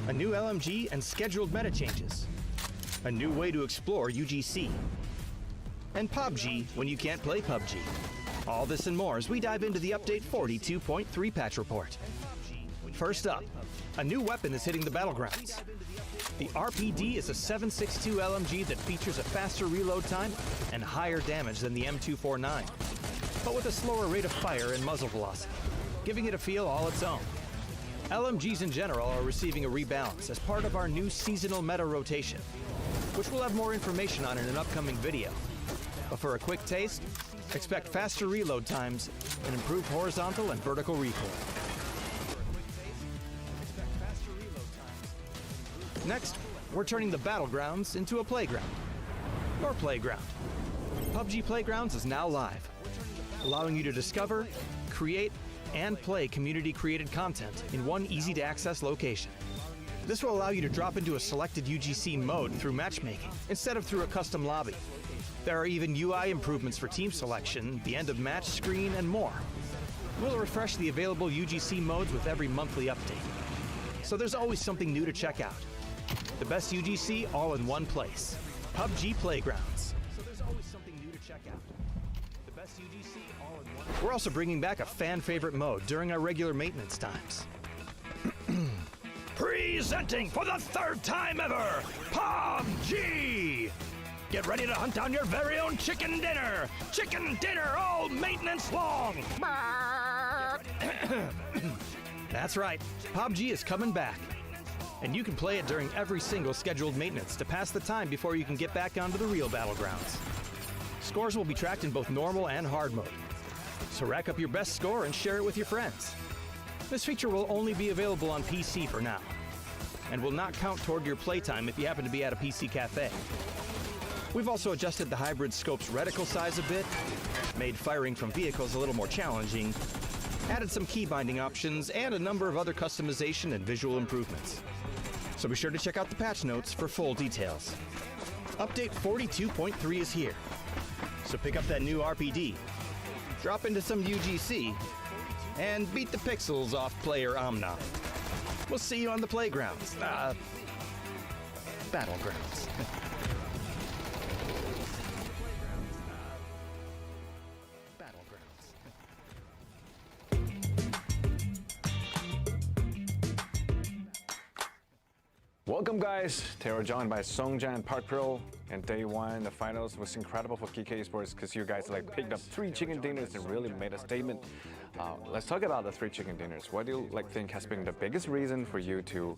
a new LMG and scheduled meta changes, a new way to explore UGC, and PUBG when you can't play PUBG. All this and more as we dive into the Update 42.3 patch report. First up, a new weapon is hitting the battlegrounds. The RPD is a 7.62 LMG that features a faster reload time and higher damage than the M249, but with a slower rate of fire and muzzle velocity, giving it a feel all its own. LMGs in general are receiving a rebalance as part of our new seasonal meta rotation, which we'll have more information on in an upcoming video. But for a quick taste, expect faster reload times and improved horizontal and vertical recoil. Next, we're turning the battlegrounds into a playground. Your playground. PUBG Playgrounds is now live, allowing you to discover, create, and play community-created content in one easy-to-access location. This will allow you to drop into a selected UGC mode through matchmaking, instead of through a custom lobby. There are even UI improvements for team selection, the end-of-match screen, and more. We'll refresh the available UGC modes with every monthly update, so there's always something new to check out. The best UGC all in one place. PUBG Playgrounds. So there's always something new to check out. The best UGC all in one. We're also bringing back a fan-favorite mode during our regular maintenance times. Presenting for the third time ever, PUBG! Get ready to hunt down your very own chicken dinner! Chicken dinner all maintenance long! That's right, PUBG is coming back. And you can play it during every single scheduled maintenance to pass the time before you can get back onto the real battlegrounds. Scores will be tracked in both normal and hard mode, so rack up your best score and share it with your friends. This feature will only be available on PC for now, and will not count toward your playtime if you happen to be at a PC cafe. We've also adjusted the hybrid scope's reticle size a bit, made firing from vehicles a little more challenging, added some key binding options, and a number of other customization and visual improvements. So be sure to check out the patch notes for full details. Update 42.3 is here, so pick up that new RPD, drop into some UGC, and beat the pixels off player Omna. We'll see you on the playgrounds. Battlegrounds. Welcome guys, they were joined by Songjan and Park Pro, and day one, the finals was incredible for GK Esports because you guys like picked up 3 chicken dinners and really made a statement. Let's talk about the 3 chicken dinners. What do you think has been the biggest reason for you to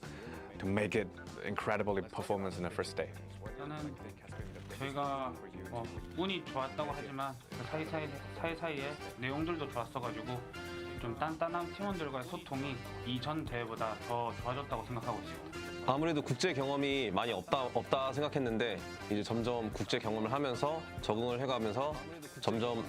make it incredibly performance in the first day? 저는 저희가 운이 좋았다고 하지만 사이사이에 내용들도 좋았어가지고 좀 단단한 팀원들과의 소통이 이전 대회보다 더 좋아졌다고 생각하고 있습니다. 아무래도 국제 경험이 많이 없다 생각했는데 이제 점점 국제 경험을 하면서 적응을 해가면서 점점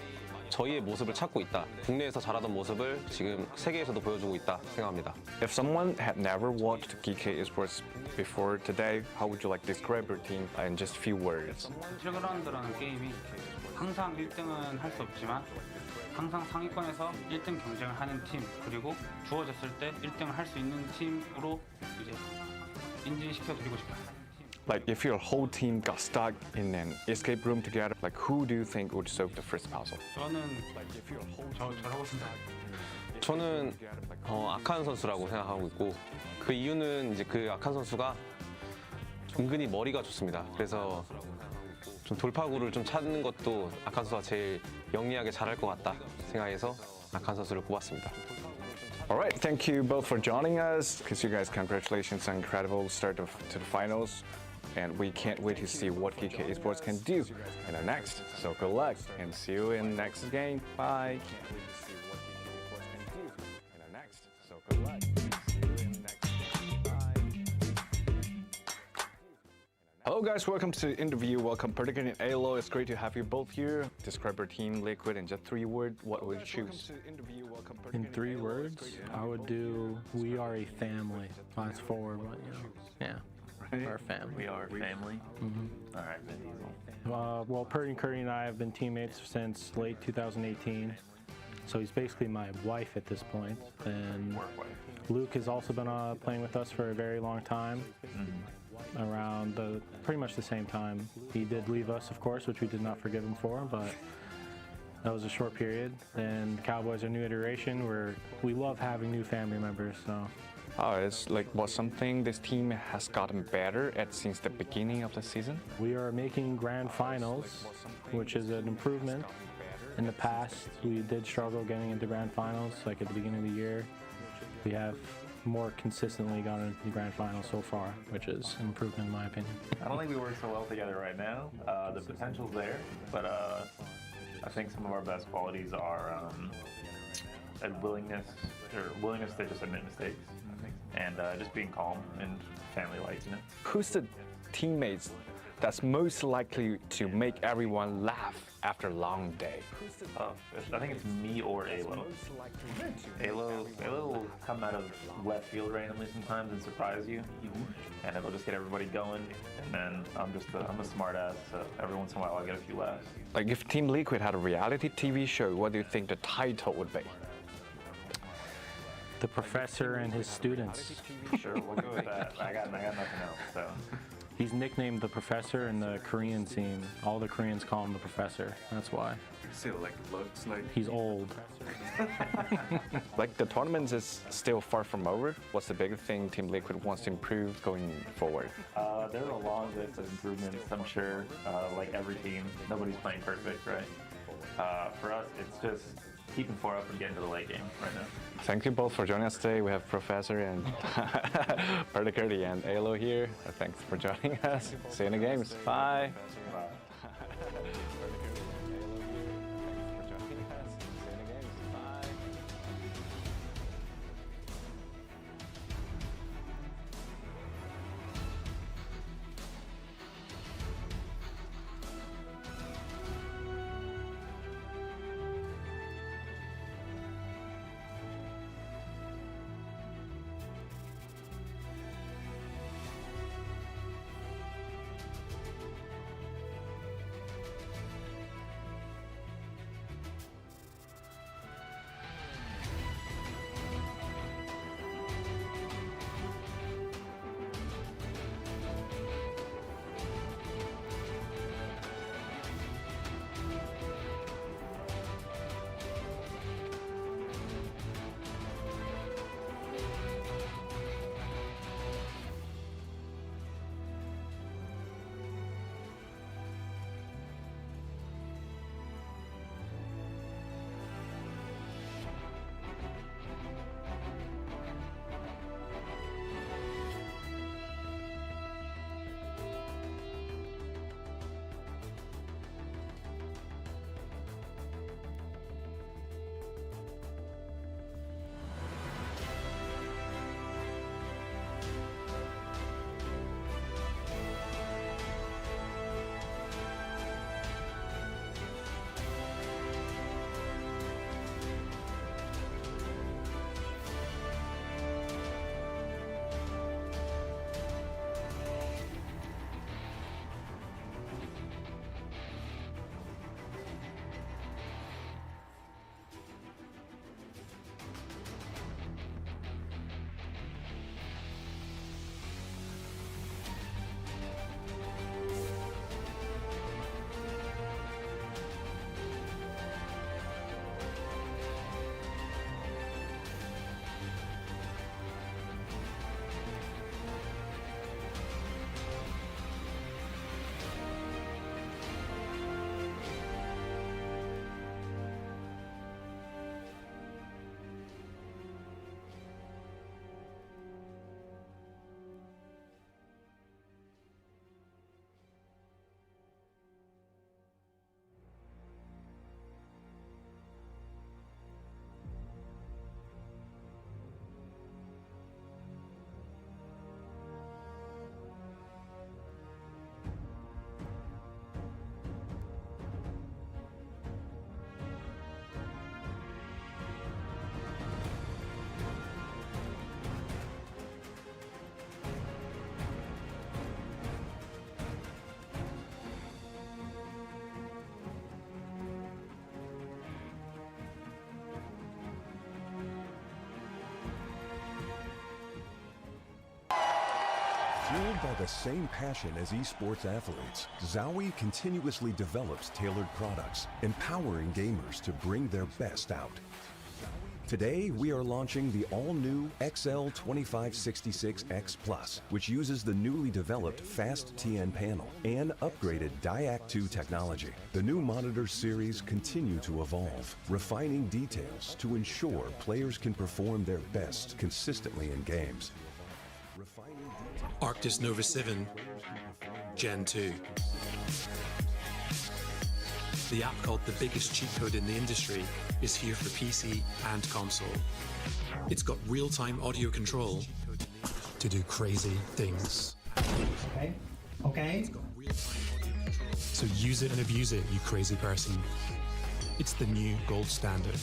저희의 모습을 찾고 있다. 국내에서 잘하던 모습을 지금 세계에서도 보여주고 있다 생각합니다. If someone had never watched GK Esports before today, how would you like describe your team in just few words? 실그라운드라는 게임이 항상 1등은 할 수 없지만 항상 상위권에서 1등 경쟁을 하는 팀, 그리고 주어졌을 때 1등을 할 수 있는 팀으로 이제 인지시켜드리고 싶어요. Like if your whole team got stuck in an escape room together, like who do you think would solve the first puzzle? 저는 저라고 생각해요. 저는 악한 선수라고 생각하고 있고 그 이유는 이제 그 악한 선수가 은근히 머리가 좋습니다. 그래서 좀 돌파구를 좀 찾는 것도 악한 선수가 제일 영리하게 잘할 것 같다 생각해서 악한 선수를 꼽았습니다. Alright, thank you both for joining us. Because you guys, congratulations on incredible start to the finals. And we can't wait to see what GK Esports can do in the next. So good luck and see you in the next game. Bye. Hello guys, welcome to the interview. Welcome particularly in ALO. It's great to have you both here. Describe your team, Liquid, in just 3 words. What would you choose? In 3 words, I would do we are a family. Fast forward, but yeah. We're a family. We are a family? Mm-hmm. All right, Vin Diesel. Well, Purdy and Curdy and I have been teammates since late 2018. So he's basically my wife at this point. And Work wife. Luke has also been playing with us for a very long time. Around pretty much the same time. He did leave us, of course, which we did not forgive him for, but that was a short period. And Cowboys are a new iteration where we love having new family members. So Oh, it's like something this team has gotten better at since the beginning of the season. we are making grand finals, which is an improvement. In the past, we did struggle getting into grand finals, like at the beginning of the year. We have more consistently gotten into the grand finals so far, which is an improvement in my opinion. I don't think we work so well together right now. The potential's there, but I think some of our best qualities are a willingness to just admit mistakes, and just being calm and family-like, you know. Who's the teammates that's most likely to make everyone laugh after a long day? I think it's me or Alo. Alo will come out of left field randomly sometimes and surprise you, and it'll just get everybody going. And then I'm a smart ass, so every once in a while I get a few laughs. Like if Team Liquid had a reality TV show, what do you think the title would be? The professor and his students. Sure, we'll go with that. I got nothing else. So He's nicknamed the professor in the Korean scene. All the Koreans call him the professor. That's why. Still looks like He's old. Like the tournament is still far from over. What's the big thing Team Liquid wants to improve going forward? there are a long list of improvements, I'm sure. Like every team, nobody's playing perfect, right? For us, it's just keeping 4 up and getting to the late game right now. Thank you both for joining us today. We have Professor and Perdicurdy and Alo here. Thanks for joining us. See you in the games. Bye. Fueled by the same passion as esports athletes, ZOWI continuously develops tailored products, empowering gamers to bring their best out. Today, we are launching the all-new XL2566X Plus, which uses the newly developed Fast TN panel and upgraded Diac2 technology. The new monitor series continue to evolve, refining details to ensure players can perform their best consistently in games. Arctis Nova 7 Gen 2. The app called the biggest cheat code in the industry is here for PC and console. It's got real-time audio control to do crazy things. Okay. So use it and abuse it, you crazy person. It's the new gold standard.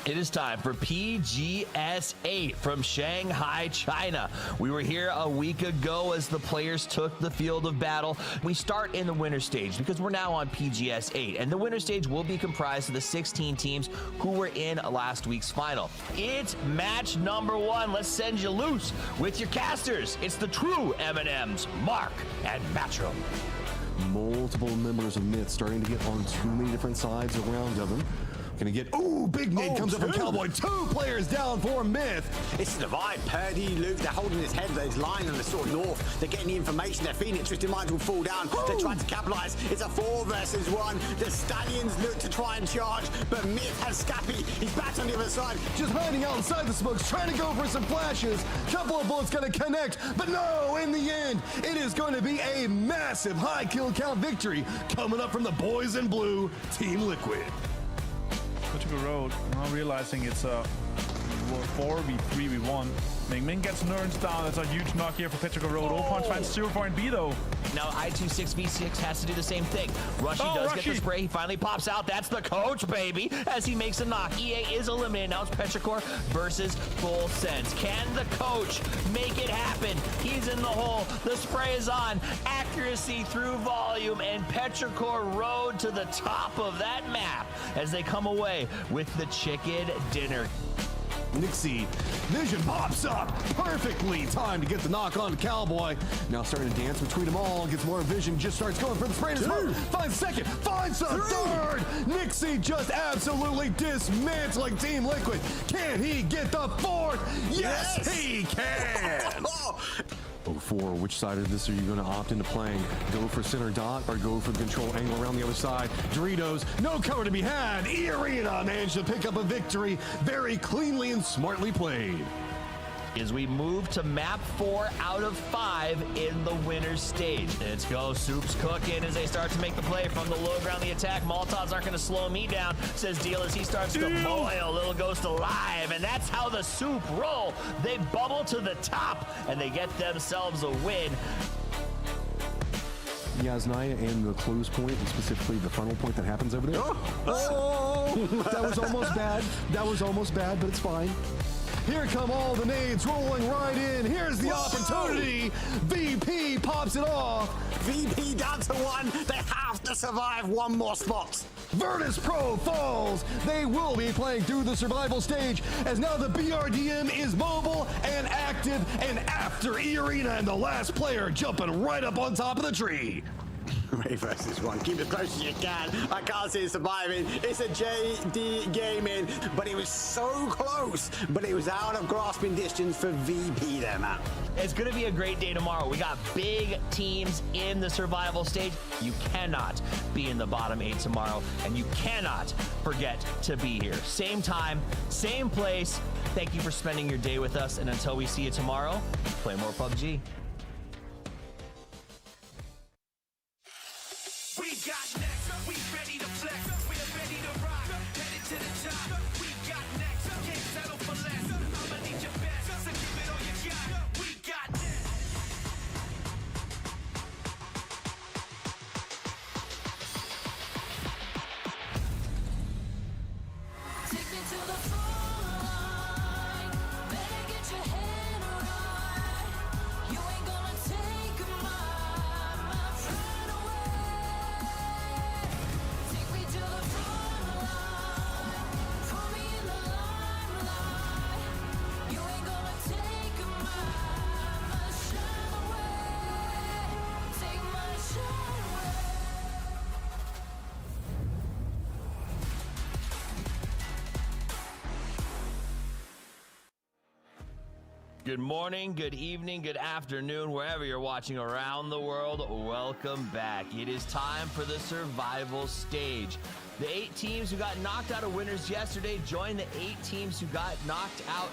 It is time for PGS 8 from Shanghai, China. We were here a week ago as the players took the field of battle. We start in the winner stage because we're now on PGS 8, and the winner stage will be comprised of the 16 teams who were in last week's final. It's match number 1. Let's send you loose with your casters. It's the true M&Ms, Mark and Matchroom. Multiple members of MiTH starting to get on too many different sides around of them. Gonna get, ooh, big nade comes up from Cowboy. 2 players down for MiTH. It's the divide. Purdy, Luke, they're holding his head. They're lying on the sort of north. They're getting the information. They're feeling it. Twisted Minds will fall down. They're trying to capitalize. It's a 4 versus 1. The Stallions look to try and charge, but MiTH has Scappy. He's back on the other side. Just hiding outside the smokes, trying to go for some flashes. Couple of bullets gonna connect, but no, in the end, it is going to be a massive high kill count victory coming up from the boys in blue, Team Liquid. Portugal Road, now realizing it's a 4v3v1. Ming gets Nerns down. That's a huge knock here for Portugal Road. 0.5 finds 0.B though. Now I26V6 has to do the same thing. Rushy does get the spray. He finally pops out. That's the coach, baby, as he makes a knock. EA is eliminated. Now it's Petrichor versus Full Sense. Can the coach make it happen? He's in the hole. The spray is on. Accuracy through volume, and Petrichor Road to the top of that map as they come away with the chicken dinner. Nixie, vision pops up, perfectly timed to get the knock on Cowboy. Now starting to dance between them all, gets more vision, just starts going for the spray to smoke. Finds second, finds a third. Nixie just absolutely dismantling Team Liquid. Can he get the 4th? Yes, he can. 04, which side of this are you going to opt into playing? Go for center dot or go for the control angle around the other side? Doritos, no cover to be had. E-Arena managed to pick up a victory. Very cleanly and smartly played. as we move to map 4 out of 5 in the winner's stage. Let's go. Soup's cooking as they start to make the play from the low ground. The attack. Molotovs aren't going to slow me down, says Deal as he starts to boil. Little Ghost alive, and that's how the Soup roll. They bubble to the top, and they get themselves a win. Yasnaya and the close point, and specifically the funnel point that happens over there. Oh! That was almost bad. That was almost bad, but it's fine. Here come all the nades rolling right in. Here's the opportunity. VP pops it off. VP down to 1. They have to survive one more spot. Virtus Pro falls. They will be playing through the survival stage as now the BRDM is mobile and active and after E-Arena and the last player jumping right up on top of the tree. Ray versus 1. Keep as close as you can. I can't see it surviving. It's a JD gaming, but it was so close. But it was out of grasping distance for VP there, man. It's going to be a great day tomorrow. We got big teams in the survival stage. You cannot be in the bottom 8 tomorrow, and you cannot forget to be here. Same time, same place. Thank you for spending your day with us, and until we see you tomorrow, play more PUBG. Good morning, good evening, good afternoon, wherever you're watching around the world, welcome back. It is time for the survival stage. The 8 teams who got knocked out of winners yesterday join the 8 teams who got knocked out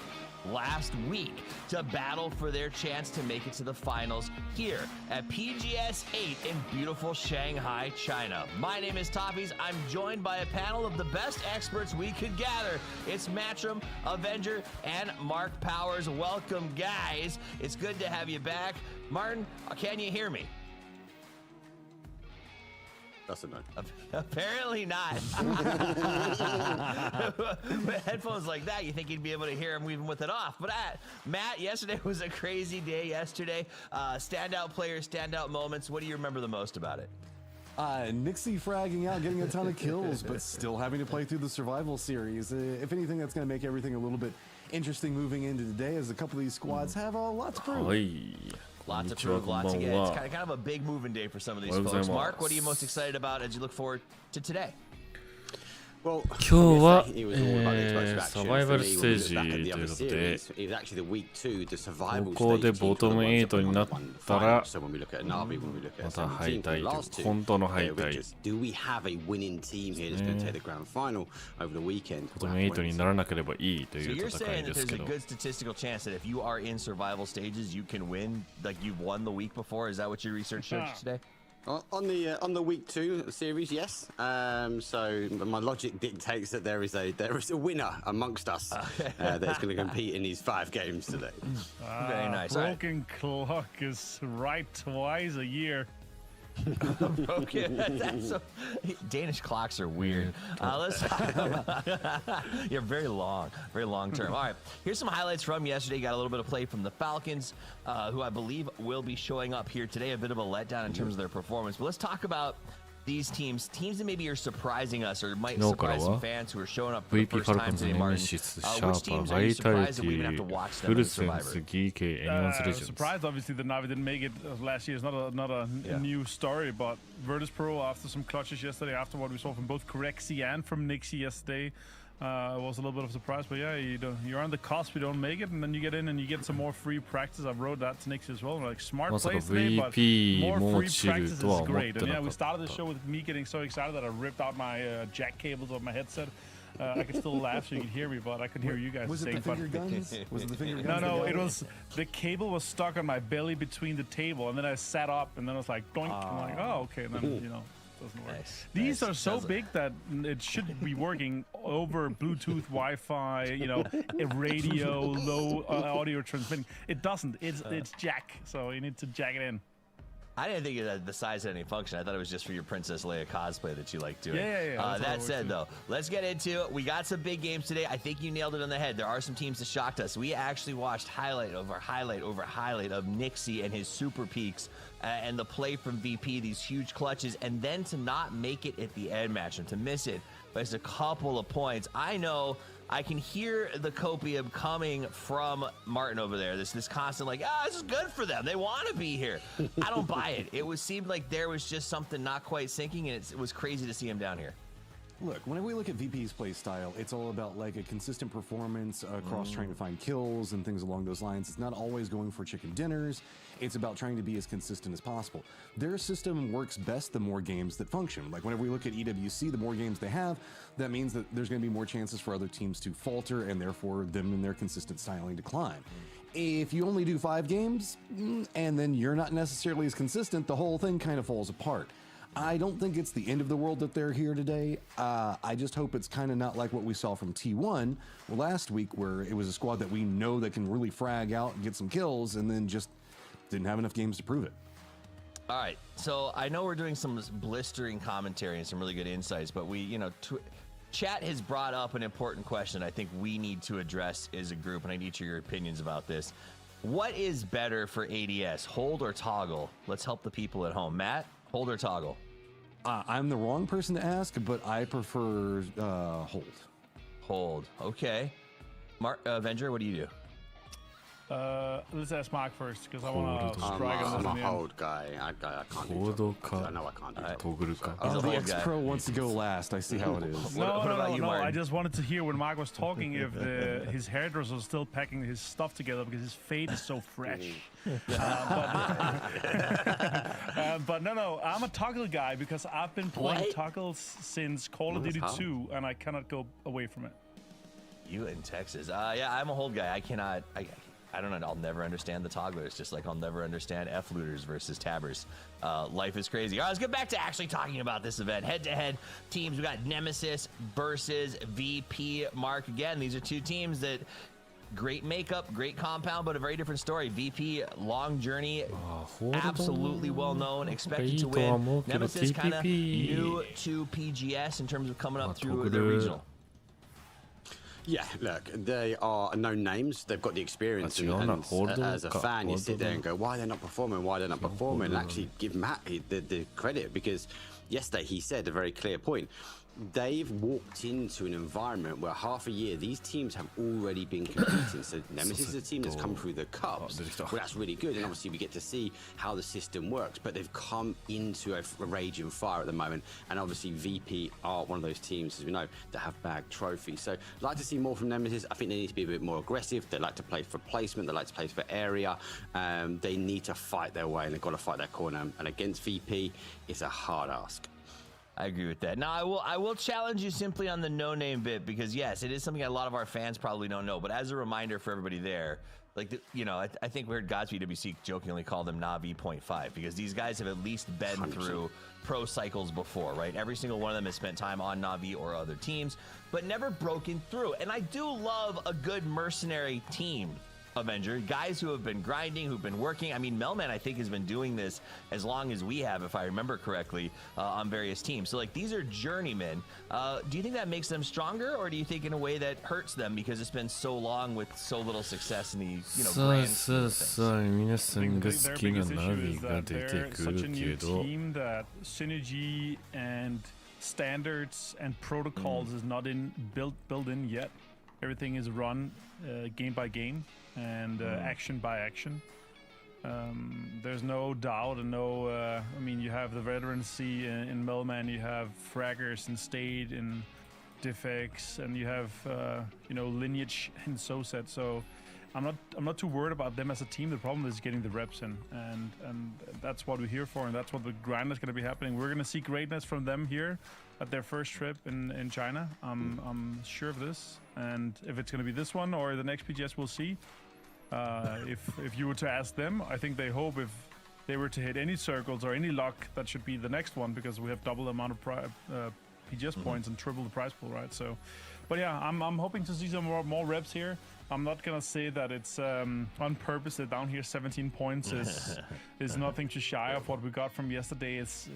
last week to battle for their chance to make it to the finals here at PGS 8 in beautiful Shanghai, China. My name is TWIS. I'm joined by a panel of the best experts we could gather. It's Matchroom, Avenger, and Mark Powers. Welcome, guys. It's good to have you back. Martin, can you hear me? That's a no. Apparently not. With headphones like that, you think you'd be able to hear him even with it off. But Matt, yesterday was a crazy day yesterday. Standout players, standout moments. What do you remember the most about it? Nixie fragging out, getting a ton of kills, but still having to play through the survival series. If anything, that's going to make everything a little bit interesting moving into the day, as a couple of these squads have a lot to prove. Lots of proof, lots to get. It's kind of a big moving day for some of these folks. Mark, what are you most excited about as you look forward to today? Well, 今日は、サバイバルステージということで、ここでボトム8になったら、また敗退という、本当の敗退。ボトム8にならなければいいという戦いですけど。On the week 2 series, yes. So my logic dictates that there is a winner amongst us that is going to compete in these 5 games today. Very nice. Broken clock is right twice a year. Danish clocks are weird. You're very long term. All right, here's some highlights from yesterday. Got a little bit of play from the Falcons, who I believe will be showing up here today. A bit of a letdown in terms of their performance, but let's talk about these teams that maybe are surprising us or might surprise some fans who are showing up for the first time today, Martin. Which teams are you surprised that we even have to watch them in Survivor? Surprised, obviously, that NAVI didn't make it last year. It's not a new story, but Virtus Pro, after some clutches yesterday, after what we saw from both Corexi and from Nixie yesterday, was a little bit of a surprise. But yeah, you're on the cusp, you don't make it, and then you get in and you get some more free practice. I've wrote that to Nixie as well. Like, smart plays today, but more free practice is great. And yeah, we started the show with me getting so excited that I ripped out my jack cables of my headset. I could still laugh so you could hear me, but I couldn't hear you guys. Was it the finger guns? Was it the finger guns? No, it was the cable was stuck on my belly between the table, and then I sat up, and then I was like, doink. I'm like, oh, okay, and then you know. Doesn't work. Nice. These are so big that it should be working over Bluetooth, Wi-Fi, you know, a radio, low audio transmitting. It doesn't. It's jack, so you need to jack it in. I didn't think that the size had any function. I thought it was just for your Princess Leia cosplay that you like doing. Yeah. That said, though, let's get into it. We got some big games today. I think you nailed it on the head. There are some teams that shocked us. We actually watched highlight over highlight over highlight of NIXI and his super peaks and the play from VP, these huge clutches, and then to not make it at the end match and to miss it by just a couple of points. I know I can hear the copium coming from Martin over there. This constant like, this is good for them. They want to be here. I don't buy it. It seemed like there was just something not quite sinking, and it was crazy to see him down here. Look, whenever we look at VP's play style, it's all about like a consistent performance across trying to find kills and things along those lines. It's not always going for chicken dinners. It's about trying to be as consistent as possible. Their system works best the more games that function. Like whenever we look at EWC, the more games they have, that means that there's going to be more chances for other teams to falter and therefore them and their consistent styling decline. If you only do 5 games and then you're not necessarily as consistent, the whole thing kind of falls apart. I don't think it's the end of the world that they're here today. I just hope it's kind of not like what we saw from T1 last week, where it was a squad that we know that can really frag out and get some kills and then just didn't have enough games to prove it. All right, so I know we're doing some blistering commentary and some really good insights, but chat has brought up an important question I think we need to address as a group, and I need your opinions about this. What is better for ADS, hold or toggle? Let's help the people at home. Matt, hold or toggle? I'm the wrong person to ask, but I prefer hold. Hold, okay. Avenger, what do you do? Let's ask Mark first, because I want to strike on this. I'm a hold guy. I can't do toggle. I know I can't do toggle. The X-Pro wants to go last. I see how it is. No. I just wanted to hear when Mark was talking if his hairdresser was still packing his stuff together because his fade is so fresh. But no, I'm a toggle guy because I've been playing toggles since Call of Duty 2, and I cannot go away from it. You in Texas? Yeah, I'm a hold guy. I don't know. I'll never understand the togglers, just like I'll never understand F-looters versus tabbers. Life is crazy. All right, let's get back to actually talking about this event. Head-to-head teams. We got NMSS versus VP. Mark, again, these are two teams that great makeup, great compound, but a very different story. VP, long journey, absolutely well-known, expected to win. NMSS kind of new to PGS in terms of coming up through the regional. Yeah, look, they are known names. They've got the experience. And as a fan, you sit there and go, why are they not performing? Why are they not performing? And actually give Matt the credit, because yesterday he said a very clear point. They've walked into an environment where half a year these teams have already been competing. So Nemesis is a team that's come through the cups. Well, that's really good, and obviously we get to see how the system works. But they've come into a raging fire at the moment, and obviously VP are one of those teams, as we know, that have bagged trophies. So I'd like to see more from Nemesis. I think they need to be a bit more aggressive. They like to play for placement. They like to play for area. They need to fight their way, and they've got to fight their corner. And against VP, it's a hard ask. I agree with that. Now, I will challenge you simply on the no-name bit, because, yes, it is something a lot of our fans probably don't know. But as a reminder for everybody there, like, I think we heard Godspeed WC jokingly call them NAVI 0.5, because these guys have at least been 100%. Through pro cycles before, right? Every single one of them has spent time on NAVI or other teams, but never broken through. And I do love a good mercenary team, Avenger, guys who have been grinding, who've been working. I mean, Melman, I think, has been doing this as long as we have, if I remember correctly, on various teams. So, like, these are journeymen. Do you think that makes them stronger, or do you think in a way that hurts them because it's been so long with so little success in the, grand scheme of things? Their biggest issue is that they're such a new team that synergy and standards and protocols is not built in yet. Everything is run game by game and action by action. There's no doubt and no, I mean, you have the veterancy in Melman, you have Fraggers and State and Diffex, and you have, lineage in SOSET. So I'm not too worried about them as a team. The problem is getting the reps in, and that's what we're here for, and that's what the grind is going to be happening. We're going to see greatness from them here at their first trip in China. I'm sure of this, and if it's going to be this one or the next PGS, we'll see. If you were to ask them, I think they hope if they were to hit any circles or any luck, that should be the next one, because we have double the amount of PGS points and triple the prize pool, right? So, but yeah, I'm hoping to see some more reps here. I'm not gonna say that it's on purpose. That down here 17 points is nothing to shy of what we got from yesterday. It's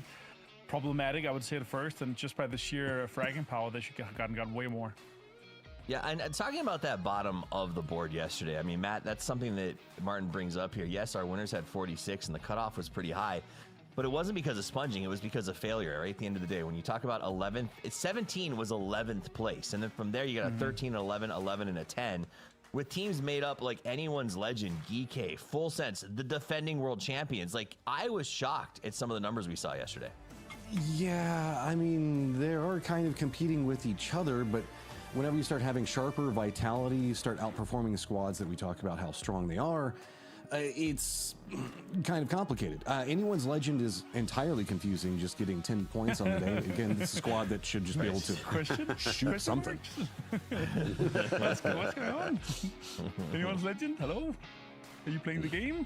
problematic, I would say at first, and just by the sheer fragging power, they should have gotten way more. Yeah, and talking about that bottom of the board yesterday, I mean, Matt, that's something that Martin brings up here. Yes, our winners had 46, and the cutoff was pretty high, but it wasn't because of sponging. It was because of failure, right? At the end of the day, when you talk about 11th, 17 was 11th place, and then from there you got a 13, 11, 11, and a 10. With teams made up like anyone's legend, GK, Full Sense, the defending world champions. Like, I was shocked at some of the numbers we saw yesterday. Yeah, I mean, they are kind of competing with each other, but whenever you start having sharper vitality, you start outperforming squads that we talk about how strong they are, it's kind of complicated. Anyone's legend is entirely confusing, just getting 10 points on the day. Again, this is a squad that should just be able to shoot something. What's going on? Anyone's legend? Hello? Are you playing the game?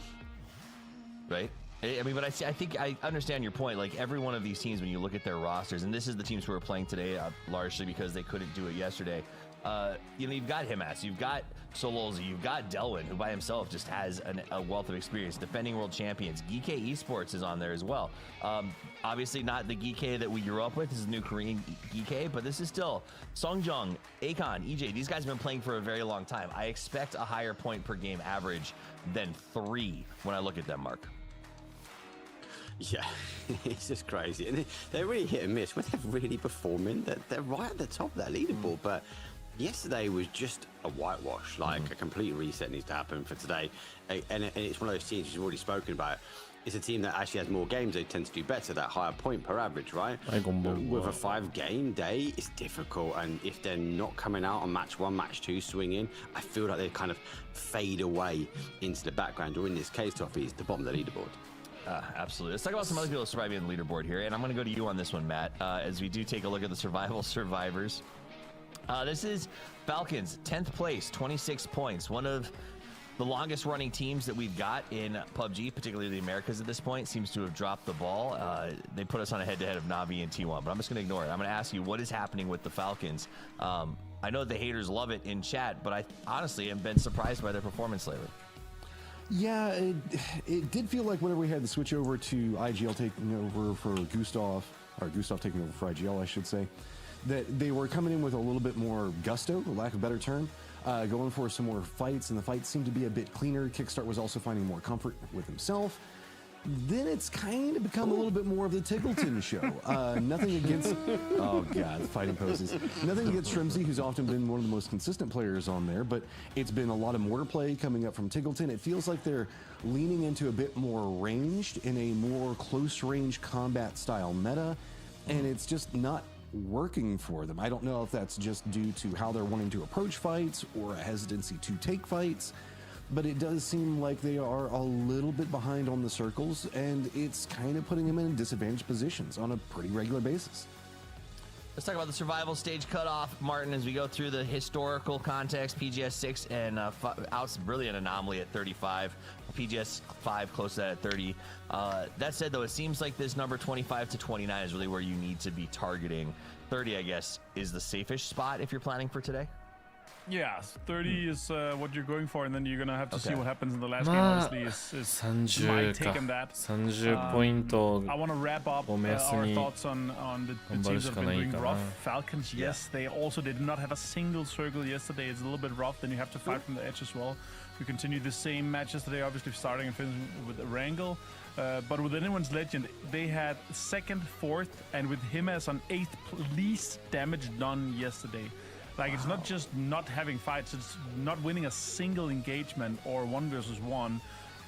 Right? I mean, but I think I understand your point. Like, every one of these teams, when you look at their rosters, and this is the teams who are playing today, largely because they couldn't do it yesterday. You know, you've got Himas, you've got Sololzi, you've got Delwyn, who by himself just has a wealth of experience. Defending world champions. GK Esports is on there as well. Obviously not the GK that we grew up with. This is new Korean GK, but this is still Songjung, Akon, EJ. These guys have been playing for a very long time. I expect a higher point per game average than 3 when I look at them, Mark. Yeah, it's just crazy. And they're really hit and miss. When they're really performing, they're right at the top of that leaderboard. But yesterday was just a whitewash. Like, a complete reset needs to happen for today. And it's one of those teams we've already spoken about. It's a team that actually has more games. They tend to do better, that higher point per average, right? With a 5-game day, it's difficult. And if they're not coming out on match 1, match 2, swinging, I feel like they kind of fade away into the background. Or in this case, Toffee, it's the bottom of the leaderboard. Absolutely. Let's talk about some other people surviving the leaderboard here, and I'm going to go to you on this one, Matt, as we do take a look at the survival survivors. This is Falcons, 10th place, 26 points. One of the longest running teams that we've got in PUBG, particularly the Americas at this point, seems to have dropped the ball. They put us on a head-to-head of NAVI and T1, but I'm just going to ignore it. I'm going to ask you, what is happening with the Falcons? I know the haters love it in chat, but I honestly have been surprised by their performance lately. Yeah, it did feel like whenever we had the switch over to IGL taking over for Gustav, or Gustav taking over for IGL, I should say, that they were coming in with a little bit more gusto, for lack of a better term, going for some more fights, and the fights seemed to be a bit cleaner. Kickstart was also finding more comfort with himself. Then it's kind of become a little bit more of the Tiggleton show. Nothing against, oh god, fighting poses. Nothing against Shrimsy, who's often been one of the most consistent players on there, but it's been a lot of mortar play coming up from Tiggleton. It feels like they're leaning into a bit more ranged in a more close range combat style meta, and it's just not working for them. I don't know if that's just due to how they're wanting to approach fights or a hesitancy to take fights, but it does seem like they are a little bit behind on the circles, and it's kind of putting them in disadvantaged positions on a pretty regular basis. Let's talk about the survival stage cutoff, Martin, as we go through the historical context. PGS 6 and out's really an anomaly at 35. PGS 5 close to that at 30. That said, though, it seems like this number 25 to 29 is really where you need to be targeting. 30, I guess, is the safest spot if you're planning for today? Yeah, 30 is what you're going for, and then you're going to have to see what happens in the last game, obviously, is my take on that. 30ポイント I want to wrap up our thoughts on the teams that have been doing rough. Falcons, yes, they also did not have a single circle yesterday. It's a little bit rough, then you have to fight from the edge as well. We continue the same matches today, obviously starting and finishing with Wrangle. But with anyone's legend, they had 2nd, 4th, and with him as on 8th least damage done yesterday. Like, it's not just not having fights, it's not winning a single engagement or 1 versus 1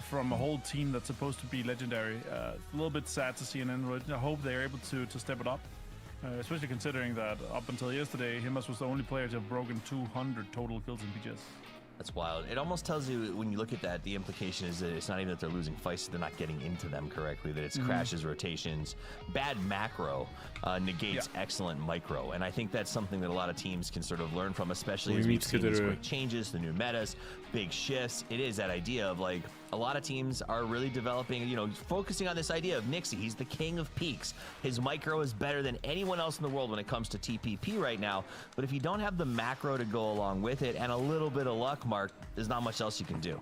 from a whole team that's supposed to be legendary. A little bit sad to see, and I hope they're able to step it up, especially considering that up until yesterday, Himas was the only player to have broken 200 total kills in PGS. That's wild. It almost tells you, when you look at that, the implication is that it's not even that they're losing fights, they're not getting into them correctly, that it's crashes, rotations. Bad macro negates excellent micro, and I think that's something that a lot of teams can sort of learn from, especially as we've seen these quick changes, the new metas, big shifts. It is that idea of, like, a lot of teams are really developing, you know, focusing on this idea of Nixie. He's the king of peaks. His micro is better than anyone else in the world when it comes to TPP right now. But if you don't have the macro to go along with it and a little bit of luck, Mark, there's not much else you can do.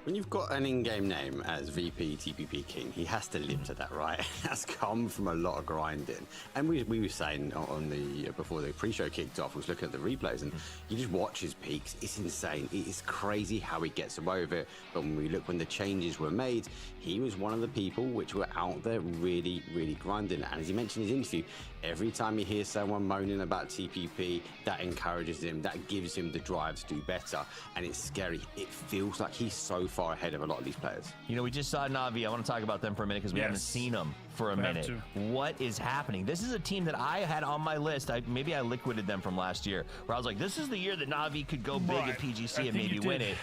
When you've got an in-game name as VP TPP King, he has to live to that, right? That's come from a lot of grinding. And we were saying on the before the pre-show kicked off, we was looking at the replays, and you just watch his peaks. It's insane. It is crazy how he gets away with it. But when we look when the changes were made, he was one of the people which were out there really, really grinding. And as he mentioned in his interview, every time you hear someone moaning about TPP, that encourages him, that gives him the drive to do better. And it's scary. It feels like he's so far ahead of a lot of these players. You know, we just saw NAVI. I want to talk about them for a minute because we haven't seen them for a minute. What is happening? This is a team that I had on my list. Maybe I liquidated them from last year, where I was like, this is the year that NAVI could go big at PGC and maybe win it.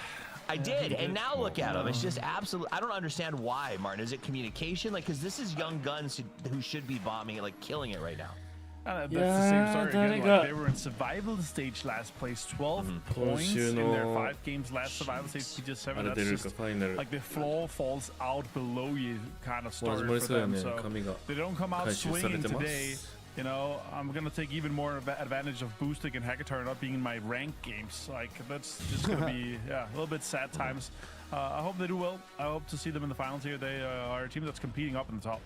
I did, and now look at them. It's just absolute. I don't understand why, Martin. Is it communication? Like, because this is young guns who should be bombing it, like killing it right now. That's the same story again. Like, they were in survival stage last place, 12 points in their 5 games last survival stage, PG7. That's just, like, the floor falls out below you kind of story for them. So they don't come out swinging today. You know, I'm going to take even more advantage of boosting and Hackathon not being in my ranked games. Like, that's just going to be, a little bit sad times. I hope they do well. I hope to see them in the finals here. They are a team that's competing up in the top.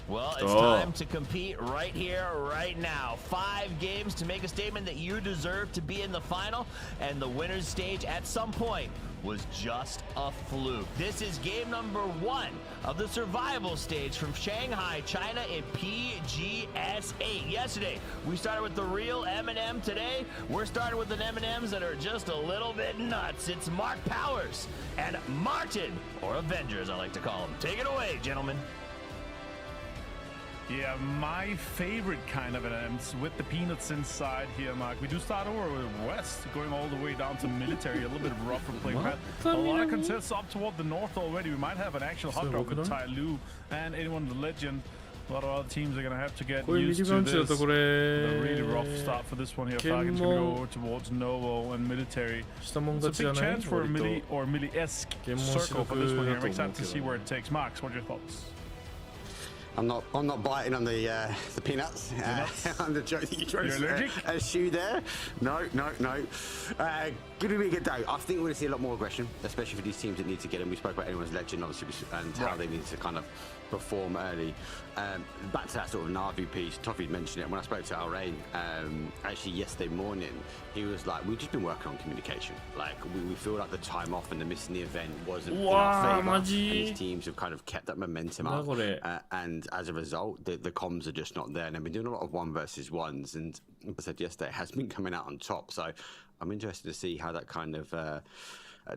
Well, it's time to compete right here, right now. 5 games to make a statement that you deserve to be in the final, and the winner's stage at some point was just a fluke. This is game number 1 of the survival stage from Shanghai, China in PGS 8. Yesterday, we started with the real M&M. Today, we're starting with an M&Ms that are just a little bit nuts. It's Mark Powers and Martin, or Avenger as I like to call him. Take it away, gentlemen. Yeah, my favorite kind of M&Ms with the peanuts inside here, Mark. We do start over with West, going all the way down to military, a little bit rougher play. A lot of contests up toward the north already. We might have an actual hot dog with Tai Lu and anyone the legend. A lot of other teams are going to have to get used to this. A really rough start for this one here. Falcon's going to go over towards Novo and military. It's a big chance for a Mili-esque circle for this one here. I'm excited to see where it takes. Max, what are your thoughts? I'm not biting on the peanuts. On the joke that you tried to eschew there. No. Gonna be a good day. I think we're going to see a lot more aggression, especially for these teams that need to get in. We spoke about anyone's legend, obviously, and how they need to kind of perform early. Back to that sort of Navi piece, Toffee mentioned it. When I spoke to Alrain, actually yesterday morning, he was like, we've just been working on communication. Like, we feel like the time off and the missing the event wasn't in our favor. And these teams have kind of kept that momentum up. And as a result, the comms are just not there. And they've been doing a lot of 1 versus 1s. And like I said yesterday, it has been coming out on top. So I'm interested to see how that kind of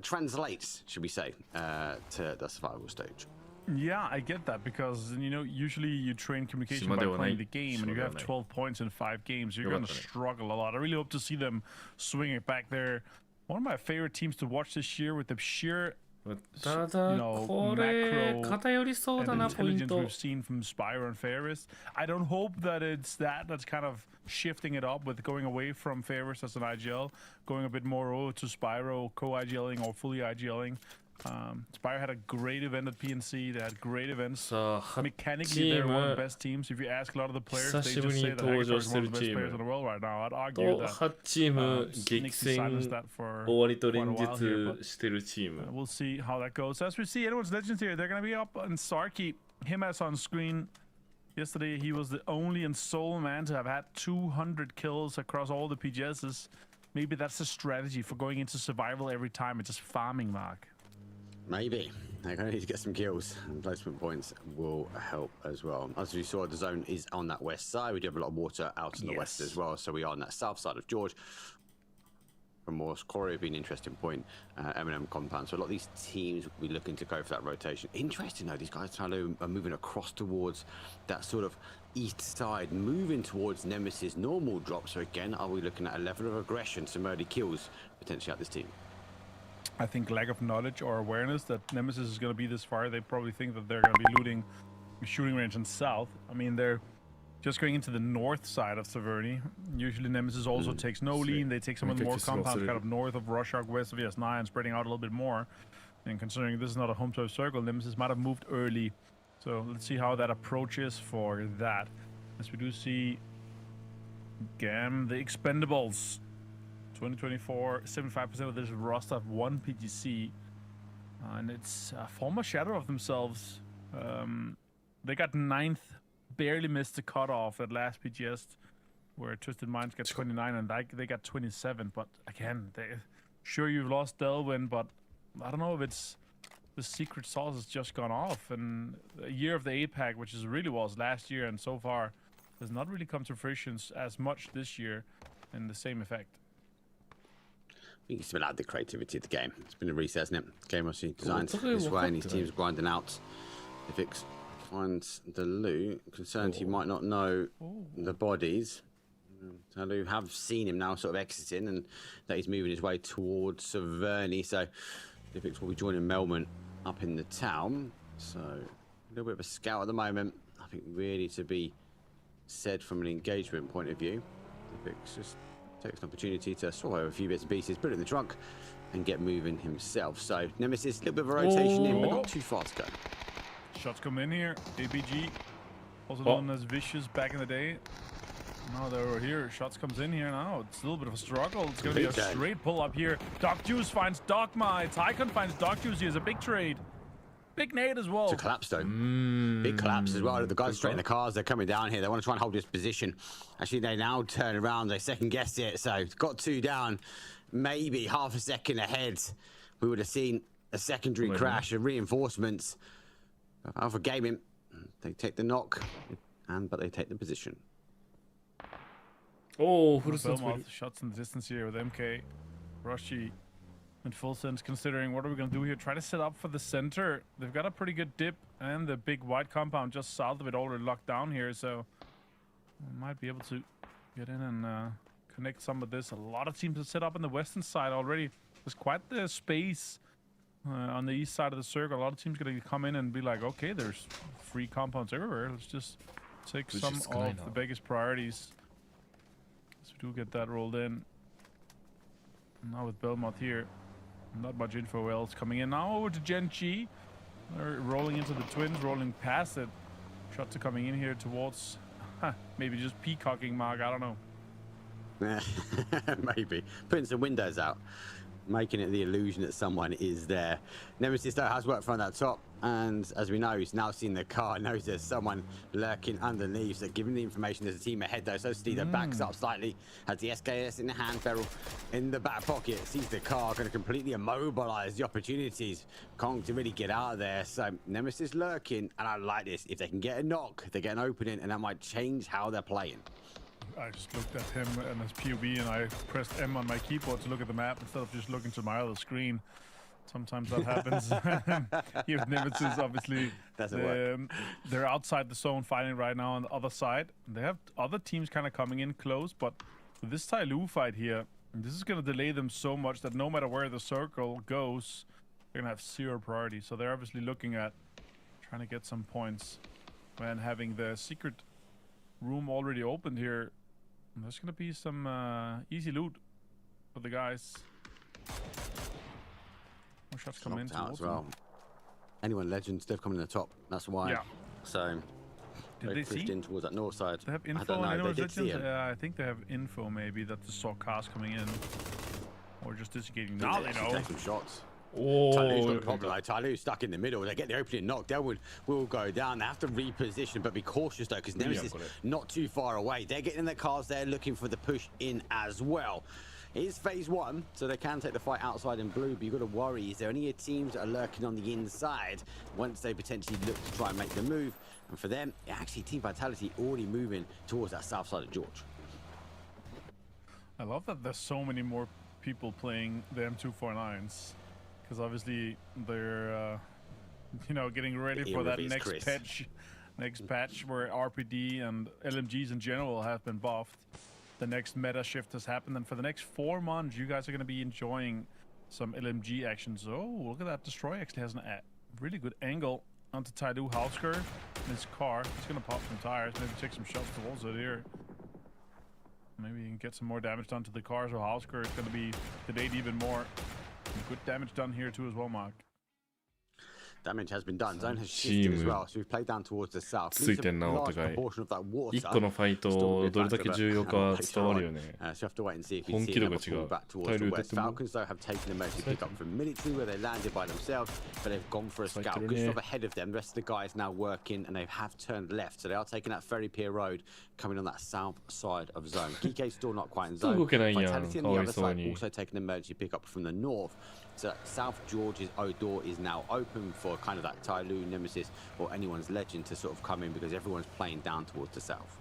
translates, should we say, to the survival stage. Yeah, I get that, because, you know, usually you train communication by playing the game, and you have 12 points in 5 games. You're going to struggle a lot. I really hope to see them swing it back there. One of my favorite teams to watch this year, with the sheer, macro and intelligence we've seen from Spyro and Ferris. I don't hope that it's that's kind of shifting it up, with going away from Ferris as an IGL, going a bit more to Spyro, co-IGLing or fully IGLing. Spire had a great event at PNC. They had great events. Mechanically, they're one of the best teams. If you ask a lot of the players, they just say that Hackathon is one of the best players in the world right now. I'd argue that. 8チーム激戦終わりと連日してるチーム。 We'll see how that goes. As we see, anyone's legends here, they're going to be up on Sarky. Him as on screen. Yesterday, he was the only and sole man to have had 200 kills across all the PGSs. Maybe that's a strategy for going into survival every time. It's just farming, Mark. Maybe. They're going to need to get some kills, and placement points will help as well. As we saw, the zone is on that west side. We do have a lot of water out in the west as well, so we are on that south side of George. Remorse, Corey would be an interesting point. M&M Compound. So a lot of these teams will be looking to go for that rotation. Interesting though, these guys Talu are moving across towards that sort of east side, moving towards Nemesis normal drop. So again, are we looking at a level of aggression, some early kills potentially at this team? I think lack of knowledge or awareness that Nemesis is going to be this far. They probably think that they're going to be looting the shooting range in south. I mean, they're just going into the north side of Severny. Usually Nemesis also takes no lean. They take some of the more compounds kind of north of Rorschach, west of ES9, spreading out a little bit more. And considering this is not a home turf circle, Nemesis might have moved early. So let's see how that approaches for that. As we do see GAM, the Expendables. 2024, 75% of this roster have one PGC. And it's a former shadow of themselves. They got 9th. Barely missed the cutoff at last PGS, where Twisted Minds got 29 and they got 27. But again, sure you've lost Delwyn, but I don't know if it's the secret sauce has just gone off. And a year of the APAC, which is really was last year, and so far has not really come to fruition as much this year in the same effect. I think it's been add the creativity of the game. It's been a reset, hasn't it? Game obviously designed this way, and these teams grinding out. If finds the loot, concerned he might not know the bodies. Talu have seen him now sort of exiting, and that he's moving his way towards Severny. So Diffix will be joining Melman up in the town. So a little bit of a scout at the moment. I think really to be said from an engagement point of view. Diffix just takes an opportunity to swallow a few bits and pieces, put it in the trunk, and get moving himself. So Nemesis, a little bit of a rotation in, but not too far to go. Shots come in here. ABG, also known as Vicious back in the day. Now they're over here. Shots comes in here now. It's a little bit of a struggle. It's going to be a straight pull up here. Doc Juice finds Dogma. Tycon finds Doc Juice. He has a big trade. Big nade as well. It's a collapse though. Big collapse as well. The guys straight in the cars. They're coming down here. They want to try and hold this position. Actually, they now turn around. They second guess it. So got 2 down. Maybe half a second ahead. We would have seen a secondary crash of reinforcements. Alpha Gaming, they take the knock, but they take the position. Oh, Belmont shots in the distance here with MK. Rushy in full sense, considering what are we going to do here? Try to set up for the center. They've got a pretty good dip, and the big white compound just south of it already locked down here, so we might be able to get in and connect some of this. A lot of teams are set up on the western side already. There's quite the space. On the east side of the circle, a lot of teams going to come in and be like, okay, there's free compounds everywhere. Let's just take some of the biggest priorities. So we do get that rolled in. Now with Belmont here, not much info else coming in. Now over to Gen G. They're rolling into the twins, rolling past it. Shots are coming in here towards, maybe just peacocking Mark, I don't know. Maybe. Putting some windows out. Making it the illusion that someone is there. Nemesis though has worked from that top, and as we know, he's now seen the car, knows there's someone lurking underneath. So giving the information, there's a team ahead though. So Steeder backs up slightly, has the SKS in the hand barrel in the back pocket, sees the car, going to completely immobilize the opportunities. Kong to really get out of there. So Nemesis lurking, and I like this. If they can get a knock, they get an opening, and that might change how they're playing. I just looked at him and his POV, and I pressed M on my keyboard to look at the map instead of just looking to my other screen. Sometimes that happens. Here with Nemesis, obviously, they're outside the zone fighting right now on the other side. They have other teams kind of coming in close, but with this Tyloo fight here, this is going to delay them so much that no matter where the circle goes, they're going to have 0 priority. So they're obviously looking at trying to get some points when having the secret room already opened here. There's going to be some easy loot for the guys. More shots come in as well. Anyone legends, they've come in the top. That's why. Yeah. So did they pushed see? in towards that north side. They have info. I don't know. They did see him. I think they have info maybe that they saw cars coming in, or just disengaging. Now they know. Take some shots. Oh, Tyloo's got a problem. Like, Tyloo's stuck in the middle. They get the opening knock. Delwood will go down. They have to reposition, but be cautious though, because Nemesis not too far away. They're getting in their cars. They're looking for the push in as well. It is phase 1, so they can take the fight outside in blue, but you've got to worry. Is there any teams that are lurking on the inside once they potentially look to try and make the move? And for them, actually, Team Vitality already moving towards that south side of George. I love that there's so many more people playing the M249s because obviously they're getting ready for that next patch where RPD and LMGs in general have been buffed. The next meta shift has happened, and for the next 4 months you guys are going to be enjoying some LMG actions. Oh, look at that. Destroy actually has a really good angle onto Taidu Hausker in his car. He's going to pop some tires, maybe take some shots towards it here. Maybe you can get some more damage done to the car, so Hausker is going to be delayed even more. Good damage done here too as well, Mark. Damage has been done. Zone has shifted as well, so we've played down towards the south. ついてんなお互い。1個のファイトどれだけ重要か伝わるよね。本気度が違う。タイル出ても。Falcons though have taken a emergency pickup from military where they landed by themselves, but they've gone for a scout. Gustav ahead of them. The rest of the guys now working, and they have turned left, so they are taking that Ferry Pier Road, coming on that south side of zone. Kike's still not quite in zone. Vitality on the other side also taking an emergency pickup from the north. So South George's door is now open for kind of that Tyloo, Nemesis, or anyone's legend to sort of come in because everyone's playing down towards the south.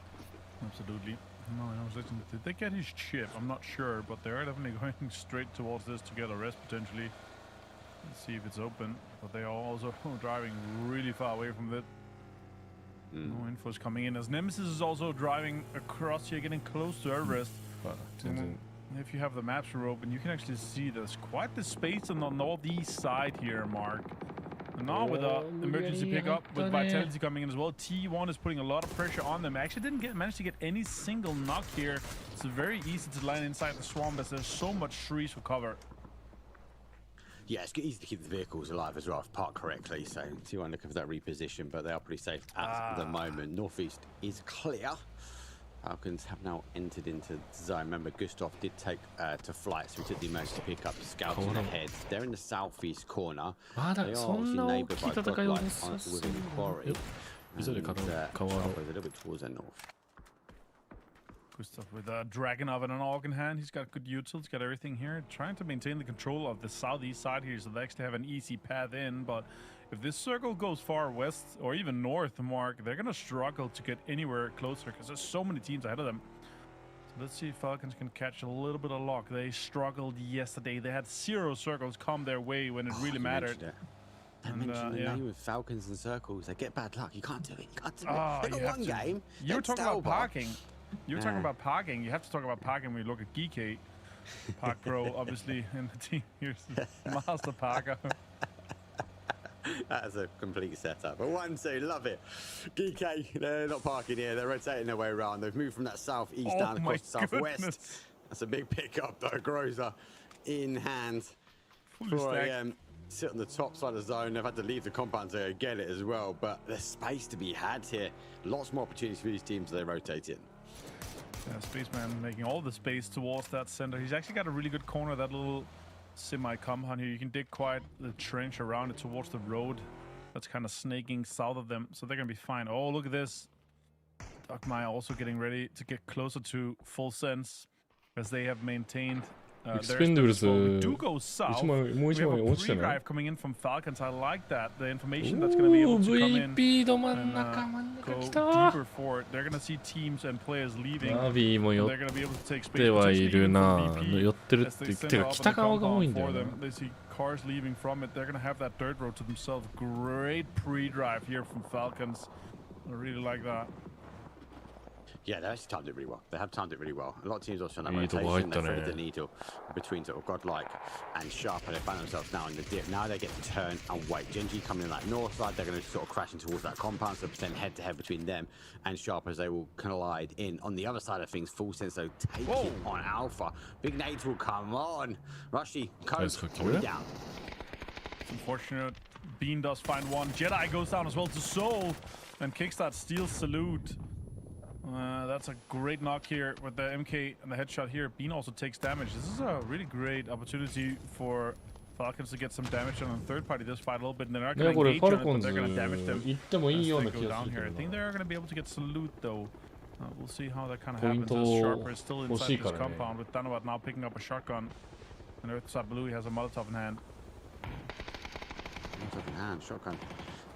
Absolutely. No, I was listening. Did they get his chip? I'm not sure, but they're definitely going straight towards this to get a rest potentially. Let's see if it's open. But they are also driving really far away from it. No info is coming in as Nemesis is also driving across here, getting close to Everest. If you have the maps open, you can actually see there's quite the space on the northeast side here, Mark. And now with the emergency pickup, with Vitality coming in as well, T1 is putting a lot of pressure on them. Actually didn't manage to get any single knock here. It's very easy to line inside the swamp as there's so much trees for cover. Yeah, it's easy to keep the vehicles alive as well, if parked correctly. So T1 looking for that reposition, but they are pretty safe at the moment. Northeast is clear. Falcons have now entered into zone. Remember, Gustav did take to flight, so he took the emergency pickup, scouting ahead. They're in the southeast corner. They are obviously neighboured by GodL within the quarry. And a little bit towards the north. Gustav with a Dragon Oven and Orc in hand. He's got good utils, got everything here. Trying to maintain the control of the southeast side here so they actually have an easy path in, but if this circle goes far west or even north, Mark, they're going to struggle to get anywhere closer because there's so many teams ahead of them. So let's see if Falcons can catch a little bit of luck. They struggled yesterday. They had 0 circles come their way when it really mattered. Don't mention the name of Falcons and circles. They get bad luck. You can't do it. You can't do it. They got one game. You were talking about parking. You were talking about parking. You have to talk about parking when you look at Geeky. Park Pro, obviously, in the team. Here's Master Parker. That's a complete setup. But 1-2, love it. GK, they're not parking here. They're rotating their way around. They've moved from that southeast down across the southwest. That's a big pickup, though. Groza in hand. 4 AM. Sit on the top side of the zone. They've had to leave the compound to get it as well. But there's space to be had here. Lots more opportunities for these teams as they rotate in. Yeah, Spaceman making all the space towards that center. He's actually got a really good corner, that little semi-compound here. You can dig quite the trench around it towards the road that's kind of snaking south of them, so they're gonna be fine. Oh, look at this. Dogmire also getting ready to get closer to full sense as they have maintained Expendables we do go south. We have a pre-drive coming in from Falcons. I like that. The information that's going to be able to come in and go deeper for it. They're going to see teams and players leaving. NAVI も寄ってはいるな。寄ってるっててか北側が多いんだよな。They see cars leaving from it. They're going to have that dirt road to themselves. Great pre-drive here from Falcons. I really like that. Yeah, they actually timed it really well. They have timed it really well. A lot of teams also on that rotation. They threaded the needle between sort of Godlike and Sharp, and they find themselves now in the dip. Now they get to turn and wait. Genji coming in that north side. They're going to sort of crash in towards that compound, so pretend head-to-head between them and Sharp as they will collide in. On the other side of things, Full Sense, though, taking on Alpha. Big Nate will come on. Rushy, Coast, down. It's unfortunate. Bean does find one. Jedi goes down as well to Soul, and Kickstart steals Salute. That's a great knock here with the MK and the headshot here. Bean also takes damage. This is a really great opportunity for Falcons to get some damage on the third party this fight a little bit. And they're not going to engage on it, but they're going to damage them as they go down here. I think they're going to be able to get Salute though. We'll see how that kind of happens as Sharper is still inside this compound with Danobat now picking up a shotgun. And Earthside Blue has a Molotov in hand. Molotov in hand, shotgun.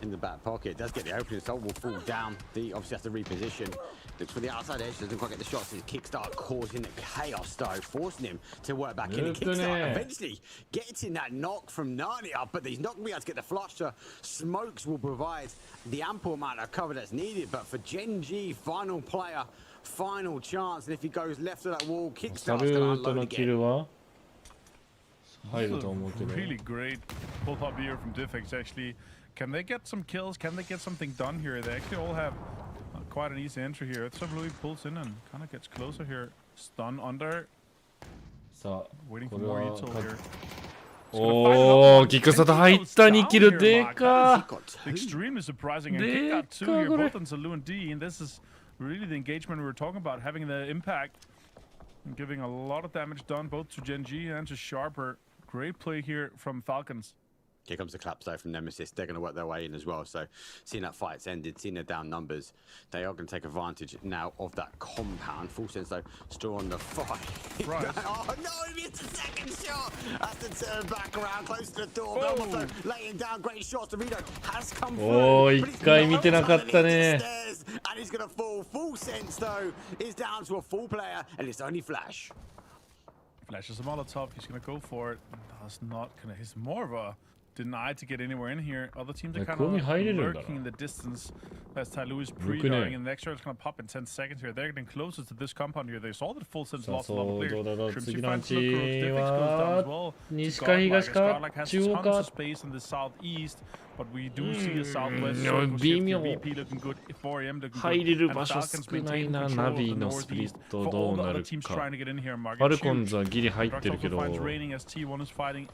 in the back pocket. Does get the opening, so will fall down. The obviously has to reposition. Looks for the outside edge, doesn't quite get the shots. His kickstart causing chaos though, forcing him to work back in. And kickstart eventually getting that knock from Narnia, but he's not going to be able to get the fluster. Smokes will provide the ample amount of cover that's needed, but for Gen G, final player, final chance, and if he goes left of that wall, kickstart's going to unload again. Really great pull-up here from Diffex, actually. Can they get some kills? Can they get something done here? They actually all have quite an easy entry here. It's Louis pulls in and kind of gets closer here. Stun under. Waiting for more util here. おー、キックスタート入った2キルでか Extremely surprising. And kick got 2 here, both on Salu and D. And this is really the engagement we were talking about, having the impact and giving a lot of damage done both to Gen G and to Sharper. Great play here from Falcons. Here comes the collapse though from Nemesis. They're going to work their way in as well. So seeing that fight's ended, seeing their down numbers, they are going to take advantage now of that compound. Full sense though, still on the fight. Right. Oh no, he missed the second shot. Has to turn back around close to the door. Also laying down great shots. Dorito has come through. おー、1回見てなかったね And he's going to fall. Full sense though is down to a full player, and it's only Flash. Flash is a Molotov. He's going to go for it. That's not going to. He's more of a denied to get anywhere in here. Other teams are kind of lurking in the distance. As Tyloo is pre-dying, and the next shot is going to pop in 10 seconds here. They're getting closer to this compound here. They saw that full sense lost a lot of players.次のうちは西か東か中央か space in the southeast, but we do see a southwest 微妙 VP looking good, 4M looking good, 入れる and 場所 Falcons 少ない maintain な control ナ of ビ the のスプリッ northeast ト for ど all う the な other る teams か trying to get in here. ファルコンズはギリ入ってるけど Drugs also finds raining as T1 is fighting.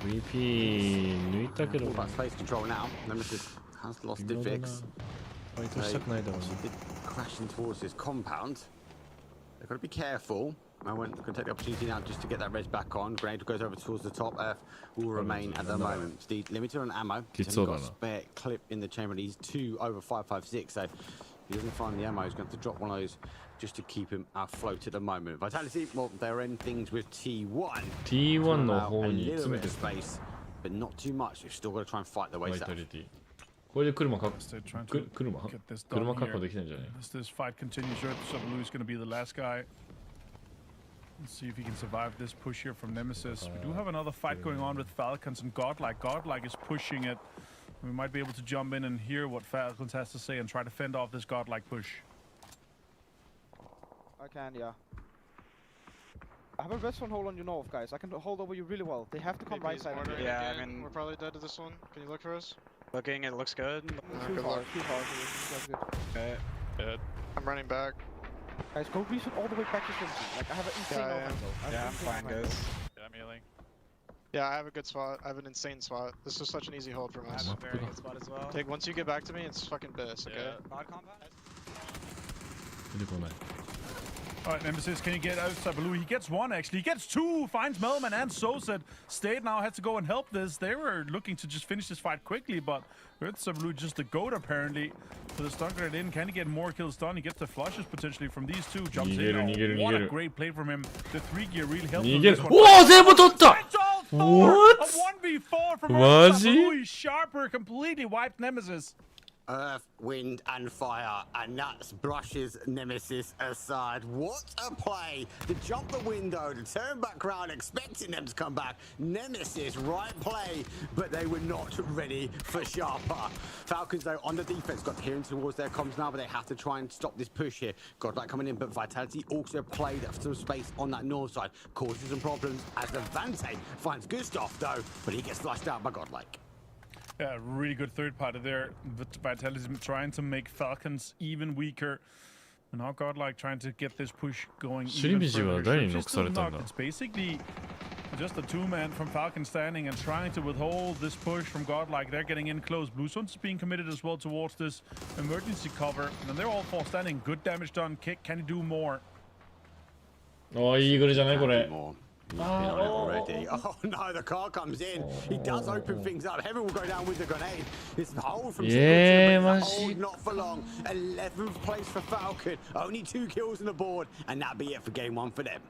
VP 抜いたけど All about space control now. Nemesis has lost Diffix. ファイトしたくないだろうな Crashing towards this compound. They've got to be careful. I'm going to take the opportunity now just to get that res back on. Grenade goes over towards the top. Earth will remain at the moment. Steve limited on ammo. He's got a spare clip in the chamber. He's 2 over 5.56. So if he doesn't find the ammo, he's going to have to drop one of those just to keep him afloat at the moment. Vitality, well, they're in things with T1. T1 の方 A に little 詰め bit て of space, but not too much. They've still got to try and fight their way south. これで車確車保できないんじゃない This fight continues. Blue is going to be the last guy. Let's see if he can survive this push here from Nemesis. We do have another fight going on with Falcons and Godlike. Godlike is pushing it. We might be able to jump in and hear what Falcons has to say and try to fend off this Godlike push. I can, yeah. I have a redstone hole on you north, guys. I can hold over you really well. They have to come right side. Yeah, I mean, we're probably dead to this one. Can you look for us? Looking, it looks good. Good luck. Okay, good. I'm running back. Guys, go reset all the way back to Simpson. Like, I have an insane offense, though. Yeah, I'm fine, guys. Yeah, I'm healing. Yeah, I have a good spot. I have an insane spot. This is such an easy hold from us. I have a very good spot as well. Take, once you get back to me, it's fucking bliss, okay? Mod compound? Alright, Nemesis, can you get out Sabalu? He gets one, actually. He gets two! Finds Melman and Soset. Stade now has to go and help this. They were looking to just finish this fight quickly, but Sabalu just the goat, apparently. So the stun grenade in. Can he get more kills done? He gets the flushes, potentially, from these two. Jumps in. What a great play from him. The 3 gear really helped him. Whoa, 全部取った What? A 1v4 from マジ Sabalu. Sharper completely wiped Nemesis. Earth, wind, and fire, and Nuts brushes Nemesis aside. What a play! To jump the window, to turn back around, expecting them to come back. Nemesis, right play, but they were not ready for Sharper. Falcons, though, on the defense, got hearing towards their comms now, but they have to try and stop this push here. Godlike coming in, but Vitality also played some space on that north side, causes some problems as the Vante finds Gustav, though, but he gets flushed out by Godlike. Yeah, really good third party there. But Vitality is trying to make Falcons even weaker. And now Godlike trying to get this push going even further. It's basically just a 2-man from Falcon standing and trying to withhold this push from Godlike. They're getting in close. Blue Suns being committed as well towards this emergency cover. And they're all 4 standing. Good damage done. Kick, can he do more? Oh, いいグルじゃないこれ Already. Oh no, the car comes in. He does open things up. Heaven will go down with the grenade. It's the hold from hold not for long. 11th place for Falcon. Only 2 kills on the board, and that'll be it for game 1 for them.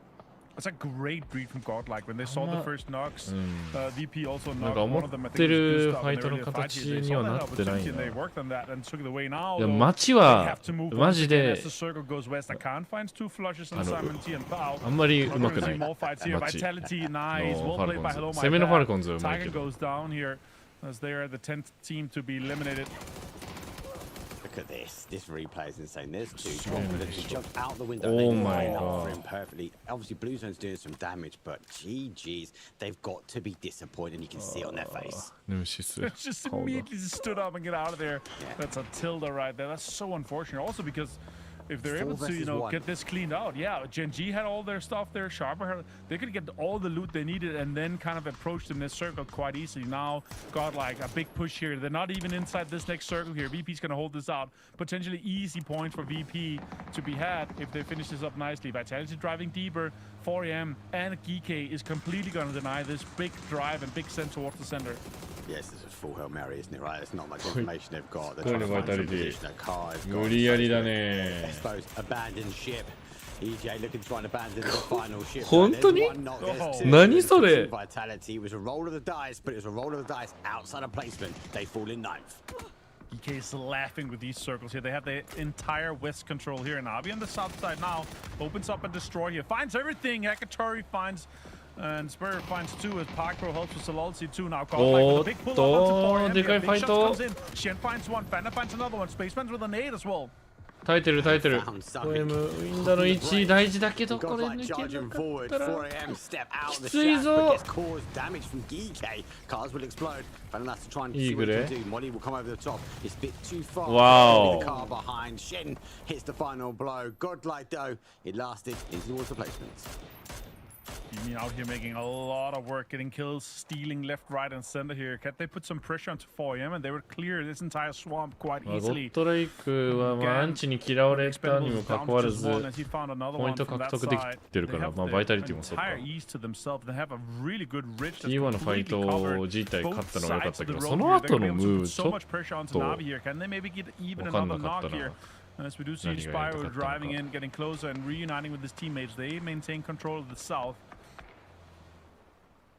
That's a great read from GodL. When they saw the first knocks, VP also knocked 思 one of them. ってるファイトの形にはなってないな。They worked on that and took it away now. いや街はマジでas the circle goes west, Akan finds 2 flushes on Simon T and Pao. あんまり上手くない。 More fights here. 街 Vitality, nice. の Well ファル played コ by ン Hello ズ。 My 攻めのファルコン Dad. ズは上手い Tiger けど。 goes down here as they are the 10th team to be eliminated. Look at this. This replay is insane. There's 2 drops. He jumped out the window. Oh They my line up God. for him perfectly. Obviously, Blue Zone's doing some damage, but GG's, they've got to be disappointed. You can see it on their face. Just immediately stood up and get out of there. That's a tilde right there. That's so unfortunate. Also because if they're able to, you know, get this cleaned out, yeah, Gen G had all their stuff there. Sharper, they could get all the loot they needed and then kind of approach them in this circle quite easily. Now got like a big push here. They're not even inside this next circle here. VP's gonna hold this out. Potentially easy point for VP to be had if they finish this up nicely. Vitality driving deeper. 4am and GK is completely gonna deny this big drive and big send towards the center. Yes, it's a full Hail Mary, isn't it? Right, there's not much information they've got. They're これ trying to find some Vitality position. That car has 無 got. 理やりだね。 Exposed, abandoned ship. EJ looking to try and abandon the final ship. 本当に？ There's one knock, there's two. 何それ？ Vitality was a roll of the dice, but it was a roll of the dice outside of placement. They fall in 9th. EK is laughing with these circles here. They have the entire west control here. NAVI on the south side now opens up and destroy here. Finds everything. Hekatori finds and Spur finds 2 as Parkro helps with Salalsi 2 now. Got like big pull up onto 4M. Big shots comes in. Shen finds 1. Fana finds another one. Spaceman's with a nade as well. 耐えてる耐えてる。OM ウィンダーの1位大事だけどこれ抜けなかったらきついぞ。いいグレー。わお。Jimmy out here making a lot of work, getting kills, stealing left, right, and center here. Can they put some pressure onto 4am and they would clear this entire swamp quite ゴ easily. ッドレイクはまあアンチに嫌われたにもかかわらずポイント獲得できてるからまあバイタリティもそうか。T1 のファイト自体勝ったのは良かったけどその後のムーブちょっと分かんなかったな。As we do see Spyro driving in, getting closer and reuniting with his teammates, they maintain control of the south.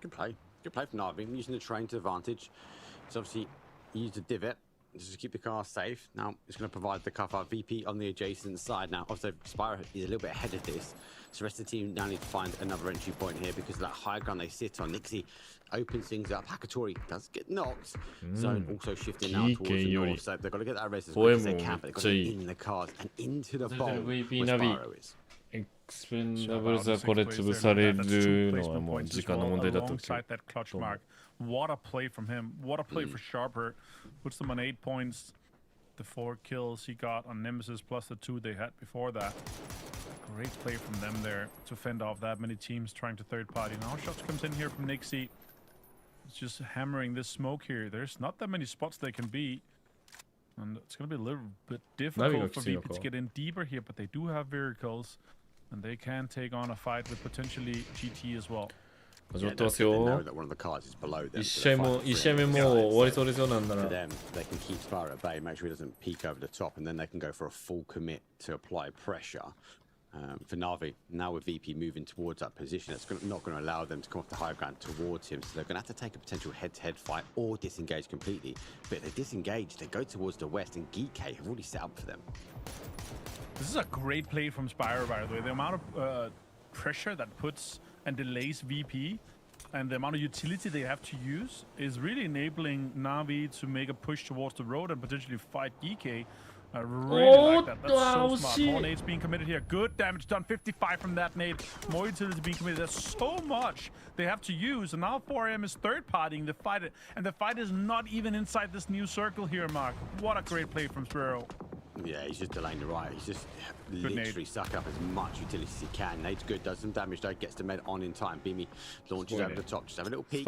Good play. Good play from NAVI, using the train to advantage. It's obviously used a divot just to keep the car safe. Now it's going to provide the cover. VP on the adjacent side. Now, obviously, Spyro is a little bit ahead of this. So the rest of the team now need to find another entry point here because of that high ground they sit on. Nixie opens things up. Hakatori does get knocked. Zone also shifting now towards the north. So they've got to get that res as quick as they can, but they've got to get in the cars and into the bowl where Spyro is. エクスペンダブルズはこれ潰されるのはもう時間の問題だと思う。 What a play from him. What a play for Sharper. Puts them on 8 points. The 4 kills he got on Nemesis plus the 2 they had before that. Great play from them there to fend off that many teams trying to third party. Now shots comes in here from Nixie. It's just hammering this smoke here. There's not that many spots they can be. And it's going to be a little bit difficult for VP to get in deeper here, but they do have vehicles. And they can take on a fight with potentially GT as well. 始まってますよ。1試合目もう終わりそうですよなんだな。For them, they can keep Spyro at bay, make sure he doesn't peek over the top, and then they can go for a full commit to apply pressure. For Navi, now with VP moving towards that position, it's not going to allow them to come off the high ground towards him, so they're going to have to take a potential head-to-head fight or disengage completely. But if they disengage, they go towards the west, and GK have already set up for them. This is a great play from Spyro, by the way. The amount of pressure that puts and delays VP and the amount of utility they have to use is really enabling Navi to make a push towards the road and potentially fight GK. I really like that. That's so smart. More nades being committed here. Good damage done. 55 from that nade. More utility being committed. There's so much they have to use. And now 4am is third partying the fight. And the fight is not even inside this new circle here, Mark. What a great play from Spyro. Yeah, he's just delaying the right. He's just literally suck up as much utility as he can. Nade's good, does some damage though, gets the med on in time. Beamy launches over the top. Just have a little peek.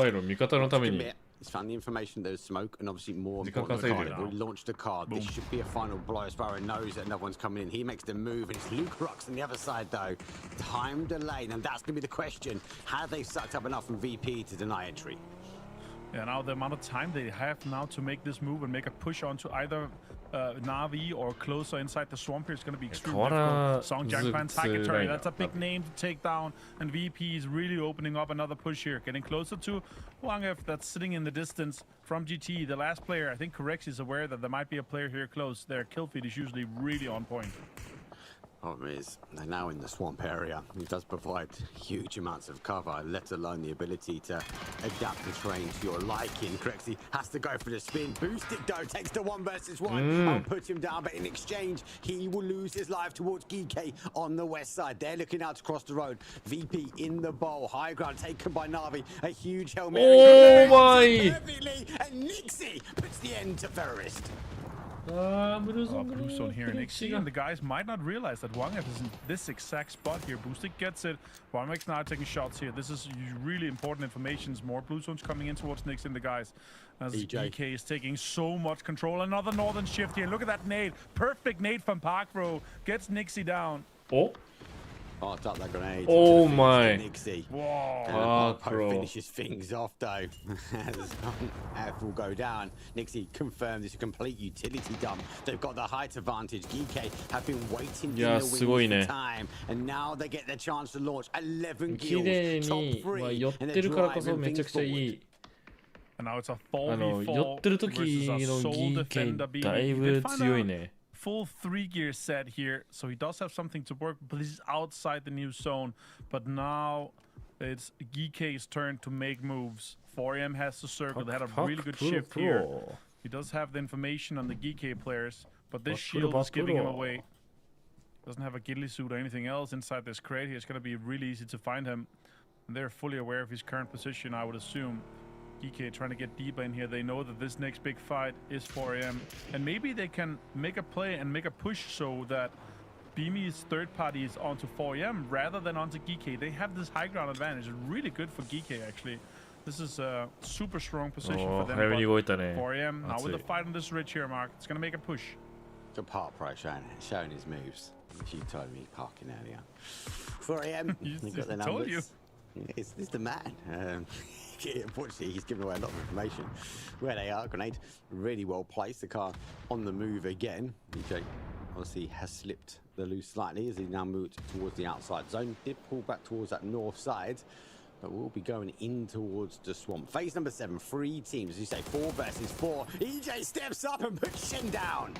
He's found the information, there's smoke, and obviously more important the car. They've already launched the car. This should be a final blow. Sparrow knows that another one's coming in. He makes the move, and it's Luke Rux on the other side, though. Time delay, and that's going to be the question. Have they sucked up enough from VP to deny entry? Yeah, now the amount of time they have now to make this move and make a push onto either NAVI or closer inside the swamp here, it's going to be extremely difficult. Songjang plans Hackatory. That's a big name to take down, and VP is really opening up another push here, getting closer to Wangef that's sitting in the distance from GT. The last player, I think Correx is aware that there might be a player here close. Their kill feed is usually really on point. Problem is, they're now in the swamp area. It does provide huge amounts of cover, let alone the ability to adapt the terrain to your liking. Crexy has to go for the spin. Boost it though, takes the 1 versus 1. I'll put him down, but in exchange, he will lose his life towards GK on the west side. They're looking out to cross the road. VP in the bowl. High ground taken by NAVI. A huge Hail Mary. Oh my! And Nixie puts the end to Terrorist. Bluestone here in Nixie, and the guys might not realize that Wangef is in this exact spot here. Boostic gets it. Wangef's now taking shots here. This is really important information. More Bluestones coming in towards Nixie and the guys. As EK is taking so much control. Another northern shift here. Look at that nade. Perfect nade from Parkbro. Gets Nixie down. Oh. Oh, top that grenade. Oh my. Whoa. Finishes things off though. As F will go down. Nixie confirmed it's a complete utility dump. They've got the height advantage. GK have been waiting in the wings for time. And now they get their chance to launch 11 kills. Top 3. And they're driving things forward. And now it's a 4v4 versus a sole defender being full 3-gear set here, so he does have something to work, but he's outside the new zone. But now it's GK's turn to make moves. 4AM has the circle. They had a really good shift here. He does have the information on the GK players, but this shield is giving him away. Doesn't have a ghillie suit or anything else inside this crate here. It's going to be really easy to find him. And they're fully aware of his current position, I would assume. GK trying to get deeper in here. They know that this next big fight is 4AM, and maybe they can make a play and make a push so that Beamy's third party is onto 4AM rather than onto GK. They have this high ground advantage. It's really good for GK actually. This is a super strong position for them. 4AM now with the fight on this ridge here, Mark. It's gonna make a push. Good Park Pro showing his moves. She told me parking earlier. 4AM. You got the told you. It's the man. Unfortunately, he's given away a lot of information. Where they are, grenade really well placed. The car on the move again. DJ obviously has slipped the loose slightly as he now moved towards the outside zone. Did pull back towards that north side, but we'll be going in towards the swamp. Phase number 7, 3 teams. As you say, 4 versus 4. EJ steps up and puts Shin down.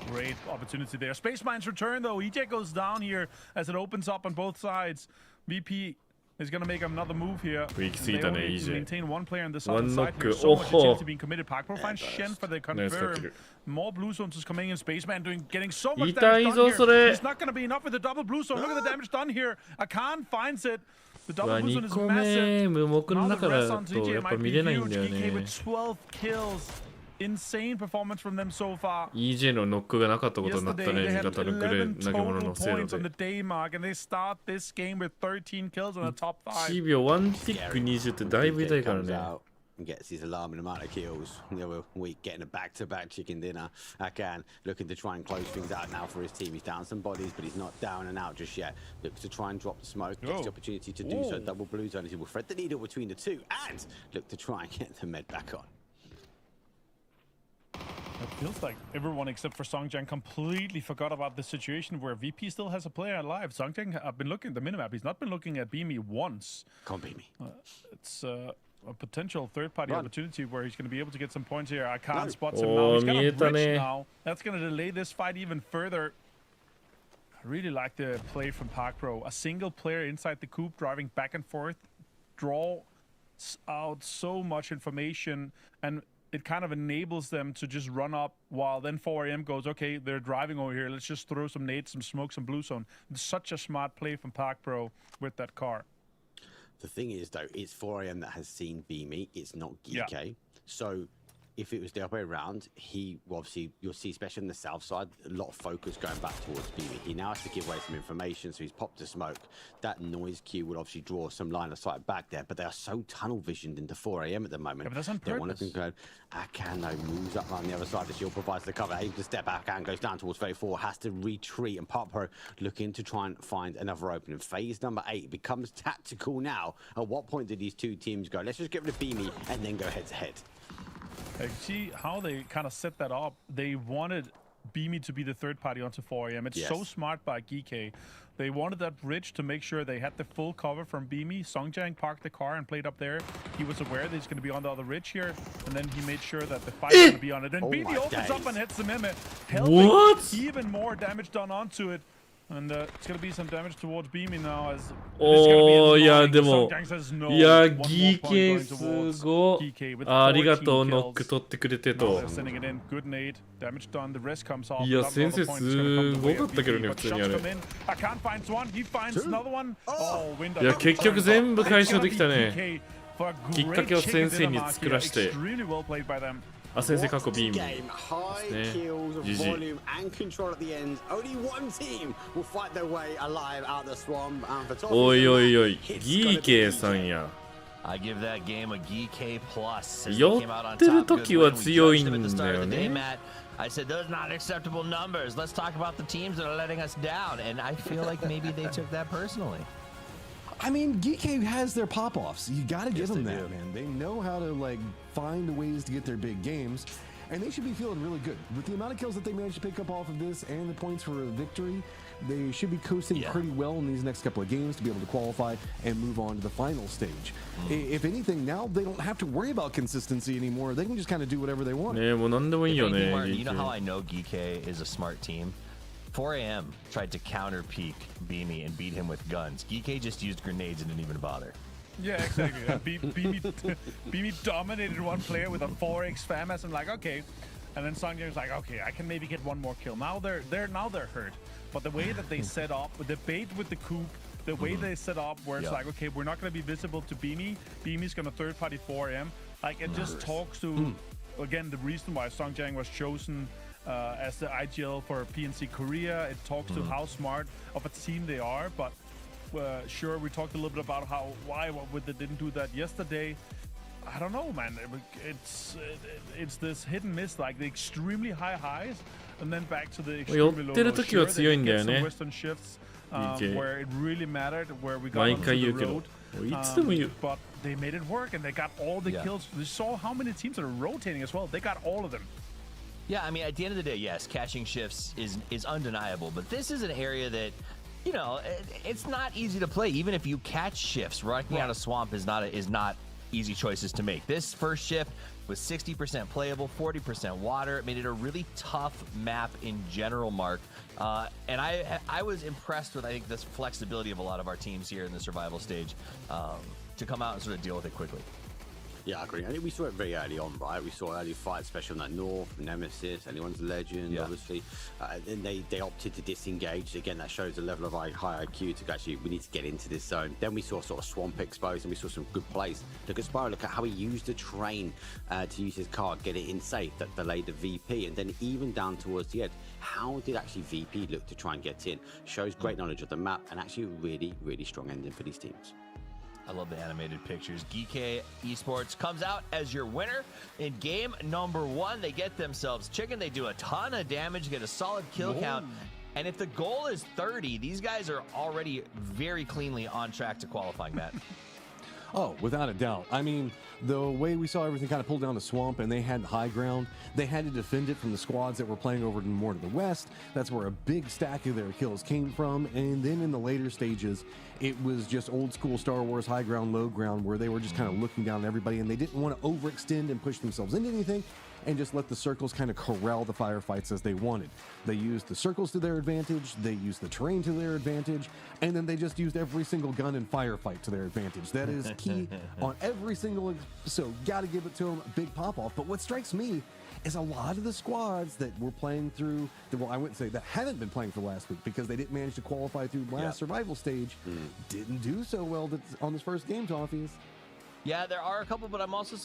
Great opportunity there. Space Mines return though. EJ goes down here as it opens up on both sides. VP is going to make another move here. They only maintain one player on the southern side here. So much utility being committed. Parkbro finds Shen for the confirm. More blue zones is coming in. Spaceman getting so much damage done here. It's not going to be enough with the double blue zone. Look at the damage done here. Akan finds it. The double blue zone is massive. Now the rest on TJ might be huge. GK with 12 kills. Insane performance from them so far. EJ のノックがなかったことになったね。味方のグレー投げ物のせいで。On the day mark, and they start this game with 13 kills on the top 5. 1秒1ティック20ってだいぶ痛いからね。Gets his alarming amount of kills. The other week getting a back-to-back chicken dinner. Akan looking to try and close things out now for his team. He's down some bodies, but he's not down and out just yet. Looks to try and drop the smoke. Gets the opportunity to do so. Double blue zone as he will thread the needle between the two and look to try and get the med back on. It feels like everyone except for Songjang completely forgot about the situation where VP still has a player alive. Songjang, I've been looking at the minimap. He's not been looking at Beamy once. Can't beat me. It's a potential third-party opportunity where he's going to be able to get some points here. I can't spot him now. He's got a bridge now. That's going to delay this fight even further. I really like the play from Parkbro. A single player inside the coop driving back and forth, draw out so much information, and it kind of enables them to just run up while then 4AM goes, okay, they're driving over here. Let's just throw some nades, some smoke, some blue zone. It's such a smart play from Parkbro with that car. The thing is, though, it's 4AM that has seen Beamy. It's not GK. Yeah. So if it was the other way around, he obviously, you'll see, especially on the south side, a lot of focus going back towards Beamy. He now has to give away some information, so he's popped a smoke. That noise cue would obviously draw some line of sight back there, but they are so tunnel visioned into 4AM at the moment. Yeah, but that's on purpose. They want to go. Akan, though, moves up on the other side. The shield provides the cover. Able to step back. Akan goes down towards phase 4, has to retreat, and Parkbro looking to try and find another opening. Phase number 8 becomes tactical now. At what point did these two teams go, let's just get rid of Beamy and then go head to head? Like, see how they kind of set that up. They wanted Beamy to be the third party onto 4 AM. It's so smart by GK. They wanted that bridge to make sure they had the full cover from Beamy. Songjang parked the car and played up there. He was aware that he's going to be on the other ridge here, and then he made sure that the fight was going to be on it. Then Beamy opens up and hits the Mimic, helping even more damage done onto it. And it's going to be some damage towards Beamy now as Songjang says no. いや、ギーケーすごい。ありがとう、ノック取ってくれてと。いや、先生すごかったけどね、普通にあれ。いや、結局全部解消できたね。きっかけを先生に作らして。あ、先生過去 B ですね。GG。おいおいおい、ギーケーさんや。寄ってる時は強いんだよね。I said, those are not acceptable numbers. Let's talk about the teams that are letting us down. And I feel like maybe they took that personally. I mean, GK has their pop-offs. You got to give them that, man. They know how to like find ways to get their big games, and they should be feeling really good with the amount of kills that they managed to pick up off of this and the points for a victory. They should be coasting pretty well in these next couple of games to be able to qualify and move on to the final stage. If anything, now they don't have to worry about consistency anymore. They can just kind of do whatever they want. You know how I know GK is a smart team? 4 AM tried to counter peek Beamy and beat him with guns. GK just used grenades and didn't even bother. Yeah, exactly. Beamy dominated one player with a 4x FAMAS and like, okay. And then Songjang's like, okay, I can maybe get one more kill. Now they're hurt. But the way that they set up, the bait with the coup, the way they set up where it's like, okay, we're not going to be visible to Beamy. Beamy's going to third party 4 AM. Like, it just talks to, again, the reason why Songjang was chosen as the IGL for PNC Korea. It talks to how smart of a team they are, but sure, we talked a little bit about why they didn't do that yesterday. I don't know, man. It's this hit and miss, like the extremely high highs, and then back to the extremely low lows. Sure, they get some Western shifts where it really mattered, where we got onto the road. But they made it work, and they got all the kills. You saw how many teams are rotating as well. They got all of them. Yeah, I mean, at the end of the day, yes, catching shifts is undeniable, but this is an area that, you know, it's not easy to play. Even if you catch shifts, rocking out a swamp is not easy choices to make. This first shift was 60% playable, 40% water. It made it a really tough map in general, Mark. And I was impressed with, I think, this flexibility of a lot of our teams here in the survival stage to come out and sort of deal with it quickly. Yeah, I agree. I think we saw it very early on, right? We saw early fights, especially on that North, NMSS, anyone's legend, obviously. Then they opted to disengage. Again, that shows a level of high IQ to actually, we need to get into this zone. Then we saw sort of Swamp exposed, and we saw some good plays. Look at Spyro, look at how he used the train to use his car, get it in safe, that delayed the VP. And then even down towards the edge, how did actually VP look to try and get in? Shows great knowledge of the map, and actually a really, really strong ending for these teams. I love the animated pictures. GK Esports comes out as your winner in game number 1. They get themselves chicken. They do a ton of damage, get a solid kill count. And if the goal is 30, these guys are already very cleanly on track to qualifying, Matt. Oh, without a doubt. I mean, the way we saw everything kind of pulled down the swamp and they had the high ground, they had to defend it from the squads that were playing over more to the west. That's where a big stack of their kills came from. And then in the later stages, it was just old school Star Wars high ground, low ground, where they were just kind of looking down at everybody and they didn't want to overextend and push themselves into anything and just let the circles kind of corral the firefights as they wanted. They used the circles to their advantage, they used the terrain to their advantage, and then they just used every single gun and firefight to their advantage. That is key on every single, so gotta give it to them, big pop-off. But what strikes me is a lot of the squads that were playing through, well, I wouldn't say that haven't been playing for last week because they didn't manage to qualify through last survival stage, didn't do so well on this first game, Toffees. Yeah, there are a couple, but I'm also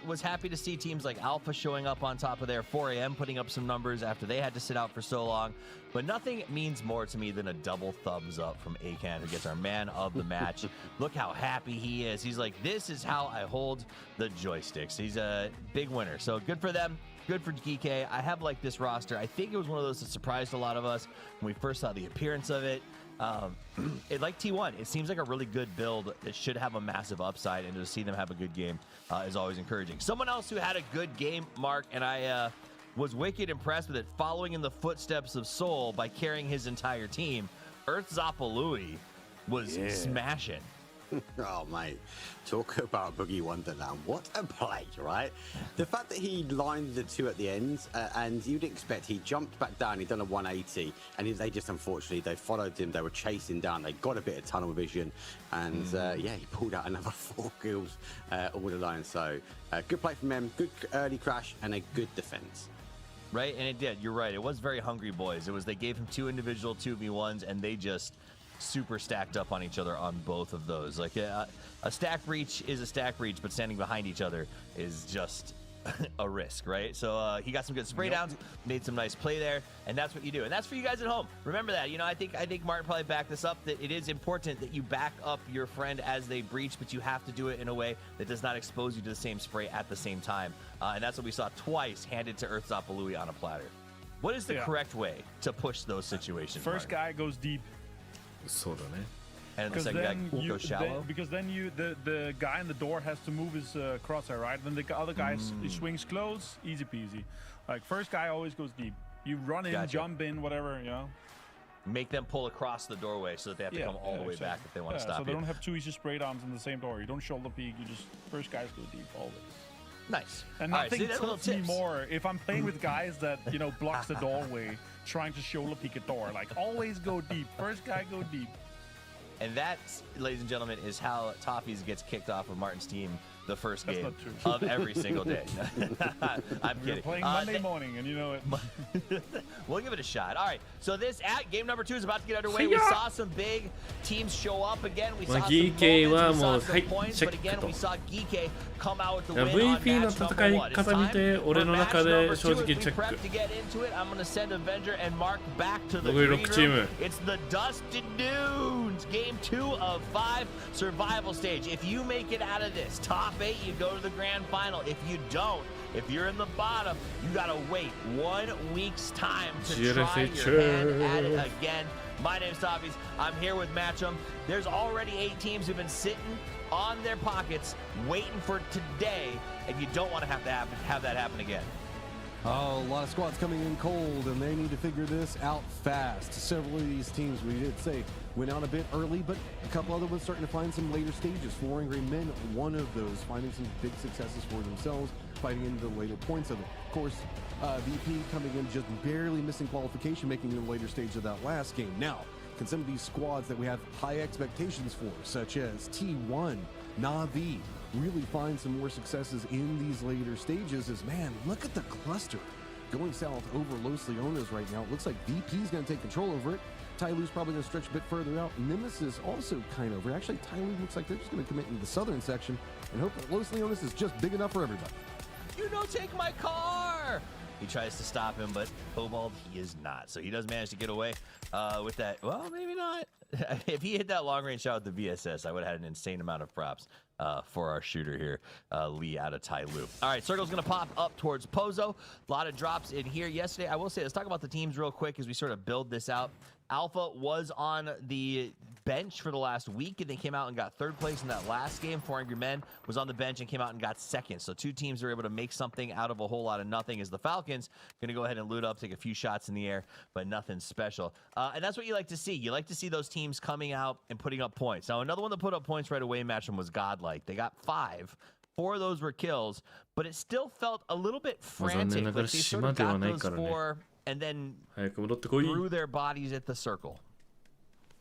was happy to see teams like Alpha showing up on top of their 4 AM, putting up some numbers after they had to sit out for so long. But nothing means more to me than a double thumbs up from Akan, who gets our man of the match. Look how happy he is. He's like, this is how I hold the joysticks. He's a big winner. So good for them. Good for GK. I have liked this roster. I think it was one of those that surprised a lot of us when we first saw the appearance of it. Like T1, it seems like a really good build that should have a massive upside, and to see them have a good game is always encouraging. Someone else who had a good game, Mark, and I was wicked impressed with it, following in the footsteps of Seoul by carrying his entire team. Earthzapalui was smashing. Oh, mate, talk about Boogie Wonderland. What a play, right? The fact that he lined the two at the end, and you'd expect he jumped back down, he'd done a 180, and they just, unfortunately, they followed him, they were chasing down, they got a bit of tunnel vision, and yeah, he pulled out another 4 kills all alone. So, good play from him, good early crash, and a good defense. Right, and it did. You're right. It was very hungry boys. It was, they gave him 2 individual 2v1s, and they just super stacked up on each other on both of those. Like a stack breach is a stack breach, but standing behind each other is just a risk, right? So he got some good spray downs, made some nice play there, and that's what you do. And that's for you guys at home. Remember that. You know, I think Martin probably backed this up, that it is important that you back up your friend as they breach, but you have to do it in a way that does not expose you to the same spray at the same time. And that's what we saw TWIS handed to Earthzapalui on a platter. What is the correct way to push those situations? First guy goes deep. And the second guy goes shallow. Because then the guy in the door has to move his crosshair, right? Then the other guy he swings close, easy peasy. Like first guy always goes deep. You run in, jump in, whatever, you know. Make them pull across the doorway so that they have to come all the way back if they want to stop so they you. don't have 2 easy spray downs in the same door. You don't shoulder peek. You just first guys go deep always. Nice. And nothing tilts me more if I'm playing with guys that, you know, blocks the doorway, trying to shoulder peek a door. Like always go deep. First guy go deep. And that, ladies and gentlemen, is how Toffees gets kicked off of Martin's team the first game of every single day. I'm kidding. We're playing Monday morning, and you know it. We'll give it a shot. All right, so this game number 2 is about to get underway. We saw some big teams show up again. We saw some moments, we saw some points, but again, we saw Geeke come out with the win on match number 1. It's time for match number 2. As we prep to get into it, I'm going to send Avenger and Mark back to the green room. It's the Dusted Dunes, game 2 of 5 survival stage. If you make it out of this top 8, you go to the grand final. If you don't, if you're in the bottom, you gotta wait 1 week's time to try your hand at it again. My name's Toffees. I'm here with Match'em. There's already 8 teams who've been sitting on their pockets waiting for today, and you don't want to have that happen again. Oh, a lot of squads coming in cold, and they need to figure this out fast. Several of these teams, we did say, went out a bit early, but a couple other ones starting to find some later stages. 4 Angry Men, one of those, finding some big successes for themselves, fighting into the later points of it. Of course, VP coming in just barely missing qualification, making it the later stage of that last game. Now, can some of these squads that we have high expectations for, such as T1, NAVI, really find some more successes in these later stages? Is, man, look at the cluster going south over Los Leones right now. It looks like VP's going to take control over it. Tyloo's probably going to stretch a bit further out. NMSS also kind of over. Actually, Tyloo looks like they're just going to commit into the southern section and hope that Los Leones is just big enough for everybody. You don't take my car! He tries to stop him, but Cobalt, he is not. So he does manage to get away with that. Well, maybe not. If he hit that long-range shot with the VSS, I would have had an insane amount of props for our shooter here, Lee out of Tyloo. All right, Circle's going to pop up towards Pozo. A lot of drops in here yesterday. I will say, let's talk about the teams real quick as we sort of build this out. Alpha was on the bench for the last week, and they came out and got 3rd place in that last game. 4 Angry Men was on the bench and came out and got 2nd. So 2 teams are able to make something out of a whole lot of nothing, as the Falcons going to go ahead and loot up, take a few shots in the air, but nothing special. And that's what you like to see. You like to see those teams coming out and putting up points. Now, another one that put up points right away in Match'em was GodL. They got 5. 4 of those were kills, but it still felt a little bit frantic. Like they sort of got those 4 and then threw their bodies at the circle.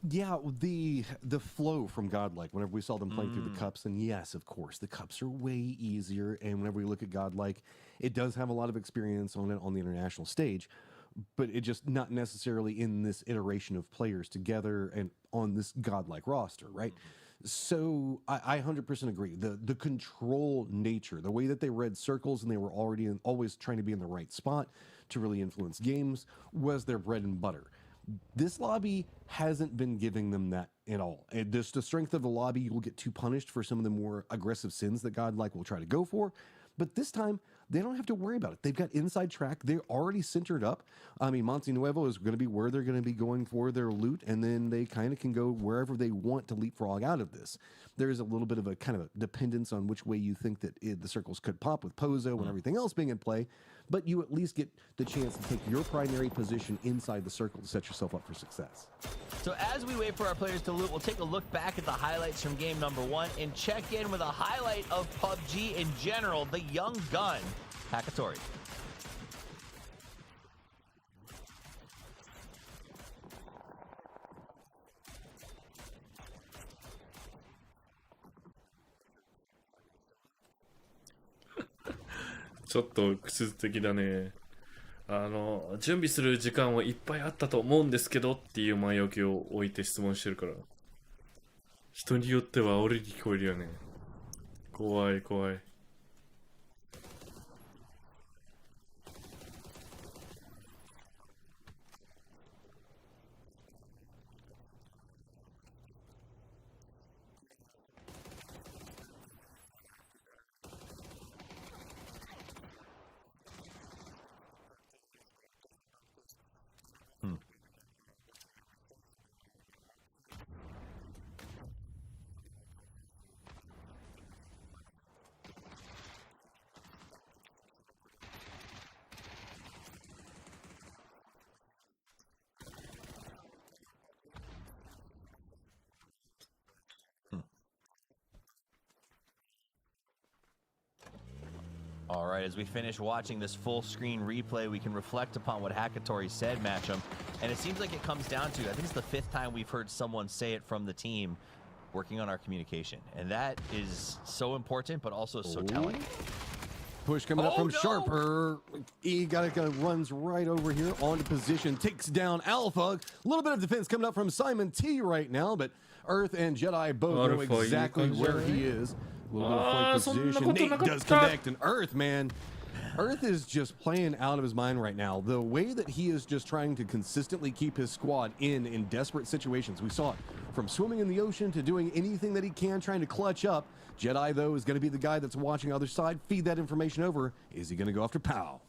Yeah, the flow from GodL, whenever we saw them playing through the cups, and yes, of course, the cups are way easier, and whenever we look at GodL, it does have a lot of experience on it on the international stage, but it just not necessarily in this iteration of players together and on this GodL roster, right? So I 100% agree. The control nature, the way that they read circles and they were always trying to be in the right spot to really influence games was their bread and butter. This lobby hasn't been giving them that at all. Just the strength of the lobby, you will get too punished for some of the more aggressive sins that GodL will try to go for. But this time, they don't have to worry about it. They've got inside track. They're already centered up. I mean, Monte Nuevo is going to be where they're going to be going for their loot, and then they kind of can go wherever they want to leapfrog out of this. There's a little bit of a kind of a dependence on which way you think that the circles could pop with Pozo and everything else being in play, but you at least get the chance to take your primary position inside the circle to set yourself up for success. So as we wait for our players to loot, we'll take a look back at the highlights from game number 1 and check in with a highlight of PUBG in general, the young gun, Hakatori. It's ちょっと屈折的だね。準備する時間はいっぱいあったと思うんですけどっていう前置きを置いて質問してるから。人によっては俺に聞こえるよね。怖い怖い。All right, as we finish watching this full screen replay, we can reflect upon what Hakatori said, Matchum. And it seems like it comes down to, I think it's the 5th time we've heard someone say it from the team, working on our communication. And that is so important, but also so telling. Push coming up from Sharper. E runs right over here onto position, takes down Alpha. A little bit of defense coming up from Simon T right now, but Earth and Jedi both know exactly where he is. A little bit of flank position. Nate does connect, and Earth, man. Earth is just playing out of his mind right now. The way that he is just trying to consistently keep his squad in desperate situations. We saw it from swimming in the ocean to doing anything that he can, trying to clutch up. Jedi, though, is going to be the guy that's watching the other side. Feed that information over. Is he going to go after Pow?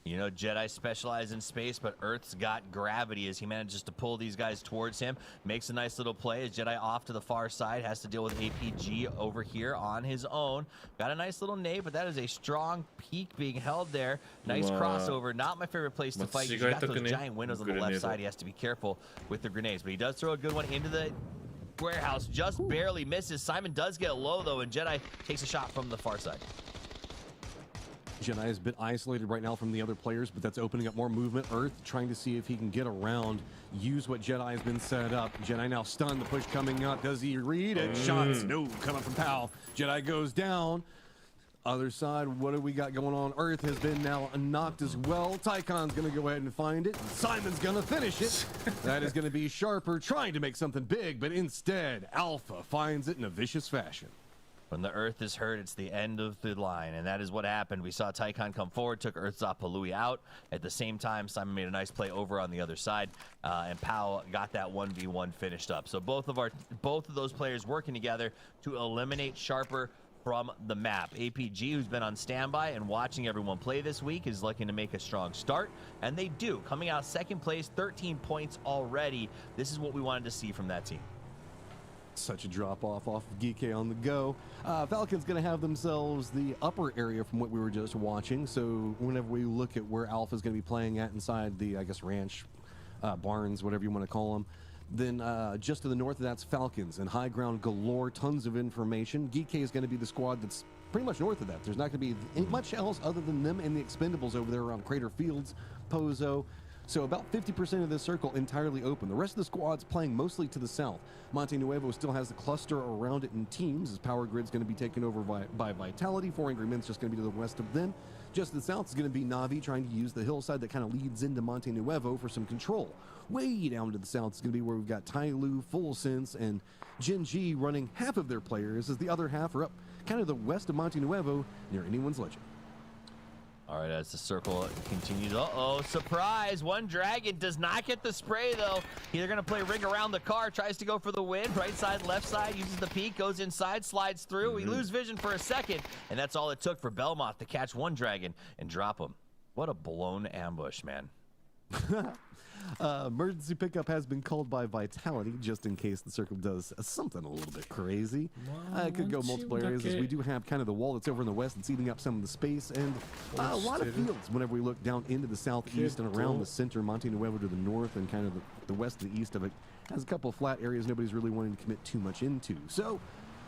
You know, Jedi specialize in space, but Earth's got gravity as he manages to pull these guys towards him. Makes a nice little play as Jedi off to the far side, has to deal with APG over here on his own. Got a nice little nade, but that is a strong peek being held there. Nice crossover. Not my favorite place to fight. He's got those giant windows on the left side. He has to be careful with the grenades, but he does throw a good one into the warehouse. Just barely misses. Simon does get low, though, and Jedi takes a shot from the far side. Jedi is a bit isolated right now from the other players, but that's opening up more movement. Earth trying to see if he can get around, use what Jedi has been set up. Jedi now stunned, the push coming up. Does he read it? Shots, no, coming from Pow. Jedi goes down. Other side, what do we got going on? Earth has been now knocked as well. Tycon's going to go ahead and find it. Simon's going to finish it. That is going to be Sharper trying to make something big, but instead, Alpha finds it in a vicious fashion. When the Earth is hurt, it's the end of the line, and that is what happened. We saw Tycon come forward, took Earthzapalui out. At the same time, Simon made a nice play over on the other side, and Pao got that 1v1 finished up. So both of those players working together to eliminate Sharper from the map. APG, who's been on standby and watching everyone play this week, is looking to make a strong start, and they do. Coming out second place, 13 points already. This is what we wanted to see from that team. Such a drop-off of Geeke on the go. Falcons going to have themselves the upper area from what we were just watching. So whenever we look at where Alpha's going to be playing at inside the, I guess, ranch, barns, whatever you want to call them, then just to the north of that's Falcons and high ground galore, tons of information. Geeke is going to be the squad that's pretty much north of that. There's not going to be much else other than them and the Expendables over there around Crater Fields, Pozo. So about 50% of this circle entirely open. The rest of the squad's playing mostly to the south. Monte Nuevo still has the cluster around it in teams as Power Grid's going to be taken over by Vitality. 4 Angry Men's just going to be to the west of them. Just to the south is going to be Navi trying to use the hillside that kind of leads into Monte Nuevo for some control. Way down to the south is going to be where we've got Tyloo, Full Sense, and Gen G running half of their players as the other half are up kind of the west of Monte Nuevo near anyone's legend. All right, as the circle continues. Uh-oh, surprise. One Dragon does not get the spray, though. They're going to play ring around the car, tries to go for the win. Right side, left side, uses the peek, goes inside, slides through. We lose vision for a second, and that's all it took for Belmont to catch one Dragon and drop him. What a blown ambush, man. Emergency pickup has been called by Vitality just in case the circle does something a little bit crazy. It could go multiple areas as we do have kind of the wall that's over in the west that's eating up some of the space and a lot of fields whenever we look down into the southeast and around the center. Monte Nuevo to the north and kind of the west and the east of it has a couple of flat areas nobody's really wanting to commit too much into. So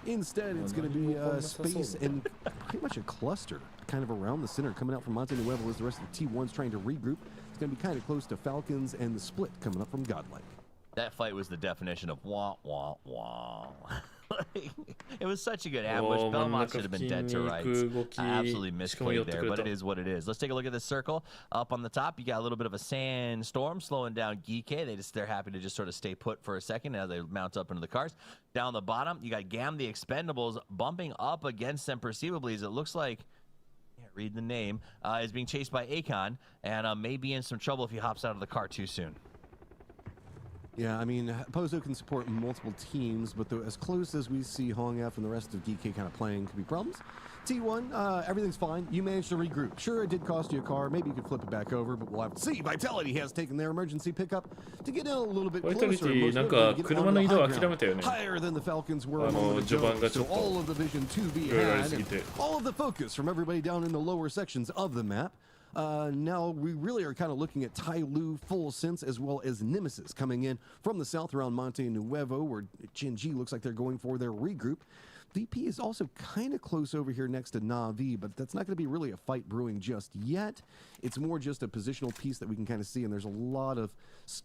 instead, it's going to be space and pretty much a cluster kind of around the center coming out from Monte Nuevo as the rest of the T1's trying to regroup. It's going to be kind of close to Falcons and the split coming up from Godlike. That fight was the definition of wah, wah, wah. It was such a good ambush. Belmont should have been dead to rights. Absolutely misplayed there, but it is what it is. Let's take a look at this circle. Up on the top, you got a little bit of a sandstorm slowing down Geeke. They're happy to just sort of stay put for a second as they mount up into the cars. Down the bottom, you got Gam the Expendables bumping up against them perceivably as it looks like, can't read the name, is being chased by Akon and may be in some trouble if he hops out of the car too soon. Yeah, I mean, Pozo can support multiple teams, but as close as we see Hong F and the rest of DK kind of playing could be problems. T1, everything's fine. You managed to regroup. Sure, it did cost you a car. Maybe you could flip it back over, but we'll have to see. Vitality has taken their emergency pickup to get in a little bit closer. Higher than the Falcons were a moment ago, so all of the vision to be had, and all of the focus from everybody down in the lower sections of the map. Now we really are kind of looking at Tai Lu, Full Sense, as well as Nemesis coming in from the south around Monte Nuevo, where Jinji looks like they're going for their regroup. VP is also kind of close over here next to NAVI, but that's not going to be really a fight brewing just yet. It's more just a positional piece that we can kind of see, and there's a lot of,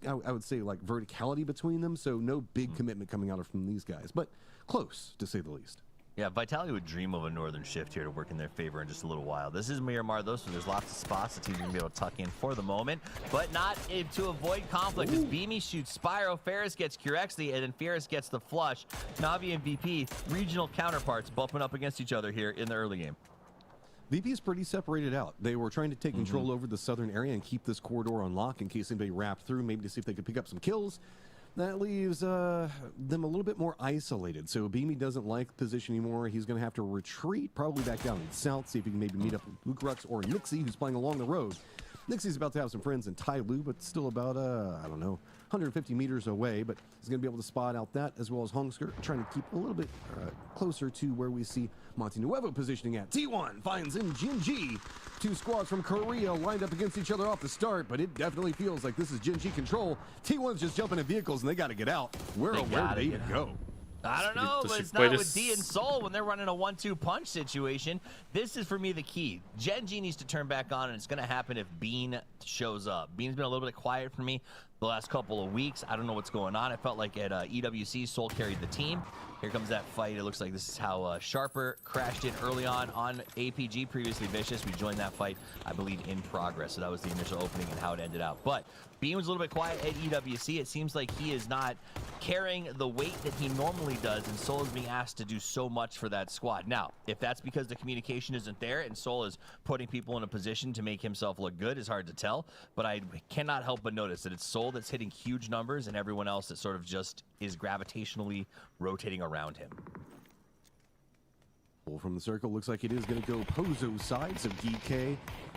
I would say, like verticality between them, so no big commitment coming out from these guys, but close, to say the least. Yeah, Vitality would dream of a northern shift here to work in their favor in just a little while. This is Miramar, though, so there's lots of spots the team's going to be able to tuck in for the moment, but not to avoid conflict. As Beamy shoots Spyro, Ferris gets Curexley, and then Ferris gets the flush. Navi and VP, regional counterparts, bumping up against each other here in the early game. VP is pretty separated out. They were trying to take control over the southern area and keep this corridor on lock in case anybody wrapped through, maybe to see if they could pick up some kills. That leaves them a little bit more isolated. So Beamy doesn't like the position anymore. He's going to have to retreat, probably back down in the south, see if he can maybe meet up with Luke Rux or Nixie, who's playing along the road. Nixie's about to have some friends in Tai Lu, but still about, I don't know, 150 meters away. But he's going to be able to spot out that, as well as Hongsker, trying to keep a little bit closer to where we see Monte Nuevo positioning at. T1 finds in Jinji. Two squads from Korea lined up against each other off the start, but it definitely feels like this is Jinji control. T1's just jumping in vehicles, and they got to get out. Where do they even go? I don't know, but it's not with D and Soul when they're running a 1-2 punch situation. This is, for me, the key. Genji needs to turn back on, and it's going to happen if Bean shows up. Bean's been a little bit quiet for me the last couple of weeks. I don't know what's going on. I felt like at EWC, Soul carried the team. Here comes that fight. It looks like this is how Sharper crashed in early on APG, previously Vicious. We joined that fight, I believe, in progress. So that was the initial opening and how it ended out. But Bean was a little bit quiet at EWC. It seems like he is not carrying the weight that he normally does, and Soul is being asked to do so much for that squad. Now, if that's because the communication isn't there and Soul is putting people in a position to make himself look good, is hard to tell. But I cannot help but notice that it's Soul that's hitting huge numbers and everyone else that sort of just is gravitationally rotating around him. From the circle, looks like it is going to go Pozo side, so DK,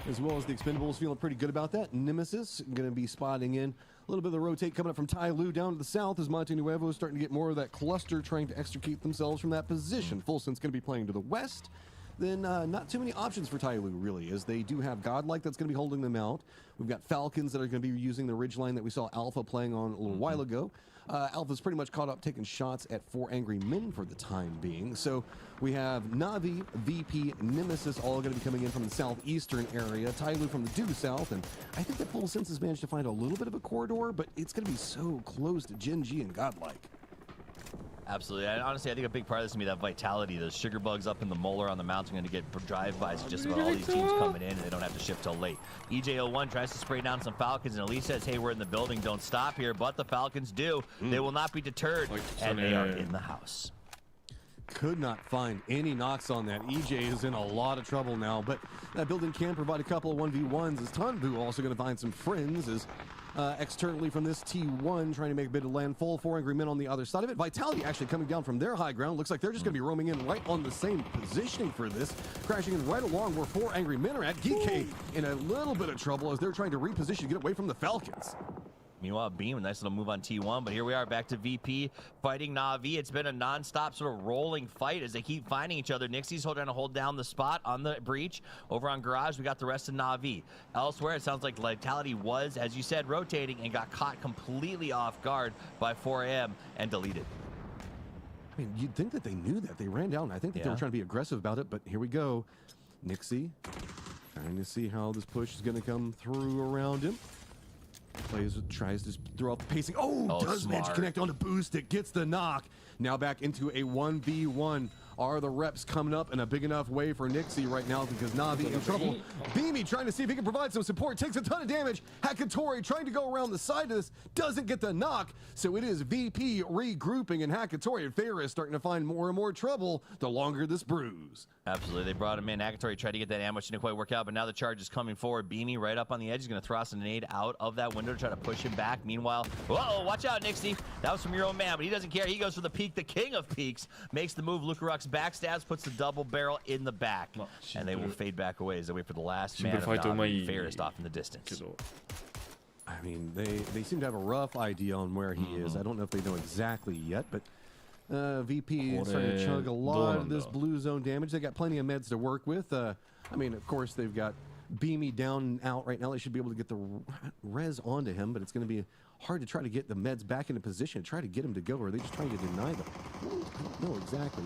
as well as the Expendables, feeling pretty good about that. Nemesis going to be spotting in a little bit of the rotate coming up from Tai Lu down to the south as Monte Nuevo is starting to get more of that cluster, trying to extricate themselves from that position. Full Sense going to be playing to the west. Then not too many options for Tai Lu, really, as they do have Godlike that's going to be holding them out. We've got Falcons that are going to be using the ridgeline that we saw Alpha playing on a little while ago. Alpha's pretty much caught up taking shots at 4 Angry Men for the time being. So we have Navi, VP, Nemesis all going to be coming in from the southeastern area. Tai Lu from the due south, and I think that Full Sense has managed to find a little bit of a corridor, but it's going to be so close to Jinji and Godlike. Absolutely. Honestly, I think a big part of this is going to be that vitality. Those sugar bugs up in the molar on the mountain are going to get drive-bys just about all these teams coming in, and they don't have to ship till late. EJ01 tries to spray down some Falcons, and Elise says, hey, we're in the building, don't stop here. But the Falcons do. They will not be deterred, and they are in the house. could not find any knocks on that. EJ is in a lot of trouble now, but that building can provide a couple of 1v1s. As Tanbu also going to find some friends as externally from this T1 trying to make a bit of landfall. 4 angry men on the other side of it. Vitality actually coming down from their high ground. Looks like they're just going to be roaming in right on the same positioning for this. Crashing in right along where 4 angry men are at. GK in a little bit of trouble as they're trying to reposition to get away from the Falcons. Meanwhile, Beam, a nice little move on T1, but here we are back to VP fighting Na'Vi. It's been a non-stop sort of rolling fight as they keep finding each other. Nixie's trying to hold down the spot on the breach. Over on Garage, we got the rest of Na'Vi. Elsewhere, it sounds like Vitality was, as you said, rotating and got caught completely off guard by 4AM and deleted. I mean, you'd think that they knew that. They ran down. I think that they were trying to be aggressive about it, but here we go. Nixie trying to see how this push is going to come through around him. Tries to throw out the pacing. Does manage to connect on the boost. It gets the knock. Now back into a 1v1. Are the reps coming up in a big enough way for Nixie right now because Na'Vi in trouble. Beamy trying to see if he can provide some support. Takes a ton of damage. Hakatori trying to go around the side of this. Doesn't get the knock. So it is VP regrouping and Hakatori and Ferris starting to find more and more trouble the longer this brews. Absolutely. They brought him in. Hakatori tried to get that ambush. Didn't quite work out, but now the charge is coming forward. Beamy right up on the edge. He's going to throw us a nade out of that window to try to push him back. Meanwhile, whoa, watch out, Nixie. That was from your own man, but he doesn't care. He goes for the peak, the king of peaks. Makes the move. Lucarux backstabs, puts the double barrel in the back, and they will fade back away as they wait for the last man of Na'Vi, Ferris off in the distance. I mean, they seem to have a rough idea on where he is. I don't know if they know exactly yet, but VP is starting to chug a lot of this blue zone damage. They got plenty of meds to work with. I mean, of course, they've got Beamy down and out right now. They should be able to get the res onto him, but it's going to be hard to try to get the meds back into position, try to get him to go, or are they just trying to deny them? I don't know exactly.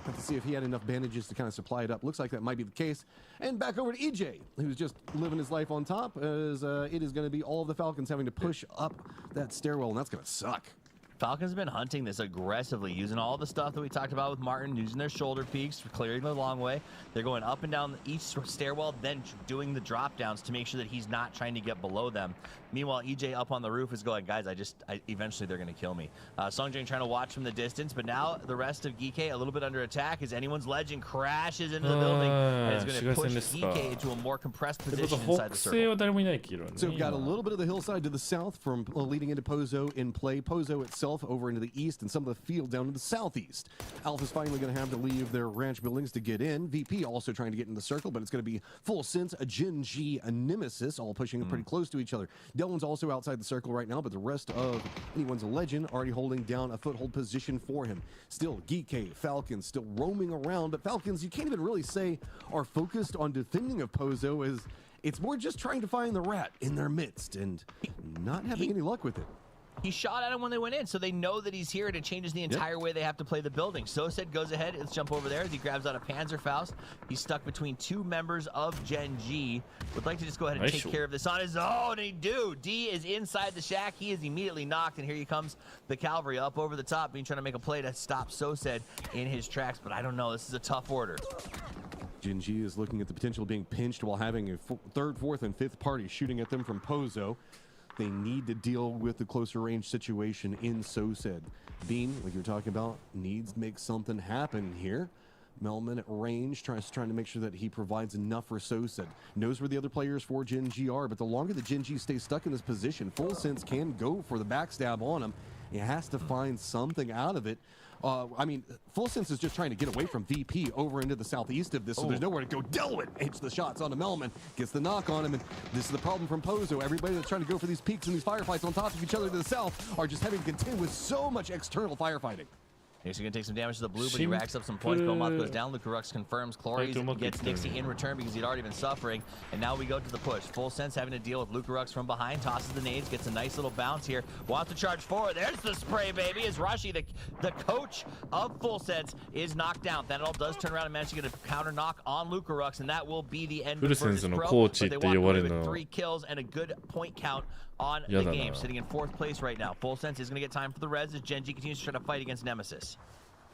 Have to see if he had enough bandages to kind of supply it up. Looks like that might be the case. And back over to EJ, who's just living his life on top, as it is going to be all of the Falcons having to push up that stairwell, and that's going to suck. Falcons have been hunting this aggressively, using all the stuff that we talked about with Martin, using their shoulder peaks, clearing the long way. They're going up and down each stairwell, then doing the drop downs to make sure that he's not trying to get below them. Meanwhile, EJ up on the roof is going, guys, eventually they're going to kill me. Songjang trying to watch from the distance, but now the rest of Geekay a little bit under attack as anyone's legend crashes into the building and is going to push Geekay into a more compressed position inside the circle. So we've got a little bit of the hillside to the south from leading into Pozo in play. Pozo itself over into the east and some of the field down to the southeast. Alpha's finally going to have to leave their ranch buildings to get in. VP also trying to get in the circle, but it's going to be full sense, a Gen G, a Nemesis, all pushing pretty close to each other. Delvin's also outside the circle right now, but the rest of anyone's a legend already holding down a foothold position for him. Still, Geekay, Falcons still roaming around, but Falcons, you can't even really say are focused on defending of Pozo, as it's more just trying to find the rat in their midst and not having any luck with it. He shot at him when they went in, so they know that he's here, and it changes the entire way they have to play the building. Sosed goes ahead. Let's jump over there as he grabs out a Panzerfaust. He's stuck between two members of Gen G. Would like to just go ahead and take care of this on his own, and he do. D is inside the shack. He is immediately knocked, and here he comes the cavalry up over the top, being trying to make a play to stop Sosed in his tracks, but I don't know. This is a tough order. Gen G is looking at the potential of being pinched while having a third, fourth, and fifth party shooting at them from Pozo. They need to deal with the closer range situation in Sosed. Beam, like you're talking about, needs to make something happen here. Melman at range, trying to make sure that he provides enough for Sosed. Knows where the other players for Gen G are, but the longer the Gen G stays stuck in this position, Full Sense can go for the backstab on him. He has to find something out of it. I mean, Full Sense is just trying to get away from VP over into the southeast of this, so there's nowhere to go. Delwin hits the shots onto Melman, gets the knock on him, and this is the problem from Pozo. Everybody that's trying to go for these peaks and these firefights on top of each other to the south are just having to contend with so much external firefighting. He's going to take some damage to the blue, but he racks up some points. Belmont goes down. Lucarux confirms. Clories gets Nixie in return because he'd already been suffering. And now we go to the push. Full Sense having to deal with Lucarux from behind. Tosses the nades, gets a nice little bounce here. Wants to charge forward. There's the spray, baby. As Rashi, the coach of Full Sense, is knocked down. That all does turn around and manage to get a counter knock on Lucarux, and that will be the end of Virtus Pro. But they walk away with 3 kills and a good point count on the game. Sitting in 4th place right now. Full Sense is going to get time for the res as Gen G continues to try to fight against Nemesis.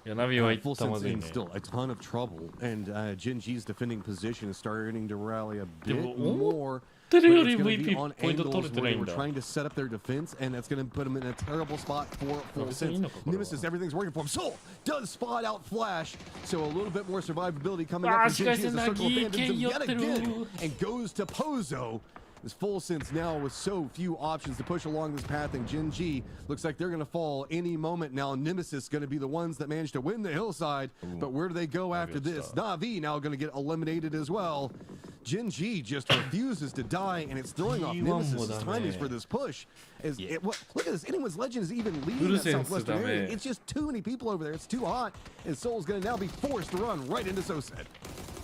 いや、ナビは行っ full たま sense ずい in ね。 still a ton of trouble, and Gen.G's defending position is starting to rally a で bit も思 more. ってるよ But り it's going to be VP on ポイント取れ angles て where ない they ん were だ。 trying to set up their defense, and that's going to put them in a terrible spot for full 別にいい sense. のか、これは。 Nemesis, everything's working for him. Soul does spot out Flash, so a little bit more survivability coming あ up ー、 for しか Gen.G し as the な circle ぎ abandons 系 him 寄 yet ってる。 again and goes to Pozo. This full sense now with so few options to push along this path, and Gen.G looks like they're going to fall any moment now. Nemesis going to be the ones that managed to win the hillside, but where do they go after this? NAVI now going to get eliminated as well. Gen.G just refuses to die, and it's throwing off Nemesis' timings for this push. Look at this, anyone's legend is even leading that southwestern area. It's just too many people over there. It's too hot, and Soul's going to now be forced to run right into Soset.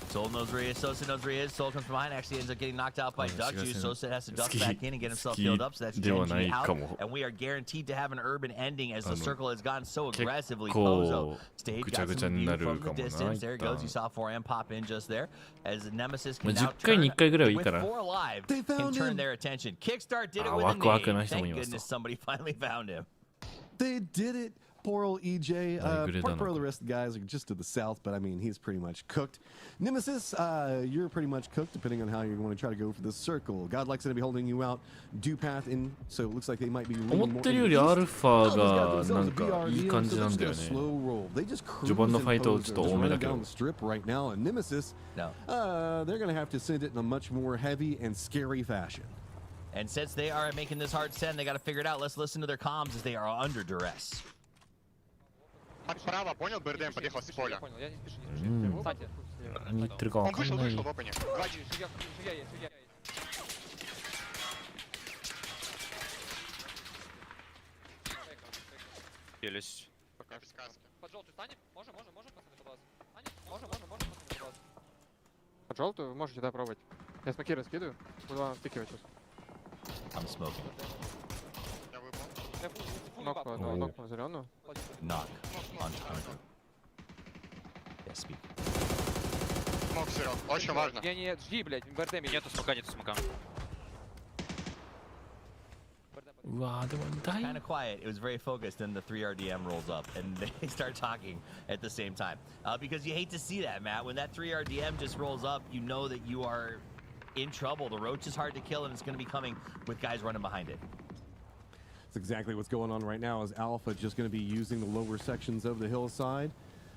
Soul knows where he is, Sosa knows where he is. Soul comes from behind, actually ends up getting knocked out by Duckjuice. Sosa has to duck back in and get himself healed up, so that's Gen.G out. And we are guaranteed to have an urban ending as the circle has gone so aggressively. Pozo stage got some view from the distance. There it goes. You saw 4M pop in just there as Nemesis can now turn with 4 alive can turn their attention. Kickstart did it with a nade. Thank goodness somebody finally found him. They did it. Poor old EJ. Poor the rest of the guys are just to the south, but I mean, he's pretty much cooked. Nemesis, you're pretty much cooked, depending on how you're going to try to go for this circle. Godlike's going to be holding you out. Dewpath in, so it looks like they might be leaning more 思ってるよりアルファがなんかいい感じなんだよね。序盤のファイトちょっと多めだけど。Right now, and Nemesis, they're going to have to send it in a much more heavy and scary fashion. And since they are making this hard send, they got to figure it out. Let's listen to their comms as they are under duress. Отправа, понял? БРДМ подъехал с поля. Они言ってるかわかんない。Он вышел в опене. Елись. Пока в сказке. Под желтую станем? Можем пацаны под вас. Можем пацаны под вас. Под желтую можете, да, пробовать. Я смоки раскидываю, буду вам втыкивать сейчас. I'm smoking. Нок на зеленую. Knock on time. Yes, speak. Смог, Серег, очень важно. Не, жди, блядь, в БРДМ нету смока. Kind of quiet. It was very focused, and the 3RDM rolls up, and they start talking at the same time. Because you hate to see that, Matt. When that 3RDM just rolls up, you know that you are in trouble. The Roach is hard to kill, and it's going to be coming with guys running behind it. That's exactly what's going on right now. Is Alpha just going to be using the lower sections of the hillside?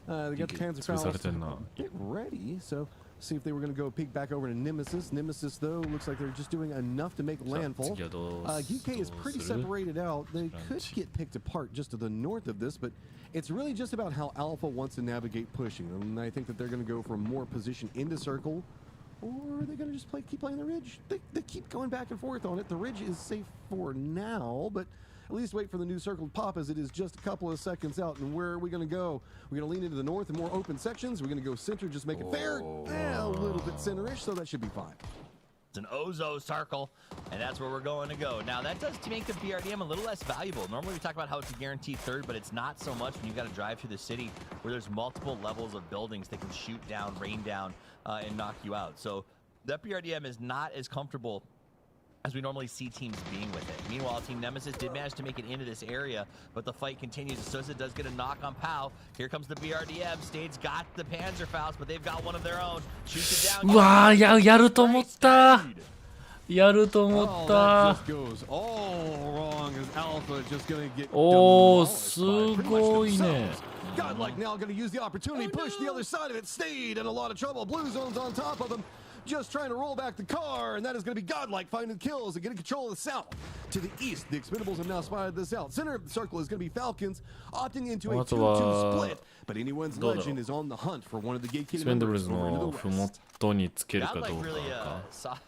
They got the Panzerfaust. Get ready. So see if they were going to go peek back over to Nemesis. Nemesis, though, looks like they're just doing enough to make landfall. UK is pretty separated out. They could get picked apart just to the north of this, but it's really just about how Alpha wants to navigate pushing. And I think that they're going to go for more position into circle, or are they going to just keep playing the ridge? They keep going back and forth on it. The ridge is safe for now, but at least wait for the new circle to pop, as it is just a couple of seconds out. And where are we going to go? We're going to lean into the north and more open sections. We're going to go center, just make it fair. A little bit center-ish, so that should be fine. It's an Ozo circle, and that's where we're going to go. Now, that does make the BRDM a little less valuable. Normally, we talk about how it's a guaranteed third, but it's not so much when you've got to drive through the city where there's multiple levels of buildings that can shoot down, rain down, and knock you out. So that BRDM is not as comfortable as we normally see teams being with it. Meanwhile, Team Nemesis did manage to make it into this area, but the fight continues. Sosa does get a knock on Pow. Here comes the BRDM. Stade's got the Panzerfaust, but they've got one of their own. Shoots it down. うわー、やると思った。やると思った。おー、すごいね。Godlike now going to use the opportunity, push the other side of it. Stayed in a lot of trouble. Blue Zone's on top of him, just trying to roll back the car, and that is going to be Godlike finding kills and getting control of the south. To the east, the Expendables have now spotted this out. Center of the circle is going to be Falcons, opting into a 2-2 split. But anyone's legend is on the hunt for one of the gatekeeping members over to the west. ふもとにつけるかどうかか。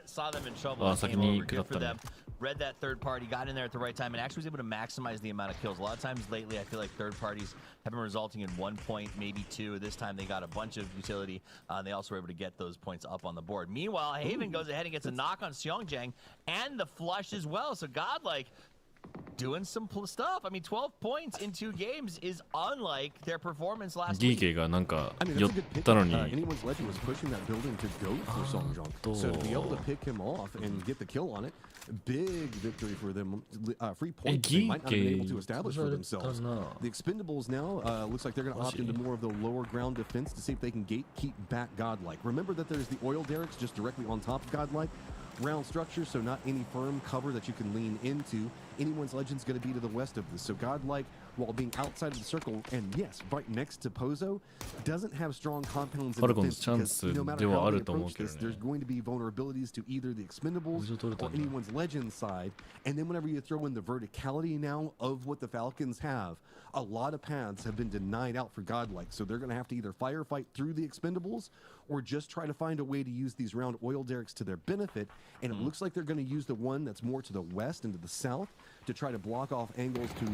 saw them in trouble. Came over, good for them. Read that third party, got in there at the right time, and actually was able to maximize the amount of kills. A lot of times lately, I feel like third parties have been resulting in 1 point, maybe 2. This time they got a bunch of utility. They also were able to get those points up on the board. Meanwhile, Haven goes ahead and gets a knock on Seongjang and the flush as well. So Godlike doing some stuff. I mean, 12 points in 2 games is unlike their performance last week. ギーゲがなんか寄ったのに。Anyone's Legend was pushing that building to go for Songjong. So to be able to pick him off and get the kill on it, big victory for them. Free points they might not have been able to establish for themselves. The Expendables now looks like they're going to opt into more of the lower ground defense to see if they can keep back Godlike. Remember that there's the oil derricks just directly on top of Godlike. Round structure, so not any firm cover that you can lean into. Anyone's Legend's going to be to the west of this. So Godlike, while being outside of the circle, and yes, right next to Pozo, doesn't have strong compounds in defense because no matter how they approach this, there's going to be vulnerabilities to either the Expendables or Anyone's Legend side. And then whenever you throw in the verticality now of what the Falcons have, a lot of paths have been denied out for Godlike. So they're going to have to either firefight through the Expendables or just try to find a way to use these round oil derricks to their benefit. And it looks like they're going to use the one that's more to the west and to the south to try to block off angles to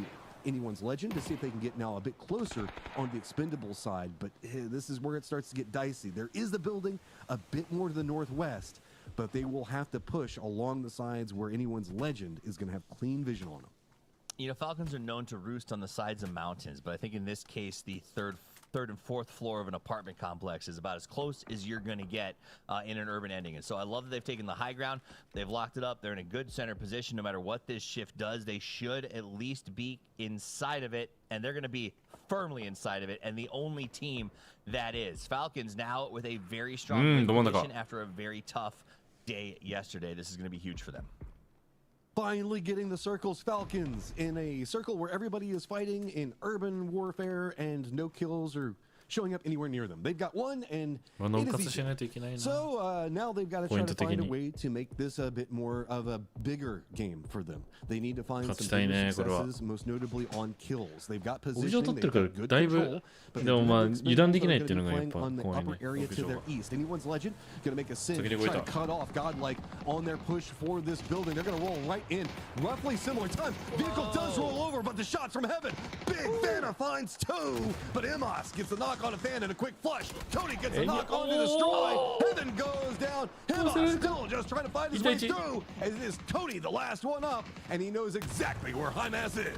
Anyone's Legend to see if they can get now a bit closer on the Expendable side. But this is where it starts to get dicey. There is the building a bit more to the northwest, but they will have to push along the sides where Anyone's Legend is going to have clean vision on them. You know, Falcons are known to roost on the sides of mountains, but I think in this case, the third and fourth floor of an apartment complex is about as close as you're going to get in an urban ending. And so I love that they've taken the high ground. They've locked it up. They're in a good center position. No matter what this shift does, they should at least be inside of it, and they're going to be firmly inside of it, and the only team that is. Falcons now with a very strong position after a very tough day yesterday. This is going to be huge for them. Finally getting the circles. Falcons in a circle where everybody is fighting in urban warfare and no kills or showing up anywhere near them. They've got one, and it is easy. So now they've got to try to find a way to make this a bit more of a bigger game for them. They need to find some successes, most notably on kills. They've got positioning, they've got good control, but they're going to be playing on the upper area to their east. Anyone's Legend going to make a sin, try to cut off Godlike on their push for this building. They're going to roll right in, roughly similar time. Vehicle does roll over, but the shots from heaven. Big Banner finds 2, but Emos gets the knock on a fan and a quick flush. Tony gets a knock on to destroy. Heaven goes down. Emos still just trying to find his way through. As it is Tony, the last one up, and he knows exactly where Hymas is.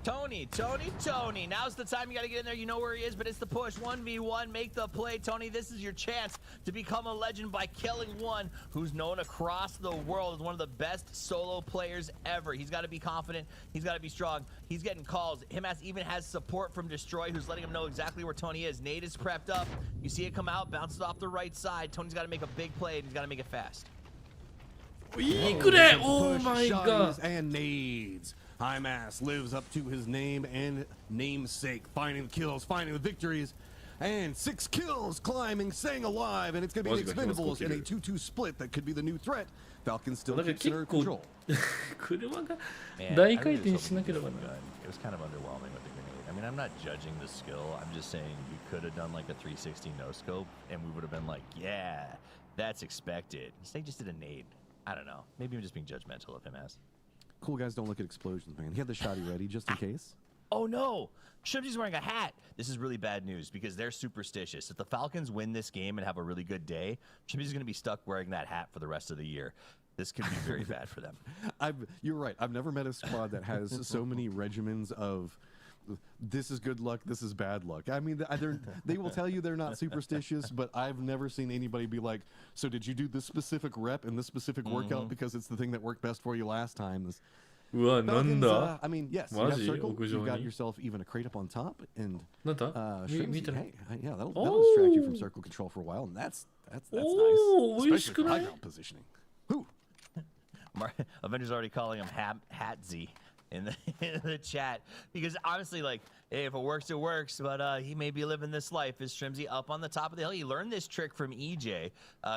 Tony. Now's the time you got to get in there. You know where he is, but it's the push. 1v1. Make the play. Tony, this is your chance to become a legend by killing one who's known across the world as one of the best solo players ever. He's got to be confident. He's got to be strong. He's getting calls. Himas even has support from Destroy, who's letting him know exactly where Tony is. Nade is prepped up. You see it come out, bounce it off the right side. Tony's got to make a big play, and he's got to make it fast. Oh my god. And nades. Hymas lives up to his name and namesake, finding the kills, finding the victories, and 6 kills, climbing, staying alive, and it's going to be the Expendables in a 2-2 split that could be the new threat. Falcons still keep center control. Man, it was kind of underwhelming with the grenade. I mean, I'm not judging the skill. I'm just saying you could have done like a 360 no scope, and we would have been like, yeah, that's expected. Instead, just did a nade. I don't know. Maybe I'm just being judgmental of him as. Cool guys don't look at explosions, man. He had the shotty ready just in case. Oh no! Shrimsy's wearing a hat. This is really bad news because they're superstitious. If the Falcons win this game and have a really good day, Shrimsy's going to be stuck wearing that hat for the rest of the year. This could be very bad for them. You're right. I've never met a squad that has so many regimens of this is good luck, this is bad luck. I mean, they will tell you they're not superstitious, but I've never seen anybody be like, so did you do this specific rep and this specific workout because it's the thing that worked best for you last time? Falcons, I mean, yes, you have circle, you've got yourself even a crate up on top, and Shrimsy, hey, yeah, that'll distract you from circle control for a while, and that's nice, especially for high ground positioning. Avengers already calling him Hatsy in the chat because honestly, like, hey, if it works, it works. But he may be living this life. Is Shrimsy up on the top of the hill? He learned this trick from EJ.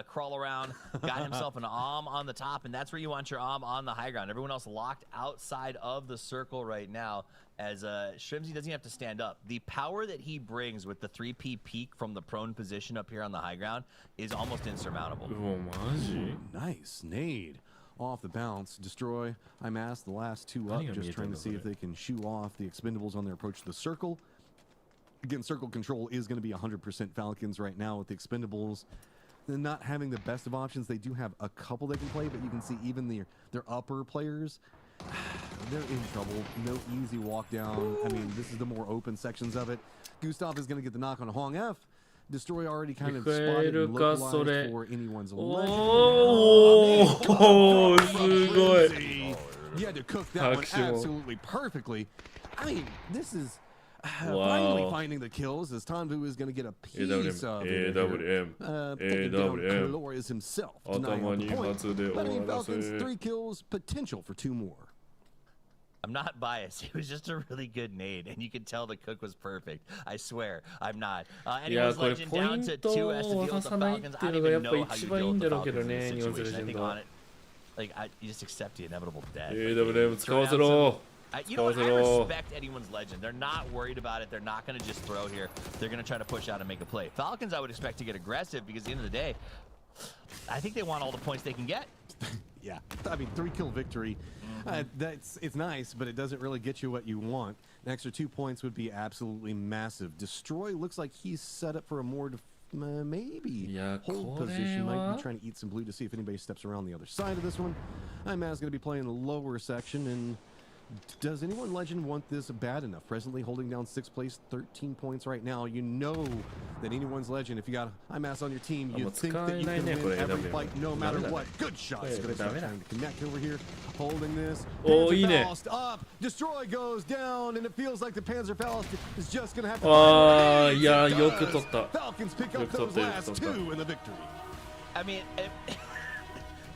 Crawl around, got himself an on the top, and that's where you want your on the high ground. Everyone else locked outside of the circle right now. As Shrimsy doesn't have to stand up. The power that he brings with the 3P peak from the prone position up here on the high ground is almost insurmountable. Nice nade. Off the bounce, Destroy, Hymas, the last 2 up, just trying to see if they can shoo off the Expendables on their approach to the circle. Again, circle control is going to be 100% Falcons right now with the Expendables. They're not having the best of options. They do have a couple they can play, but you can see even their upper players, they're in trouble. No easy walk down. I mean, this is the more open sections of it. Gustav is going to get the knock on Hong F. Destroy already kind of spotted and localized for anyone's legend. Oh, すごい。 You had to cook that one absolutely perfectly. I mean, this is finally finding the kills as Tanvu is going to get a piece of it. Glorious himself denying on the point. But I mean, Falcons 3 kills, potential for 2 more. I'm not biased. It was just a really good nade, and you can tell the cook was perfect. I swear, I'm not. Anyone's legend down to 2S to deal with the Falcons. I don't even know how you deal with the Falcons in this situation. I think on it, like, you just accept the inevitable death. You know what? I respect anyone's legend. They're not worried about it. They're not going to just throw here. They're going to try to push out and make a play. Falcons, I would expect to get aggressive because at the end of the day, I think they want all the points they can get. Yeah, I mean, 3-kill victory. It's nice, but it doesn't really get you what you want. An extra 2 points would be absolutely massive. Destroy looks like he's set up for a more maybe hold position. Might be trying to eat some blue to see if anybody steps around the other side of this one. Imaz going to be playing the lower section, and does anyone legend want this bad enough? Presently holding down 6th place, 13 points right now. You know that anyone's legend, if you got Imaz on your team, you think that you can win every fight no matter what. Good shots. Going to start trying to connect over here. Holding this. Panzerfaust up. Destroy goes down, and it feels like the Panzerfaust is just going to have to Falcons pick up those last 2 in the victory. I mean,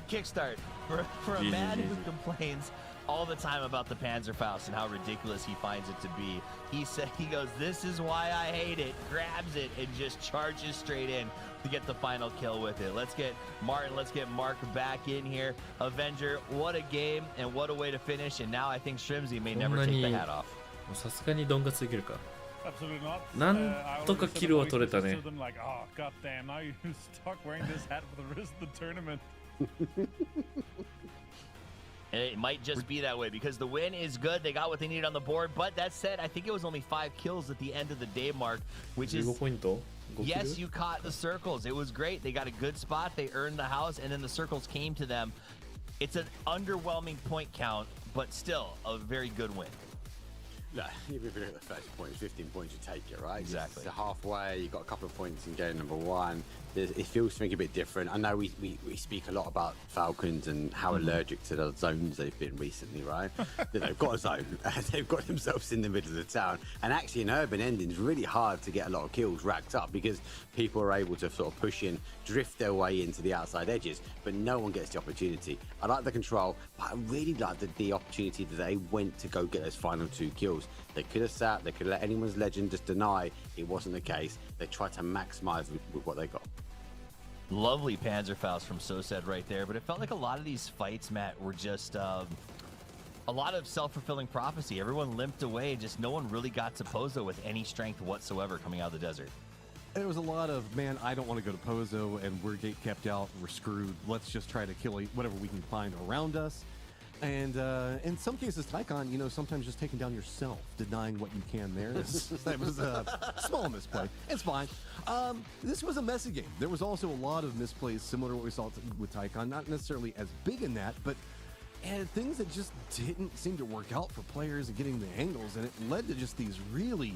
kickstart for a man who complains all the time about the Panzerfaust and how ridiculous he finds it to be. He goes, this is why I hate it, grabs it, and just charges straight in to get the final kill with it. Let's get Martin, let's get Mark back in here. Avenger, what a game and what a way to finish. And now I think Shrimsy may never take the hat off. さすがにドンがついけるか。 Absolutely not. なんとかキルは取れたね。 Like, oh, God damn, now you're stuck wearing this hat for the rest of the tournament. And it might just be that way because the win is good. They got what they needed on the board. But that said, I think it was only 5 kills at the end of the day, Mark, which is... Yes, you caught the circles. It was great. They got a good spot. They earned the house, and then the circles came to them. It's an underwhelming point count, but still a very good win. No, if you look at the 30 points, 15 points, you take it, right? Exactly. It's halfway, you got a couple of points in game number 1. It feels something a bit different. I know we speak a lot about Falcons and how allergic to the zones they've been recently, right? They've got a zone. They've got themselves in the middle of the town. And actually in urban ending, it's really hard to get a lot of kills racked up because people are able to sort of push in, drift their way into the outside edges, but no one gets the opportunity. I like the control, but I really like the opportunity that they went to go get those final 2 kills. They could have sat, they could have let anyone's legend just deny it wasn't the case. They tried to maximize with what they got. Lovely Panzerfaust from Sosed right there, but it felt like a lot of these fights, Matt, were just a lot of self-fulfilling prophecy. Everyone limped away, just no one really got to Pozo with any strength whatsoever coming out of the desert. There was a lot of, man, I don't want to go to Pozo, and we're gate kept out, we're screwed. Let's just try to kill whatever we can find around us. And in some cases, Tycon, you know, sometimes just taking down yourself, denying what you can there. That was a small misplay. It's fine. This was a messy game. There was also a lot of misplays similar to what we saw with Tycon. Not necessarily as big in that, but things that just didn't seem to work out for players and getting the angles. And it led to just these really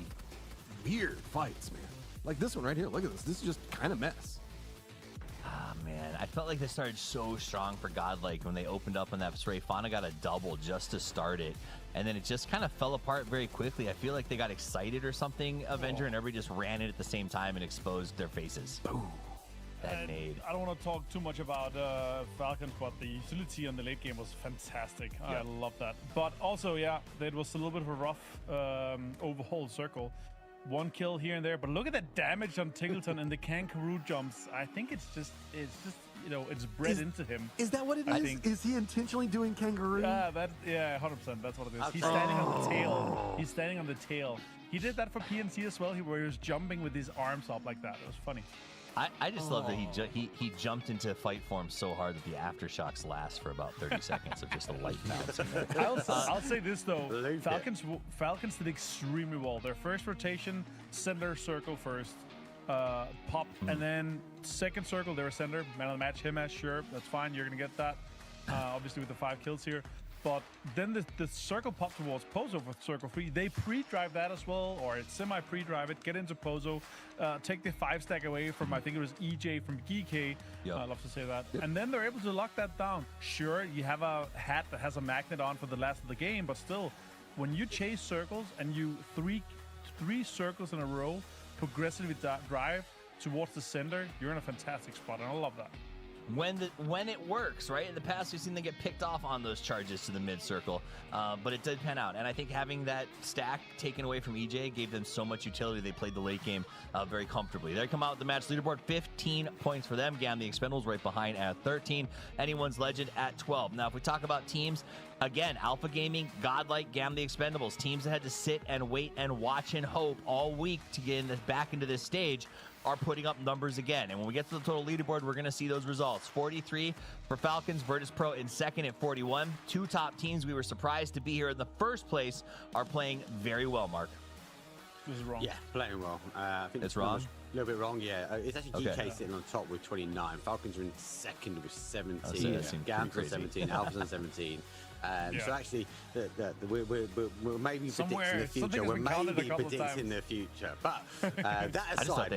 weird fights, man. Like this one right here. Look at this. This is just kind of mess. Man, I felt like they started so strong for Godlike when they opened up on that spray. Fauna got a double just to start it, and then it just kind of fell apart very quickly. I feel like they got excited or something, Avenger, and everybody just ran it at the same time and exposed their faces. Boom. That nade. I don't want to talk too much about Falcons, but the utility on the late game was fantastic. Yeah. I love that. But also, yeah, it was a little bit of a rough overhaul circle. 1 kill here and there, but look at that damage on Tiggleton and the kangaroo jumps. I think it's just you know, it's bred into him. Is that what it is? Is he intentionally doing kangaroo? Yeah, 100%. That's what it is. He's standing on the tail. He's standing on the tail. He did that for PNC as well. Where he was jumping with his arms up like that. It was funny. I just love that he jumped into fight form so hard that the aftershocks last for about 30 seconds of just a light bounce. I'll say this though, Falcons did extremely well. Their first rotation, center circle first, pop, and then second circle they were center, man of the match, him as sure, that's fine, you're gonna get that. Obviously with the 5 kills here. But then the circle pop towards Pozo for circle 3. They pre-drive that as well, or it's semi-pre-drive it, get into Pozo, take the 5-stack away from, I think it was EJ from GK. Yep. I love to say that. Yep. And then they're able to lock that down. Sure, you have a hat that has a magnet on for the last of the game, but still, when you chase circles and you three circles in a row progressively drive towards the center, you're in a fantastic spot, and I love that. When it works, right? In the past, we've seen them get picked off on those charges to the mid circle, but it did pan out. And I think having that stack taken away from EJ gave them so much utility. They played the late game very comfortably. They come out with the match leaderboard, 15 points for them. Gam the Expendables right behind at 13. Anyone's Legend at 12. Now, if we talk about teams, again, Alpha Gaming, Godlike, Gam the Expendables, teams that had to sit and wait and watch and hope all week to get back into this stage are putting up numbers again. And when we get to the total leaderboard, we're going to see those results. 43 for Falcons, Virtus Pro in second at 41. Two top teams we were surprised to be here in the first place are playing very well, Mark. This is wrong. Yeah, playing well. I think it's wrong? A little bit wrong, yeah. It's actually GK sitting on top with 29. Falcons are in second with 17. Gams on 17. Alphas on 17. So actually, we're maybe predicting the future. We're maybe predicting the future. But that aside,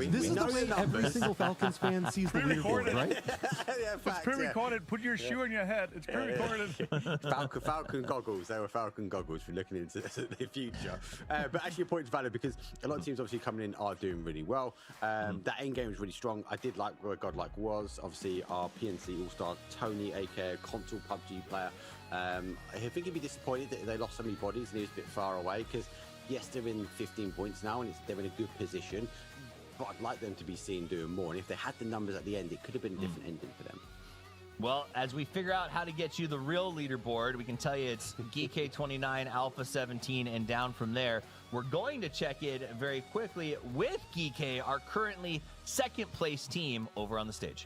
this is the way every single Falcons fan sees the leaderboard, right? Yeah, it's pre-recorded. Put your shoe on your head. It's pre-recorded. Falcon goggles. They were Falcon goggles for looking into the future. But actually, your point is valid because a lot of teams obviously coming in are doing really well. That end game was really strong. I did like where Godlike was. Obviously, our PNC All-Star Tony, aka console PUBG player. I think he'd be disappointed that they lost so many bodies and he was a bit far away because, yes, they're in 15 points now and they're in a good position, but I'd like them to be seen doing more. And if they had the numbers at the end, it could have been a different ending for them. Well, as we figure out how to get you the real leaderboard, we can tell you it's GK 29, Alpha 17, and down from there. We're going to check in very quickly with GK, our currently second place team over on the stage.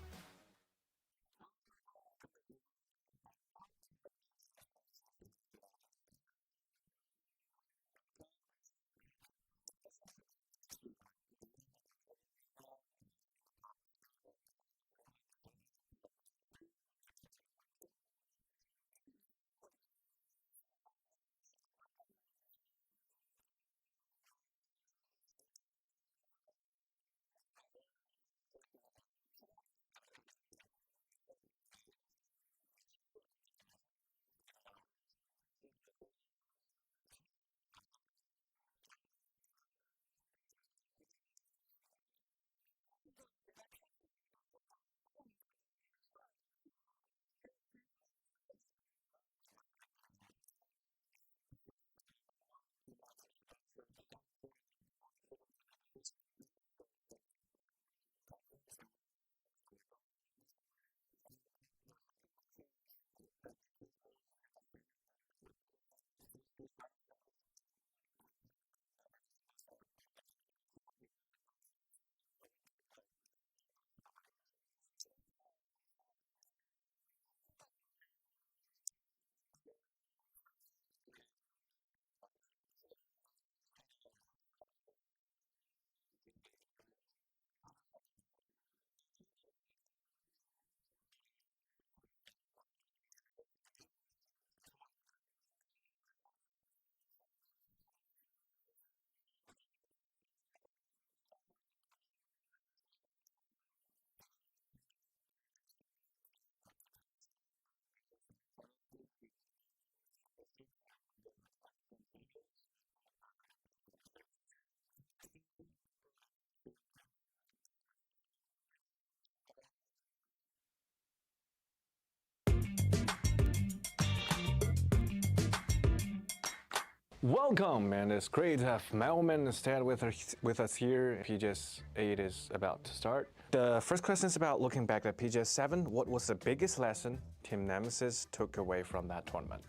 Welcome, and it's great to have Melman instead with us here. PGS 8 is about to start. The first question is about looking back at PGS 7. What was the biggest lesson Team Nemesis took away from that tournament?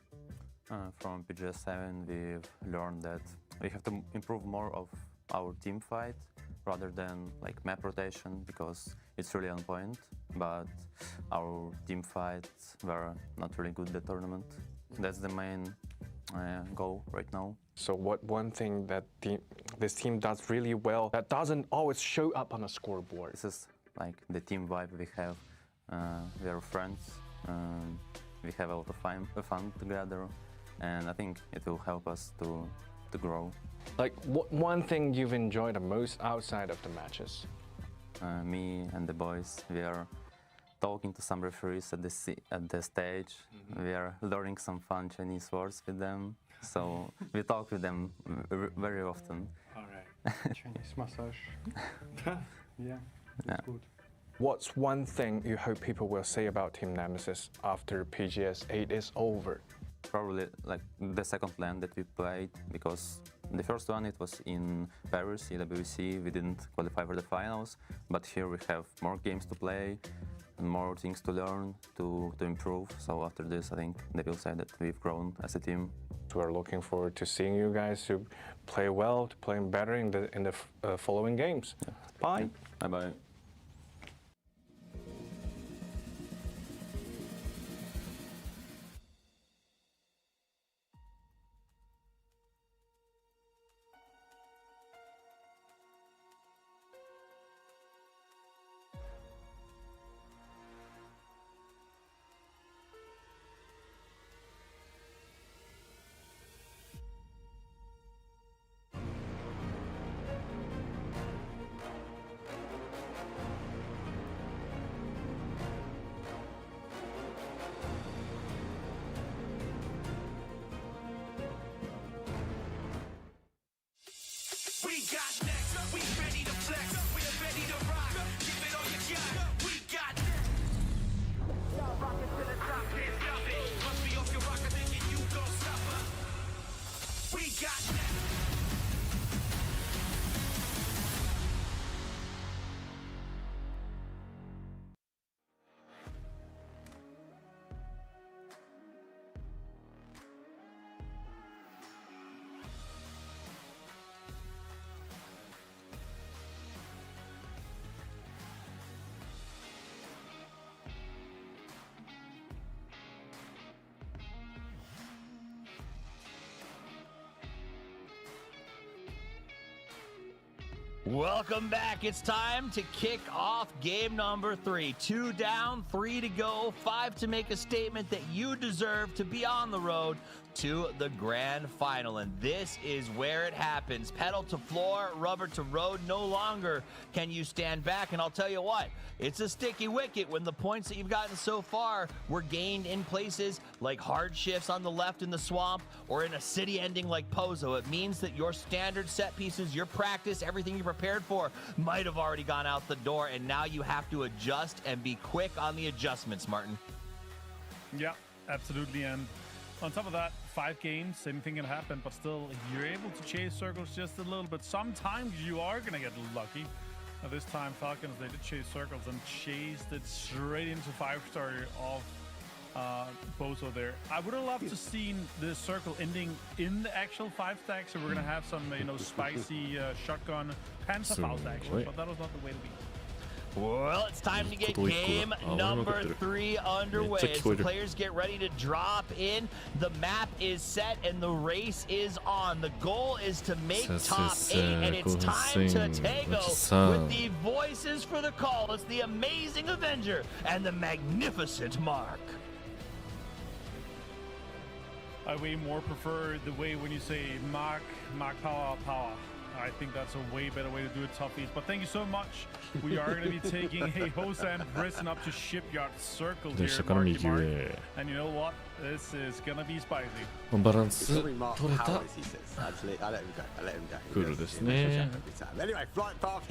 From PGS 7, we've learned that we have to improve more of our team fight rather than like map rotation because it's really on point. But our team fights were not really good the tournament. That's the main goal right now. So what one thing that this team does really well that doesn't always show up on a scoreboard? This is like the team vibe we have. We are friends. we have a lot of fun together, and I think it will help us to grow. Like, what one thing you've enjoyed the most outside of the matches? Me and the boys, we are talking to some referees at the stage. We are learning some fun Chinese words with them, so we talk with them very often. All right. Chinese massage. Yeah. Good. What's one thing you hope people will say about Team Nemesis after PGS 8 is over? Probably like the second LAN that we played, because the first one, it was in Paris, EWC. We didn't qualify for the finals, but here we have more games to play and more things to learn, to improve. So after this, I think they will say that we've grown as a team. So we're looking forward to seeing you guys to play well, to play better in the following games. Yeah. Bye. Bye-bye. Welcome back. It's time to kick off game number 3. 2 down, 3 to go, 5 to make a statement that you deserve to be on the road to the grand final. And this is where it happens. Pedal to floor, rubber to road. No longer can you stand back. And I'll tell you what, it's a sticky wicket when the points that you've gotten so far were gained in places like hard shifts on the left in the swamp or in a city ending like Pozo. It means that your standard set pieces, your practice, everything you prepared for might have already gone out the door, and now you have to adjust and be quick on the adjustments, Martin. Yeah, absolutely. And on top of that, 5 games, anything can happen, but still, you're able to chase circles just a little bit. Sometimes you are going to get lucky. This time, Falcons, they did chase circles and chased it straight into 5-star of Bozo there. I would have loved to see the circle ending in the actual 5-stack, so we're going to have some, spicy shotgun Panzerfaust action, but that was not the way to be. Well, it's time to get game number 3 underway. As the players get ready to drop in, the map is set and the race is on. The goal is to make top 8, and it's time to Tego with the voices for the call. It's the amazing Avenger and the magnificent Mark. I way more prefer the way when you say Mark power. I think that's a way better way to do it, toughies. But thank you so much. We are going to be taking a Hosan Brisson up to Shipyard Circle here. And you know what? This is going to be spicy. バランス取れた。クールですね。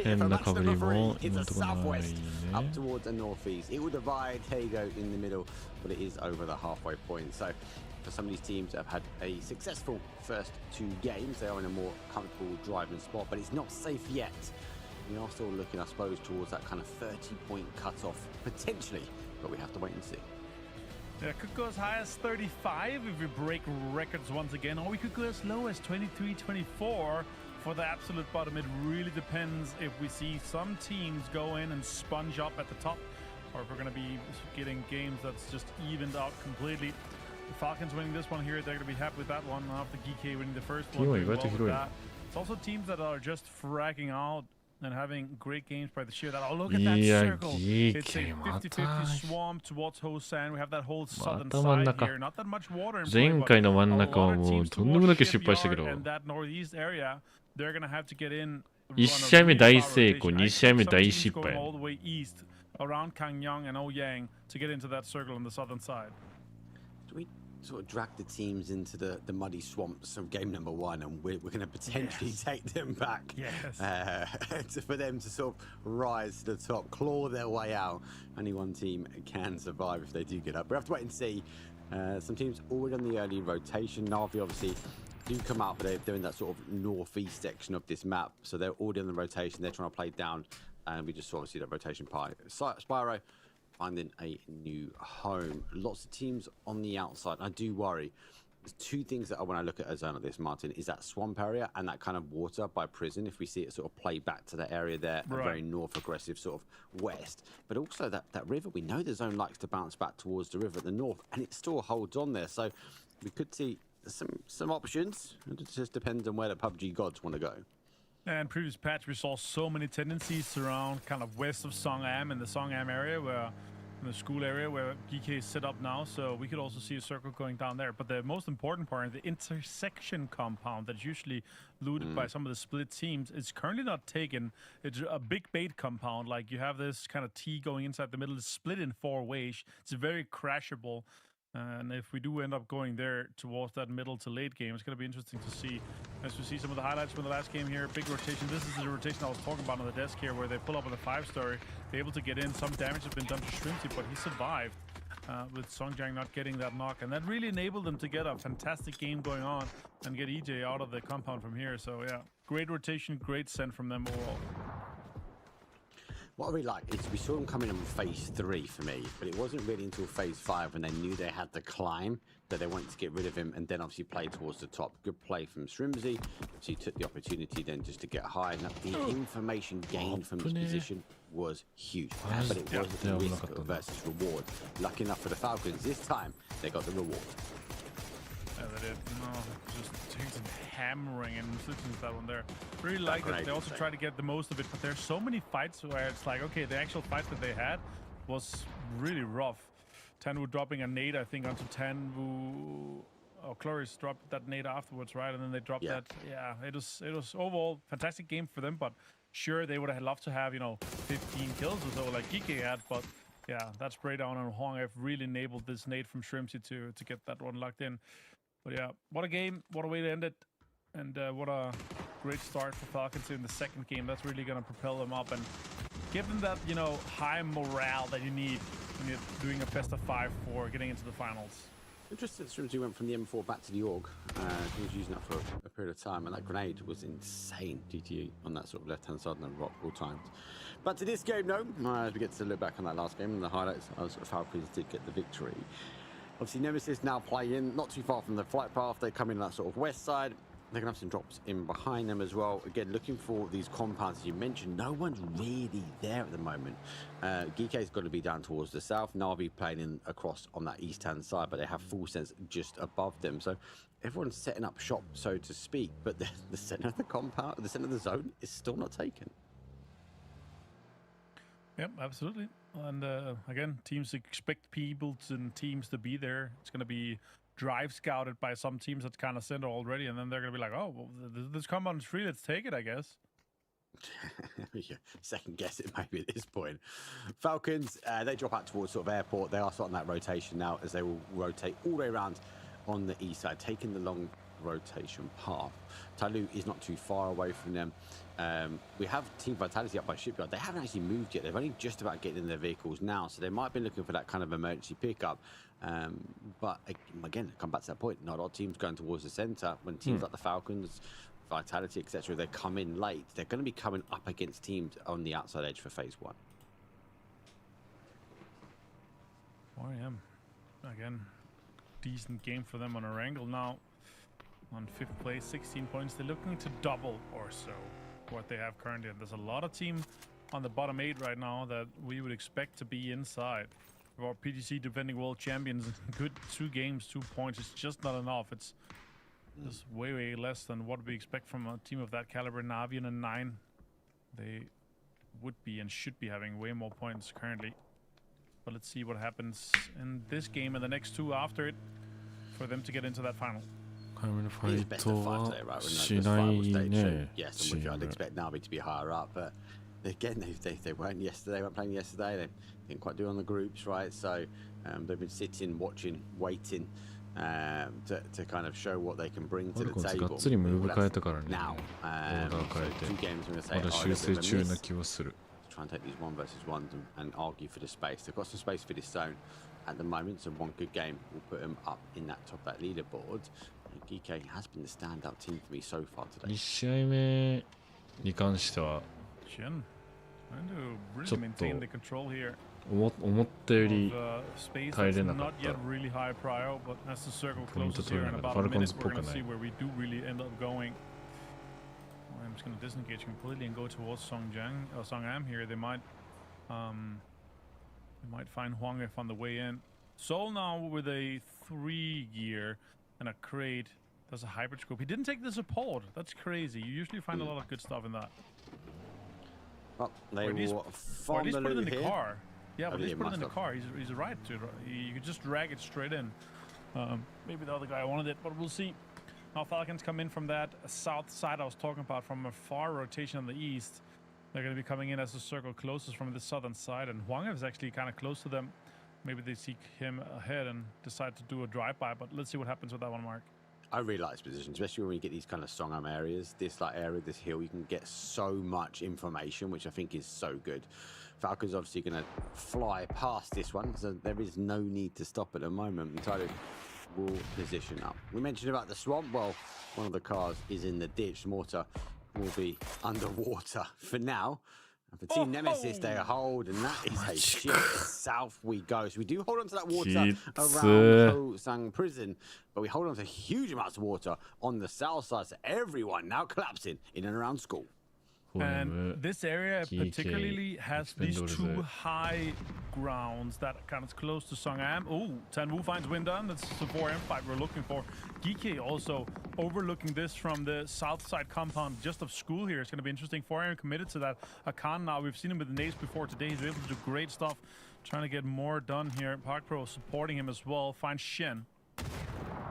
変なかぶりも今のところないね。Up towards the northeast. It will divide Tego in the middle, but it is over the halfway point. So for some of these teams that have had a successful first 2 games, they are in a more comfortable driving spot, but it's not safe yet. We are still looking, I suppose, towards that kind of 30-point cutoff, potentially, but we have to wait and see. Yeah, could go as high as 35 if we break records once again, or we could go as low as 23, 24 for the absolute bottom. It really depends if we see some teams go in and sponge up at the top, or if we're going to be getting games that's just evened out completely. The Falcons winning this one here, they're going to be happy with that one after GK winning the first one. It's also teams that are just fragging out and having great games by the sheer that. Oh, look at that circle. It's a 50-50 swarm towards Hosan. We have that whole southern side here. Not that much water in play, 前回の真ん中はもうとんでもなく失敗したけど、 and that northeast area, they're gonna have to get in. 1試合目大成功、2試合目大失敗。 all the way east around Kangyong and Ouyang to get into that circle on the southern side. Do we sort of drag the teams into the muddy swamps of game number 1, and we're going to potentially take them back? Yes. For them to sort of rise to the top, claw their way out. Only one team can survive if they do get up. We have to wait and see. Some teams already on the early rotation. NAVI obviously do come out, but they're in that sort of northeast section of this map, so they're already on the rotation. They're trying to play down, and we just sort of see that rotation pie. Spyro finding a new home. Lots of teams on the outside. I do worry. There's two things that when I look at a zone like this, Martin, is that swamp area and that kind of water by prison. If we see it sort of play back to that area there, a very north aggressive sort of west, but also that river. We know the zone likes to bounce back towards the river at the north, and it still holds on there. So we could see some options. It just depends on where the PUBG gods want to go. And previous patch, we saw so many tendencies around kind of west of Songam in the Songam area, where in the school area where GK is set up now. So we could also see a circle going down there. But the most important part, the intersection compound that's usually looted by some of the split teams, is currently not taken. It's a big bait compound. Like you have this kind of T going inside the middle. It's split in 4 ways. It's very crashable. And if we do end up going there towards that middle to late game, it's going to be interesting to see. As we see some of the highlights from the last game here, big rotation. This is the rotation I was talking about on the desk here, where they pull up on the 5-story. They're able to get in. Some damage has been done to Shrimpsy, but he survived with Songjang not getting that knock. And that really enabled them to get a fantastic game going on and get EJ out of the compound from here. So yeah, great rotation, great send from them overall. What I really like is we saw them coming in phase 3 for me, but it wasn't really until phase 5 when they knew they had the climb that they wanted to get rid of him and then obviously play towards the top. Good play from Shrimsy. So he took the opportunity then just to get high. And the information gained from this position was huge, but it wasn't risk versus reward. Lucky enough for the Falcons, this time they got the reward. Yeah, they did. No, just taking some hammering and switching that one there. Really like that. They also try to get the most of it, but there's so many fights where it's like, okay, the actual fight that they had was really rough. Tanwu dropping a nade, I think, onto Tanwu. Oh, Cloris dropped that nade afterwards, right? And then they dropped that. Yeah, it was overall fantastic game for them, but sure, they would have loved to have, 15 kills or so like Kike had, but yeah, that spray down on Hong have really enabled this nade from Shrimpsy to get that one locked in. But yeah, what a game, what a way to end it, and what a great start for Falcons in the second game. That's really going to propel them up and give them that, high morale that you need when you're doing a best of 5 for getting into the finals. Interesting that Shrimsy went from the M4 back to the AUG. He was using that for a period of time, and that grenade was insane. GTE on that sort of left-hand side and the rock all timed. But to this game, no. As we get to look back on that last game and the highlights, Falcons did get the victory. Obviously, NMSS now playing not too far from the flight path. They come in that sort of west side. They're going to have some drops in behind them as well. Again, looking for these compounds, as you mentioned. No one's really there at the moment. Gike's got to be down towards the south. NAVI playing in across on that east-hand side, but they have full sense just above them. So everyone's setting up shop, so to speak. But the center of the compound, the center of the zone, is still not taken. Yep, absolutely. And again, teams expect people and teams to be there. It's going to be drive scouted by some teams that's kind of center already, and then they're going to be like, oh, well, this compound is free, let's take it, I guess. Yeah, second guess it maybe at this point. Falcons, they drop out towards sort of airport. They are starting that rotation now as they will rotate all the way around on the east side, taking the long rotation path. Talu is not too far away from them. We have Team Vitality up by Shipyard. They haven't actually moved yet. They've only just about getting in their vehicles now, so they might be looking for that kind of emergency pickup. But again, come back to that point, not a lot of teams going towards the center. When teams like the Falcons, Vitality, etc., they come in late, they're going to be coming up against teams on the outside edge for phase 1. 4 AM. Again, decent game for them on a wrangle now. On 5th place, 16 points. They're looking to double or so what they have currently. And there's a lot of team on the bottom 8 right now that we would expect to be inside. For PTC defending world champions, good 2 games, 2 points. It's just not enough. It's just way less than what we expect from a team of that caliber. NAVI and a 9 They would be and should be having way more points currently. But let's see what happens in this game and the next two after it for them to get into that final. ファイトはしないね。 Yes, I'm with you. I'd expect NAVI to be higher up, but again, they weren't yesterday. They weren't playing yesterday. They didn't quite do on the groups, right? So they've been sitting, watching, waiting to kind of show what they can bring to the table. がっつりムーブ変えたからね。 Now, オーダー変えて。 two games I'm going to say まだ修正中な気はする。 try and take these 1 versus 1s and argue for the space. They've got some space for this zone at the moment, so one good game will put them up in that top of that leaderboard. GK has been the standout team for me so far today. 2試合目に関しては Shin trying to ちょ really っと maintain the control here. 思ったより Space 耐え that's れなか not った yet really high prio, but as the circle ポイント closes 取 here れ in なかっ about た。ファ a ルコン minute, ズっ we're ぽく going to な see い。 where we do really end up going. I'm just going to disengage completely and go towards Songam here. They might find Huang if on the way in. Sol now with a 3 gear and a crate. There's a hybrid scope. He didn't take the support. That's crazy. You usually find a lot of good stuff in that. Well, they will or at least put it in the here. car. Yeah, but at yeah, least put it in the must car. He's right to. You could just drag it straight in. Maybe the other guy wanted it, but we'll see. Now Falcons come in from that south side I was talking about, from a far rotation on the east. They're going to be coming in as the circle closes from the southern side, and Huang is actually kind of close to them. Maybe they seek him ahead and decide to do a drive-by, but let's see what happens with that one, Mark. I really like this position, especially when you get these kind of Songam areas, this like area, this hill, you can get so much information, which I think is so good. Falcon's obviously going to fly past this one, so there is no need to stop at the moment. Tyler will position up. We mentioned about the swamp. Well, one of the cars is in the ditch. Mortar will be underwater for now. And for Team Nemesis, they hold, and that is a shift. South we go. So we do hold on to that water around Hosang prison, but we hold on to huge amounts of water on the south side. So everyone now collapsing in and around school. And this area particularly has these two high grounds that kind of close to Songam. Oh, Tanwu finds Windan. That's the 4M fight we're looking for. GK also overlooking this from the south side compound just of school here. It's going to be interesting. 4M committed to that. Akan now, we've seen him with the nades before today. He's able to do great stuff. Trying to get more done here. Park Pro supporting him as well. Finds Shen.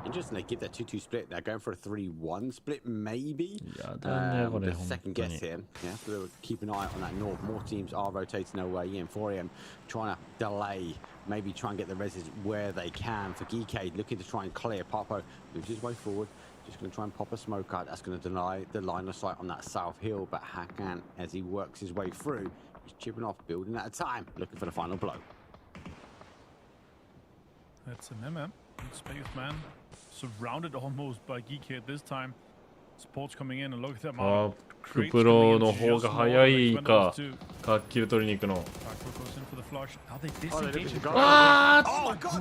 Interesting, they give that 2-2 split. They're going for a 3-1 split, maybe. The second guess here. Yeah, so keep an eye on that north. More teams are rotating their way in. 4AM trying to delay, maybe try and get the reses where they can. For Geekade looking to try and clear. Papo moves his way forward. Just going to try and pop a smoke out. That's going to deny the line of sight on that south hill. But Hakan, as he works his way through, he's chipping off, building at a time, looking for the final blow. That's an MM. Spaceman. Surrounded almost by Geekhead this time. Sports coming in and look at them out. クプロの方が早いか、キル取りに行くの。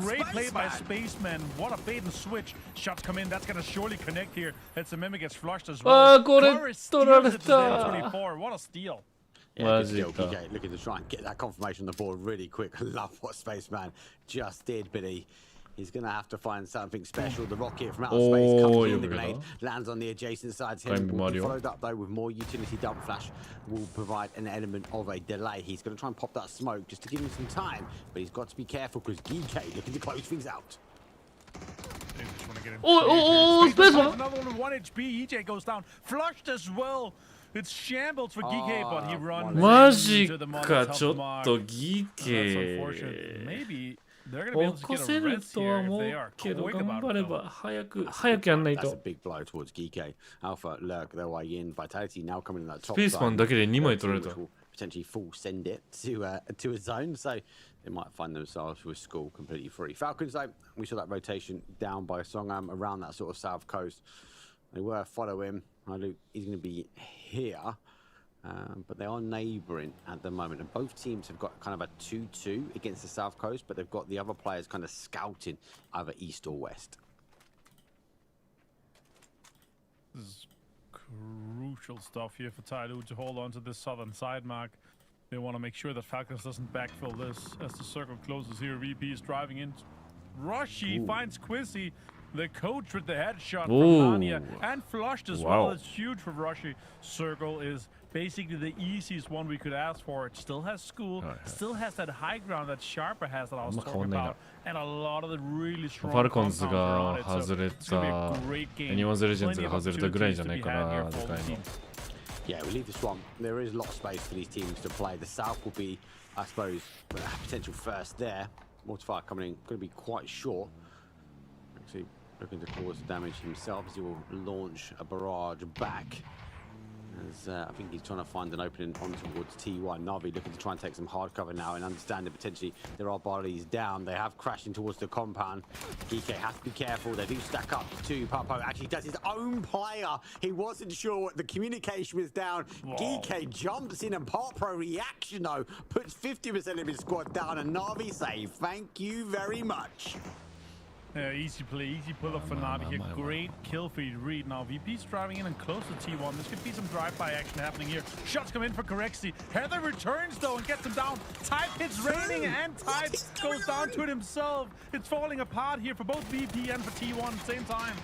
Great play by Spaceman. What a bait and switch. Shots come in. That's going to surely connect here. It's a mimic gets flushed as well. これ取られた。 What a steal. Yeah, GK looking to try and get that confirmation on the board really quick. I love what Spaceman just did, but he's going to have to find something special. The rocket from outer space comes in the grenade, lands on the adjacent sides here. Will be followed up though with more utility dump flash. Will provide an element of a delay. He's going to try and pop that smoke just to give him some time, but he's got to be careful because GK looking to close things out. Spaceman! Another one with 1 HP. EJ goes down. Flushed as well. It's shambles for GK, but he runs. マジか、ちょっとGK。 Maybe 起こせるとは思うけど、頑張れば早くやんないと。That's a big blow towards GK. Alpha lurk their way in. Vitality now coming in that top. スペースマンだけで2枚取られた。 Potentially full send it to a zone, so they might find themselves with school completely free. Falcons, though, we saw that rotation down by Songam around that sort of south coast. They were following. He's going to be here, but they are neighbouring at the moment. And both teams have got kind of a 2-2 against the south coast, but they've got the other players kind of scouting either east or west. This is crucial stuff here for Tailu to hold on to this southern side, Mark. They want to make sure that Falcons doesn't backfill this as the circle closes here. VP is driving in. Rushy finds Quizzy. The coach with the headshot from Nania and flushed as well. It's huge for Rushy. Circle is basically the easiest one we could ask for. It still has school, still has that high ground that Sharper has that I was talking about, and a lot of the really strong ファルコンズ compounds が around it. 外れ So it's gonna be a great た game. Anyone's Legends Plenty が of 外れたぐらいじゃ opportunities ない to か be had な here for で all かい the の teams. Yeah, we leave this one. There is a lot of space for these teams to play. The South will be, I suppose, potential first there. Mortifier coming in, going to be quite short. Actually, looking to cause damage himself as he will launch a barrage back. As I think he's trying to find an opening on towards T1. NAVI looking to try and take some hard cover now and understand that potentially there are bodies down. They have crashed in towards the compound. GK has to be careful. They do stack up to Papo. Actually does his own player. He wasn't sure. The communication was down. Whoa. GK jumps in and Papo reaction though puts 50% of his squad down and NAVI say thank you very much. Easy play, easy pull up for NAVI here. Great kill feed read. Now VP's driving in and close to T1. This could be some drive-by action happening here. Shots come in for Corexi. Heather returns though and gets him down. Type hits raining and Type goes down to it himself. It's falling apart here for both VP and for T1 at the same time.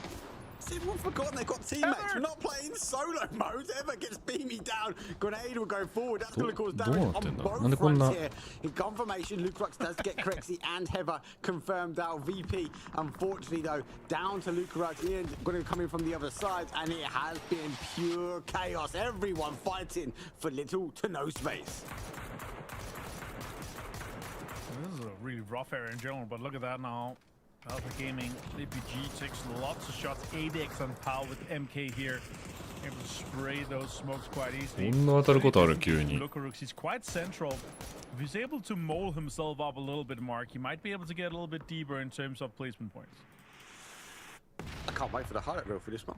Has everyone forgotten they've got teammates? We're not playing solo mode. Ever gets beamy down. Grenade will go forward. That's going to cause damage on both fronts here. In confirmation, Lucrux does get Corexi and Heather confirmed out. VP, unfortunately though, down to Lucrux. Ian going to come in from the other side, and it has been pure chaos. Everyone fighting for little to no space. This is a really rough area in general, but look at that now. Alpha Gaming, APG takes lots of shots. 8x on PAL with MK here. Able to spray those smokes quite easily. こんな当たることある急に Lucrux, he's quite central. If he's able to mold himself up a little bit, Mark, he might be able to get a little bit deeper in terms of placement points. I can't wait for the highlight reel for this one.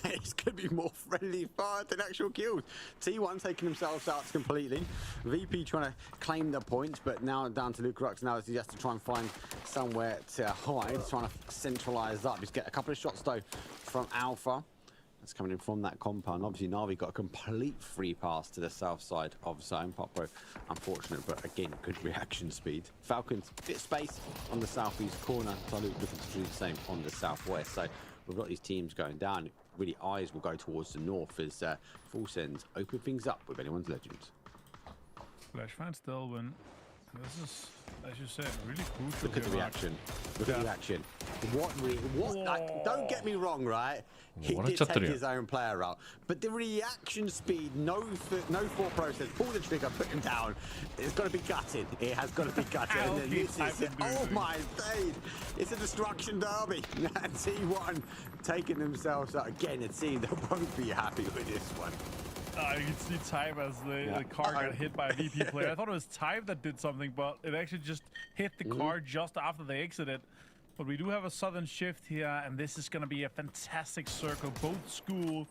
It's going to be more friendly fire than actual kills. T1 taking themselves out completely. VP trying to claim the points, but now down to Lucrux. Now he has to try and find somewhere to hide, trying to centralise up. He's get a couple of shots though from Alpha. That's coming in from that compound. Obviously, NAVI got a complete free pass to the south side of zone. Popo, unfortunate, but again, good reaction speed. Falcons, bit of space on the southeast corner. Salute looking to do the same on the southwest. So we've got these teams going down. Really, eyes will go towards the north as Full Sends open things up with anyone's Legends. Flash finds Delvin. This is, as you said, really crucial. Look at the reaction. Look at the reaction. What? Like, don't get me wrong, right? He did take his own player out, but the reaction speed, no thought process. Pull the trigger, put him down. It's got to be gutted. It has got to be gutted. And then this is, oh my days! It's a destruction derby. T1 taking themselves out again. It seems they won't be happy with this one. You can see Type as the car got hit by a VP player. I thought it was Type that did something, but it actually just hit the car just after they exited. But we do have a southern shift here, and this is going to be a fantastic circle. Both school,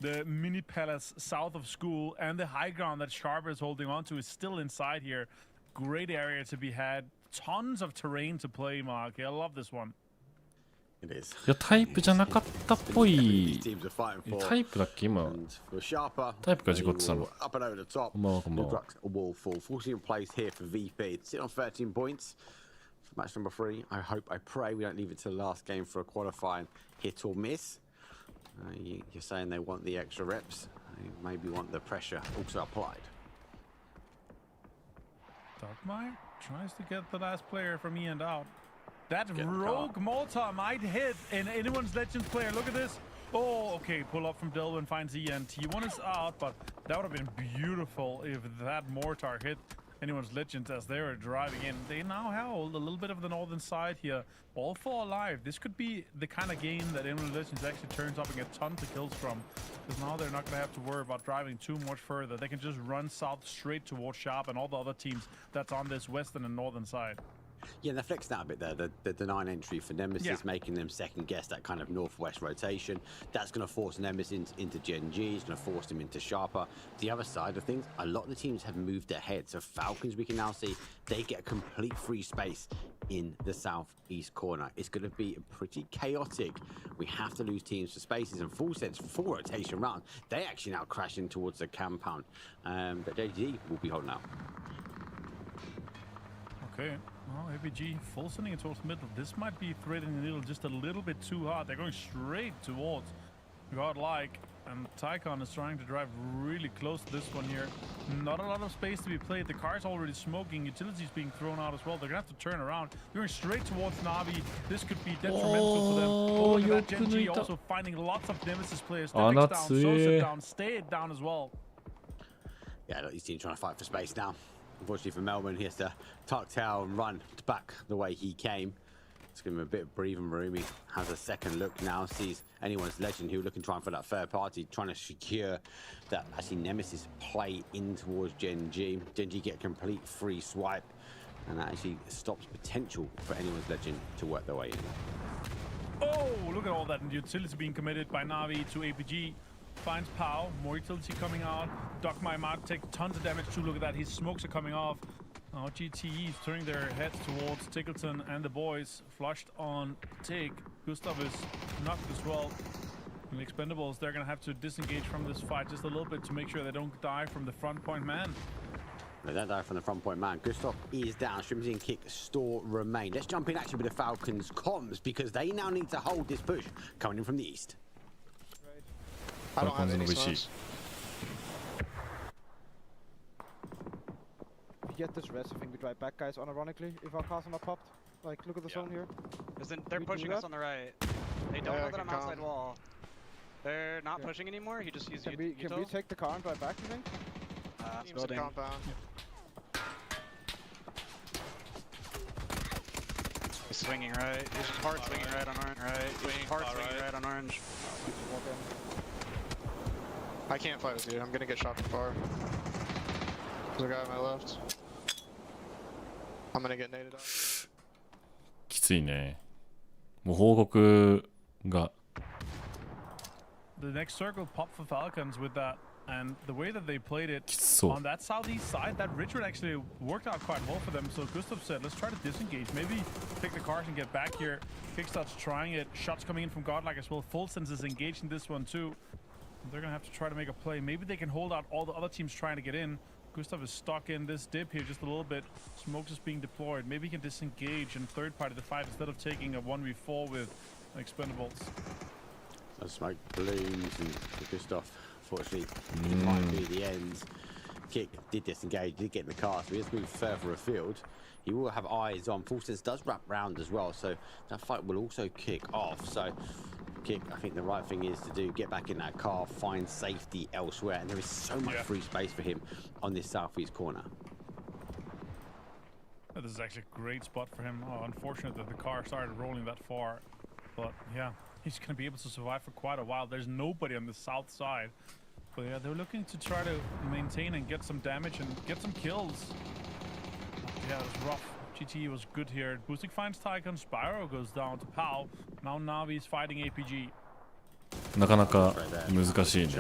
the mini palace south of school, and the high ground that Sharp is holding on to is still inside here. Great area to be had. Tons of terrain to play, Mark. I love this one. いやタイプじゃなかったっぽいタイプだっけ今タイプが事故ってたのこんばんはこんばんは 14th place here for VP. It's on 13 points. Match number 3. I hope, I pray we don't leave it to the last game for a qualifying hit or miss. You're saying they want the extra reps. They maybe want the pressure also applied. Darkmire tries to get the last player from Ian out. That rogue mortar might hit in anyone's Legends player. Look at this. Oh, okay. Pull up from Delvin, finds Ian. T1 is out, but that would have been beautiful if that mortar hit anyone's Legends as they were driving in. They now hold a little bit of the northern side here. All four alive. This could be the kind of game that anyone's Legends actually turns up and get tons of kills from. Because now they're not going to have to worry about driving too much further. They can just run south straight towards Sharp and all the other teams that's on this western and northern side. Yeah, they're flexing out a bit there. The denying entry for Nemesis, making them second guess that kind of northwest rotation. That's going to force Nemesis into Gen G. It's going to force them into Sharper. The other side of things, a lot of the teams have moved ahead. So Falcons, we can now see, they get a complete free space in the southeast corner. It's going to be pretty chaotic. We have to lose teams for spaces and full sets, full rotation round. They actually now crash in towards the compound. But JG will be holding out. Okay. Well, APG full sending it towards the middle. This might be threading the needle just a little bit too hard. They're going straight towards Godlike. And Tycon is trying to drive really close to this one here. Not a lot of space to be played. The car's already smoking. Utilities being thrown out as well. They're going to have to turn around. They're going straight towards Navi. This could be detrimental for them. Oh, look at that. Gen G also finding lots of Nemesis players. Devic's down, Sosa down, Stay down as well. Yeah, look, he's trying to fight for space now. Unfortunately for Melbourne, he has to tuck tail and run back the way he came. Let's give him a bit of breathing room. He has a second look now, sees anyone's legend who looking trying for that third party, trying to secure that actually Nemesis play in towards Gen G. Gen G get a complete free swipe, and that actually stops potential for anyone's legend to work their way in. Oh, look at all that utility being committed by Navi to APG. Finds Pow, more utility coming out. Dogma might take tons of damage too. Look at that, his smokes are coming off. Now GTE is turning their heads towards Tickleton and the boys. Flushed on Tig. Gustav is knocked as well. And the Expendables, they're going to have to disengage from this fight just a little bit to make sure they don't die from the front point man. They don't die from the front point man. Gustav is down. Shrimsy and Kick store remain. Let's jump in actually with the Falcons comms because they now need to hold this push coming in from the east. I don't have any smokes. We get this res, I think we drive back, guys, unironically, if our cars are not popped. Like, look at the zone here. They're pushing us on the right. They don't know that I'm outside wall. They're not pushing anymore. He just used Can we take the car and drive back, you think? Building. Compound. He's swinging right. He's just hard swinging right on orange. He's hard swinging right on orange. I can't fight with you. I'm gonna get shot from far. There's a guy on my left. I'm gonna get naded out. きついね。もう報告が。The next circle popped for Falcons with that, and the way that they played it on that southeast side, that Richard actually worked out quite well for them. So Gustav said, let's try to disengage. Maybe take the cars and get back here. Kickstart's trying it. Shots coming in from Godlike as well. Full Sense is engaged in this one too. They're gonna have to try to make a play. Maybe they can hold out all the other teams trying to get in. Gustav is stuck in this dip here just a little bit. Smokes is being deployed. Maybe he can disengage and third party the fight instead of taking a 1v4 with Expendables. So smoke balloons and Gustav, unfortunately, it might be the end. Kick did disengage, did get in the car, so he has moved further afield. He will have eyes on. Full Sense does wrap round as well, so that fight will also kick off. So Kick, I think the right thing is to do, get back in that car, find safety elsewhere, and there is so much free space for him on this southeast corner. This is actually a great spot for him. Oh, unfortunate that the car started rolling that far, but yeah, he's going to be able to survive for quite a while. There's nobody on the south side, but yeah, they're looking to try to maintain and get some damage and get some kills. Yeah, it was rough. GTE was good here. Boostic finds Tycon. Spyro goes down to Pow. Now Navi is fighting APG. なかなか難しいね。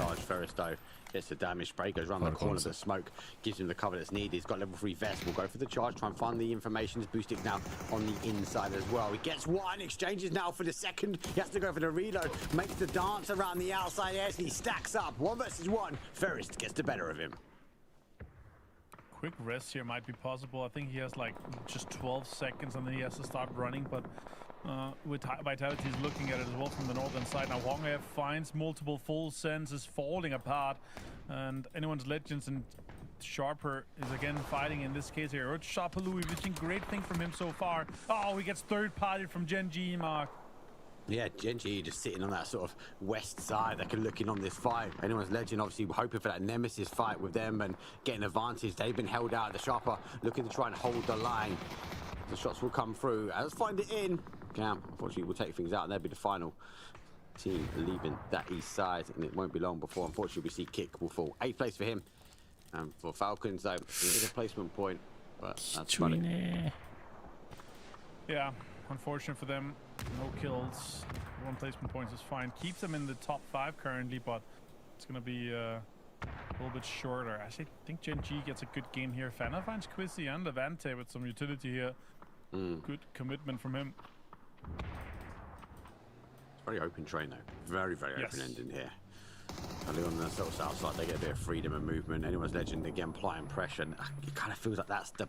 Gets the damage spray, goes around the corner of the smoke, gives him the cover that's needed. He's got level 3 vest, will go for the charge, try and find the information. Boostic now on the inside as well. He gets one, exchanges now for the second. He has to go for the reload, makes the dance around the outside edge, and he stacks up. 1 versus 1. Ferris gets the better of him. Quick rest here might be possible. I think he has like just 12 seconds and then he has to start running, but with Vitality is looking at it as well from the northern side. Now Wonga finds multiple Full Senses falling apart, and anyone's legends and Sharper is again fighting in this case here. Sharpaloo, we've seen great thing from him so far. Oh, he gets third party from Gen G, Mark. Yeah, Gen G just sitting on that sort of west side. They can look in on this fight. Anyone's legend obviously hoping for that Nemesis fight with them and getting advantage. They've been held out. The Sharper looking to try and hold the line. The shots will come through. Let's find it in. Cam, unfortunately, we'll take things out, and that'll be the final team leaving that east side, and it won't be long before, unfortunately, we see Kick will fall. 8th place for him. And for Falcons, though, it's a placement point, but that's funny. Yeah, unfortunate for them. No kills. 1 placement points is fine. Keeps them in the top 5 currently, but it's going to be a little bit shorter. I actually think Gen G gets a good game here. Fana finds Quizzy and Levante with some utility here. Good commitment from him. It's very open train, though. Very, very open ending here. Only on the sort of south side, they get a bit of freedom and movement. Anyone's legend, again, applying pressure. And it kind of feels like that's the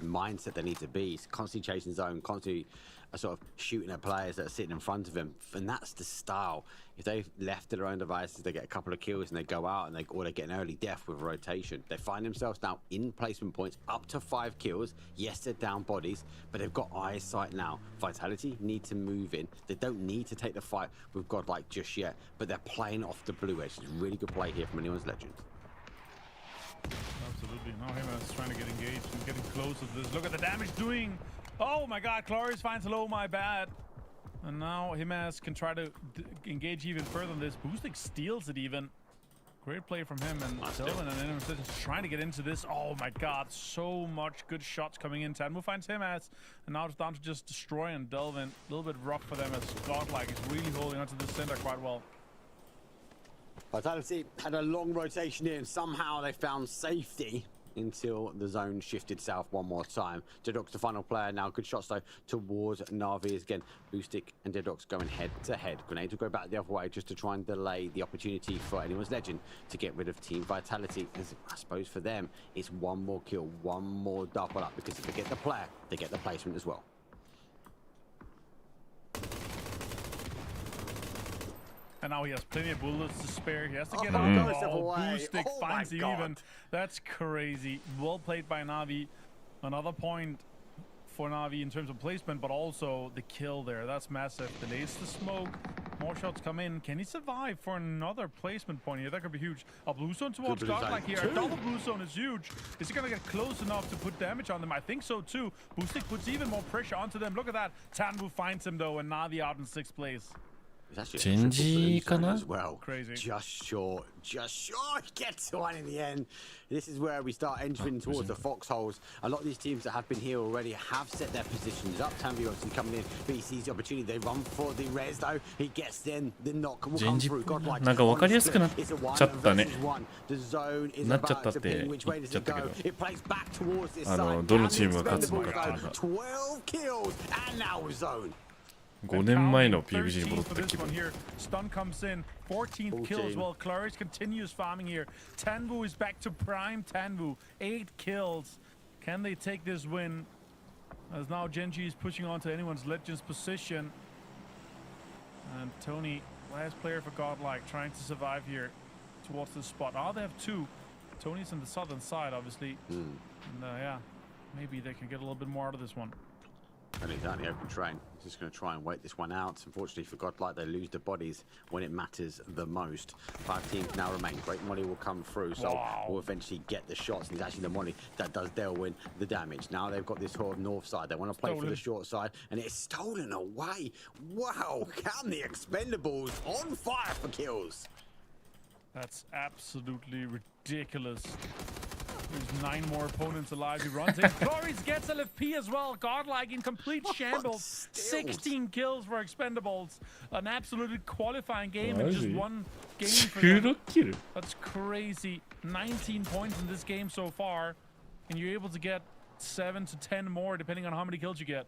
mindset they need to be. It's constantly chasing zone, constantly are sort of shooting at players that are sitting in front of him, and that's the style. If they've left to their own devices, they get a couple of kills and they go out and they get an early death with rotation. They find themselves now in placement points up to 5 kills. Yes, they're down bodies, but they've got eyesight now. Vitality need to move in. They don't need to take the fight with Godlike just yet, but they're playing off the blue edge. It's a really good play here from anyone's legend. Absolutely. Now Himas trying to get engaged and getting close to this. Look at the damage doing. Oh my god, Clarius finds low, my bad. And now Himas can try to engage even further on this. Boosting steals it even. Great play from him, and Delvin and NMSS is trying to get into this. Oh my god, so much good shots coming in. Tanmu finds Himas, and now it's down to just destroy and Delvin. A little bit rough for them as Godlike is really holding onto the center quite well. Vitality had a long rotation in. Somehow they found safety until the zone shifted south one more time. Dedox, the final player now. Good shots though towards Na'Vi. Again, Boostic and Dedox going head to head. Grenade will go back the other way just to try and delay the opportunity for anyone's legend to get rid of Team Vitality. As I suppose for them, it's one more kill, one more double up, because if they get the player, they get the placement as well. And now he has plenty of bullets to spare. He has to get out. Boostic finds him even. That's crazy. Well played by Na'Vi. Another point for Na'Vi in terms of placement, but also the kill there. That's massive. Delays the smoke. More shots come in. Can he survive for another placement point here? That could be huge. A blue zone towards Godlike here. A double blue zone is huge. Is he going to get close enough to put damage on them? I think so too. Boostic puts even more pressure onto them. Look at that. Tanmu finds him though, and Na'Vi out in 6th place. Genji as well. Crazy. Just short. He gets one in the end. This is where we start entering towards the foxholes. A lot of these teams that have been here already have set their positions up. Tanvi obviously coming in, but he sees the opportunity. They run for the res though. He gets then the knock will come through. Godlike. なんか分かりやすくなっちゃったね。なっちゃったって言っちゃったけど、どのチームが勝つのかっていうのが。12 kills and now zone. 5年前の PUBG に戻った気分。 Stun comes in, 14th kills. Well, Clarius continues farming here. Tanvu is back to prime Tanvu. 8 kills. Can they take this win? As now Genji is pushing on to anyone's Legends position. And Tony, last player for Godlike, trying to survive here towards the spot. Oh, they have 2. Tony's on the southern side, obviously. And yeah, maybe they can get a little bit more out of this one. And he's on the open train. He's just going to try and wait this one out. Unfortunately for Godlike, they lose the bodies when it matters the most. 5 teams now remain. Great Molly will come through, so we'll eventually get the shots. And it's actually the Molly that does Delwyn the damage. Now they've got this whole north side. They want to play for the short side, and it's stolen away. Wow, can the Expendables on fire for kills. That's absolutely ridiculous. There's 9 more opponents alive. He runs in. Clarius gets LFP as well. Godlike in complete shambles. 16 kills for Expendables. An absolutely qualifying game in just one game for them. That's crazy. 19 points in this game so far. And you're able to get 7 to 10 more depending on how many kills you get.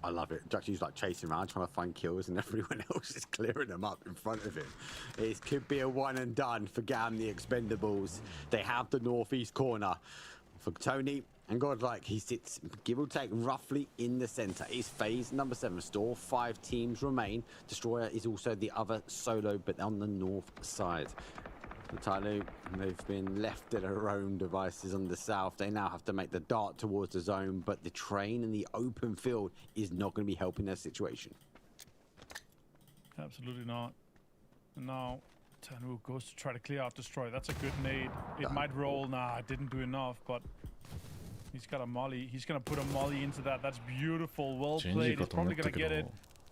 I love it. Jackie's like chasing around trying to find kills and everyone else is clearing them up in front of him. It could be a one and done for Gam the Expendables. They have the northeast corner. For Tony and Godlike, he sits, give or take, roughly in the center. It's phase number 7 store. 5 teams remain. Destroyer is also the other solo, but on the north side. Talu, they've been left at their own devices on the south. They now have to make the dart towards the zone, but the train and the open field is not going to be helping their situation. Absolutely not. Now Tanu goes to try to clear out Destroy. That's a good nade. It might roll. Nah, it didn't do enough, but he's got a molly. He's going to put a molly into that. That's beautiful. Well played. He's probably going to get it.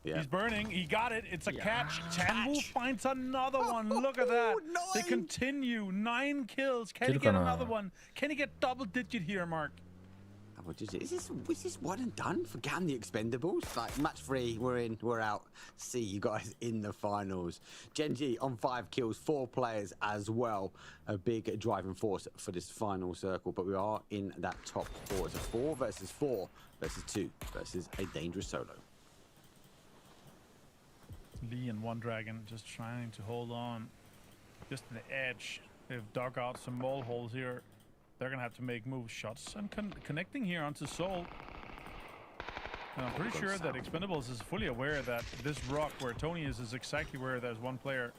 Yeah. He's burning. He got it. It's a catch. Tanwu finds another one. Look at that. 9. They continue. 9 kills. Can he get another one? Can he get double digit here, Mark? Is this one and done for Gam the Expendables? Like match 3, we're in, we're out. See you guys in the finals. Genji on 5 kills, 4 players as well. A big driving force for this final circle, but we are in that top 4. It's a 4 versus 4 versus 2 versus a dangerous solo. Lee and One Dragon just trying to hold on just to the edge. They've dug out some mole holes here. They're gonna have to make move shots and connecting here onto Soul. And I'm pretty sure that Expendables is fully aware that this rock where Tony is exactly where there's one player.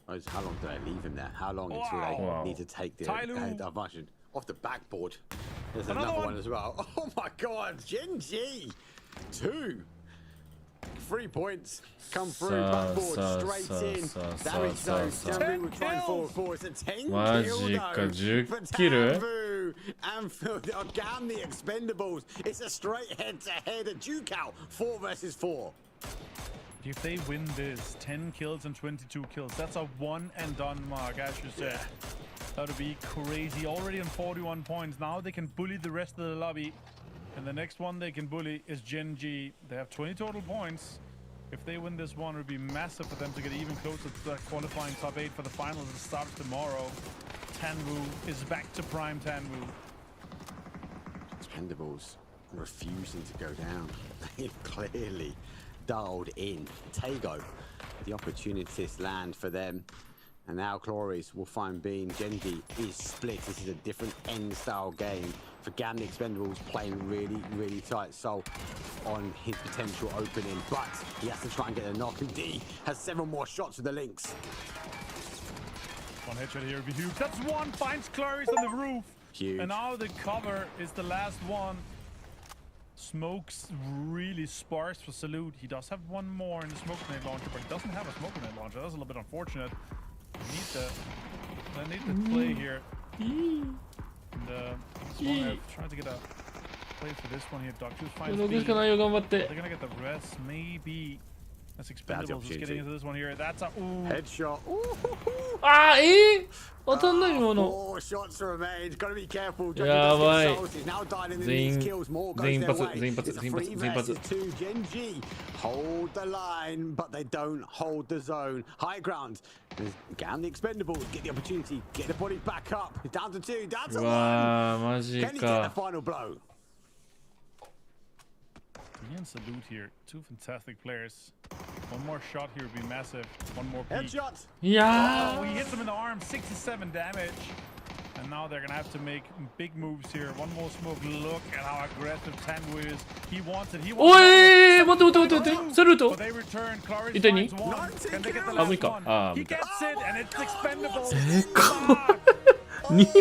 How long do they leave him there? How long until they need to take the diversion off the backboard? There's another one as well. Oh my God, Gen G, 2. 3 points come through, backboard straight in. Damage zone. Tanvu will try and fall forward. It's a 10 kill though for Tanvu. And for again the Expendables, it's a straight head-to-head, a duke out, 4 versus 4. If they win this, 10 kills and 22 kills, that's a one and done mark, as you said. That would be crazy. Already on 41 points. Now they can bully the rest of the lobby. And the next one they can bully is Gen G. They have 20 total points. If they win this one, it would be massive for them to get even closer to that qualifying top 8 for the finals that starts tomorrow. Tanvu is back to prime Tanvu. Expendables refusing to go down. They clearly dialed in. Tago, the opportunities land for them. And now Glories will find Bean. Genji is split. This is a different end style game. For Gam, the Expendables playing really, really tight soul on his potential opening. But he has to try and get a knock. And D has 7 more shots with the links. One headshot here would be huge. That's one. Finds Glories on the roof. Huge. And now the cover is the last one. Smoke's really sparse for Salute. He does have one more in the smoke grenade launcher, but he doesn't have a smoke grenade launcher. That's a little bit unfortunate. I need the play here. And trying to get a play for this one here. Doctors finds B. They're gonna get the rest, maybe. That's Expendables just getting into this one here. That's a headshot. Four shots remain. Gotta be careful. He's now dialing in these kills. More goes their way. It's a 3 versus 2. Gen G hold the line, but they don't hold the zone. High ground. Gam the Expendables get the opportunity. Get the body back up. Down to 2. Down to 1. Can he get the final blow? And Salute here. 2 fantastic players. One more shot here would be massive. One more peek. Headshot. Yeah. Oh, he hits him in the arm. 67 damage. And now they're going to have to make big moves here. One more smoke. Look at how aggressive Tanvu is. He wants it. He wants it. But they return. Clarice finds one. Can they get the last one? He gets it, and it's Expendables. 21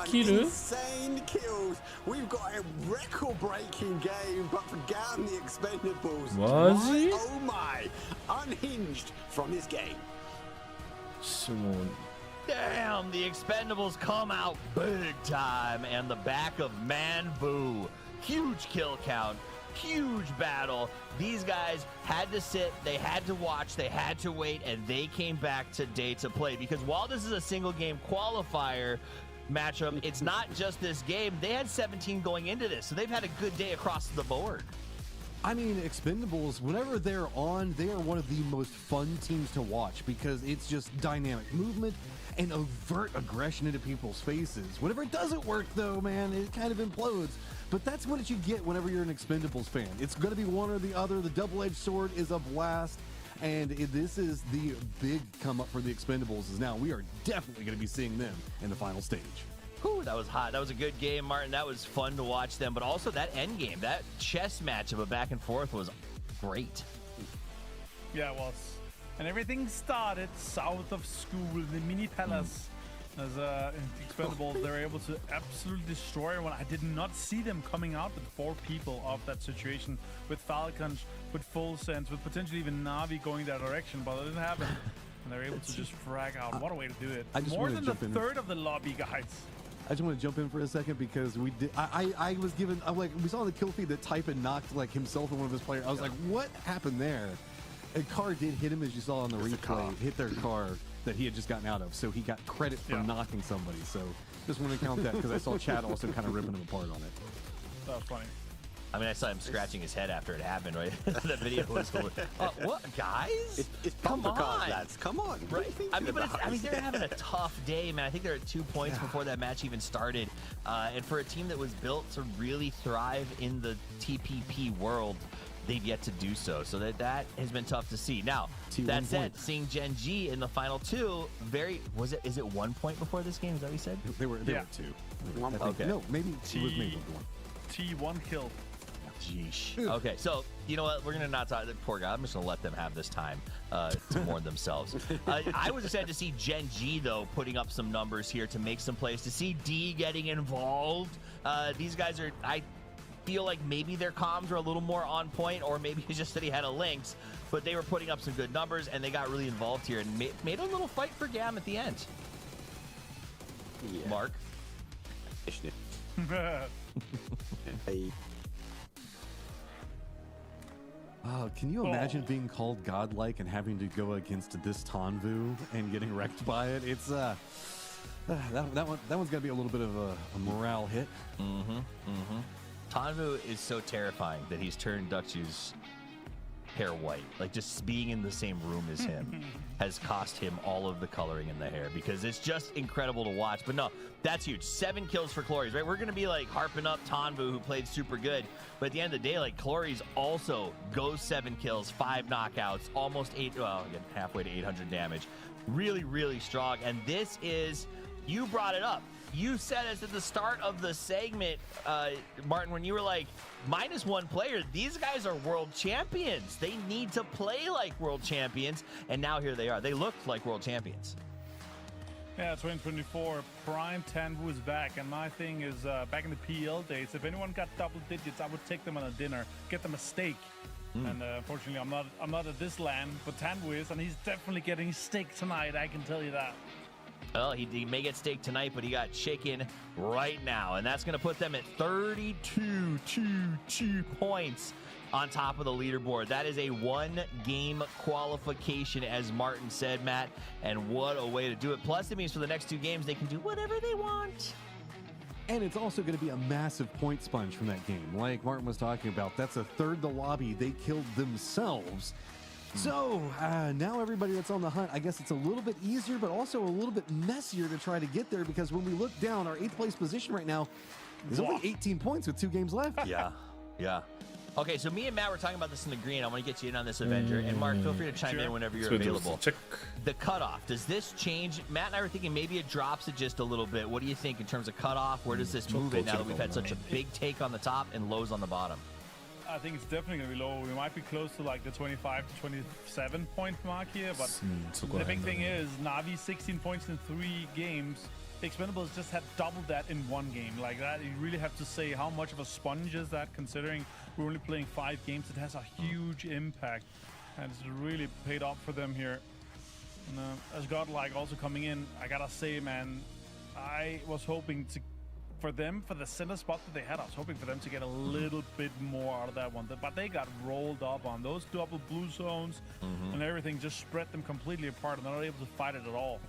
キル Insane kills. We've got a record-breaking game, but for Gam the Expendables. Maji? Oh my! Unhinged from this game. Damn, the Expendables come out big time, and the back of Manvu. Huge kill count. Huge battle. These guys had to sit, they had to watch, they had to wait, and they came back today to play. Because while this is a single game qualifier matchup, it's not just this game. They had 17 going into this, so they've had a good day across the board. I mean, Expendables, whenever they're on, they are one of the most fun teams to watch because it's just dynamic movement and overt aggression into people's faces. Whenever it doesn't work, though, man, it kind of implodes. But that's what you get whenever you're an Expendables fan. It's going to be one or the other. The double-edged sword is a blast. And this is the big come up for the Expendables is now we are definitely going to be seeing them in the final stage. Whew, that was hot. That was a good game, Martin. That was fun to watch them. But also that end game, that chess match of a back and forth was great. Yeah, it was. And everything started south of school, the mini palace. As Expendables, they were able to absolutely destroy one. I did not see them coming out with 4 people off that situation, with Falcons, with Full Sense, with potentially even NAVI going that direction, but it didn't happen. And they were able to just frag out. What a way to do it. More than a third of the lobby, guys. I just want to jump in for a second because we did. I was given. I'm like, we saw on the kill feed that Typin knocked like himself and one of his players. I was like, what happened there? A car did hit him, as you saw on the replay. Hit their car that he had just gotten out of, so he got credit for knocking somebody. So just want to count that because I saw Chad also kind of ripping him apart on it. That was funny. I mean, I saw him scratching his head after it happened, right? That video was what, guys? It's bumper cars, lads. Come on. Right. I mean, they're having a tough day, man. I think they're at 2 points before that match even started. And for a team that was built to really thrive in the TPP world, they've yet to do so. So that has been tough to see. Now, that said, seeing Gen G in the final two, is it 1 point before this game? Is that what you said? They were 2. Okay. No, maybe it was maybe 1. T1 kill. Jeesh. Okay, so you know what? We're gonna not talk. Poor guy. I'm just gonna let them have this time to mourn themselves. I was excited to see Gen G though putting up some numbers here to make some plays. To see D getting involved. These guys are. I feel like maybe their comms are a little more on point, or maybe it's just that he had a Lynx. But they were putting up some good numbers, and they got really involved here and made a little fight for Gam at the end. Yeah. Mark. Can you imagine being called godlike and having to go against this Tanvu and getting wrecked by it? It's that one's got to be a little bit of a morale hit. Tanvu is so terrifying that he's turned Duxu's hair white. Like, just being in the same room as him has cost him all of the coloring in the hair, because it's just incredible to watch. But no, that's huge. 7 kills for Clories, right? We're going to be like harping up Tanvu, who played super good. But at the end of the day, like, Clories also goes 7 kills, 5 knockouts, almost halfway to 800 damage. Really, really strong. And this is, you brought it up. You said it at the start of the segment, Martin, when you were like, -1 player, these guys are world champions. They need to play like world champions. And now here they are. They looked like world champions. Yeah, 2024, Prime Tanvu is back. And my thing is, back in the PL days, if anyone got double digits, I would take them on a dinner, get them a steak. And unfortunately, I'm not at this land, but Tanvu is, and he's definitely getting steak tonight, I can tell you that. Well, he may get steak tonight, but he got chicken right now. And that's going to put them at 32 points on top of the leaderboard. That is a 1-game qualification, as Martin said, Matt. And what a way to do it. Plus, it means for the next 2 games, they can do whatever they want. And it's also going to be a massive point sponge from that game. Like Martin was talking about, that's a third the lobby they killed themselves. So now everybody that's on the hunt, I guess it's a little bit easier, but also a little bit messier to try to get there, because when we look down, our 8th place position right now is only 18 points with 2 games left. Yeah. Okay, so me and Matt were talking about this in the green. I want to get you in on this, Avenger. And Mark, feel free to chime in whenever you're available. The cutoff, does this change? Matt and I were thinking maybe it drops it just a little bit. What do you think in terms of cutoff? Where does this move it now that we've had such a big take on the top and lows on the bottom? I think it's definitely going to be low. We might be close to like the 25 to 27 point mark here, but the big thing is NAVI 16 points in 3 games. The Expendables just had double that in 1 game. Like that, you really have to say how much of a sponge is that, considering we're only playing 5 games. It has a huge impact, and it's really paid off for them here. And as Godlike also coming in, I gotta say, man, I was hoping for the center spot that they had, I was hoping for them to get a little bit more out of that one. But they got rolled up on those double blue zones, and everything just spread them completely apart, and they're not able to fight it at all.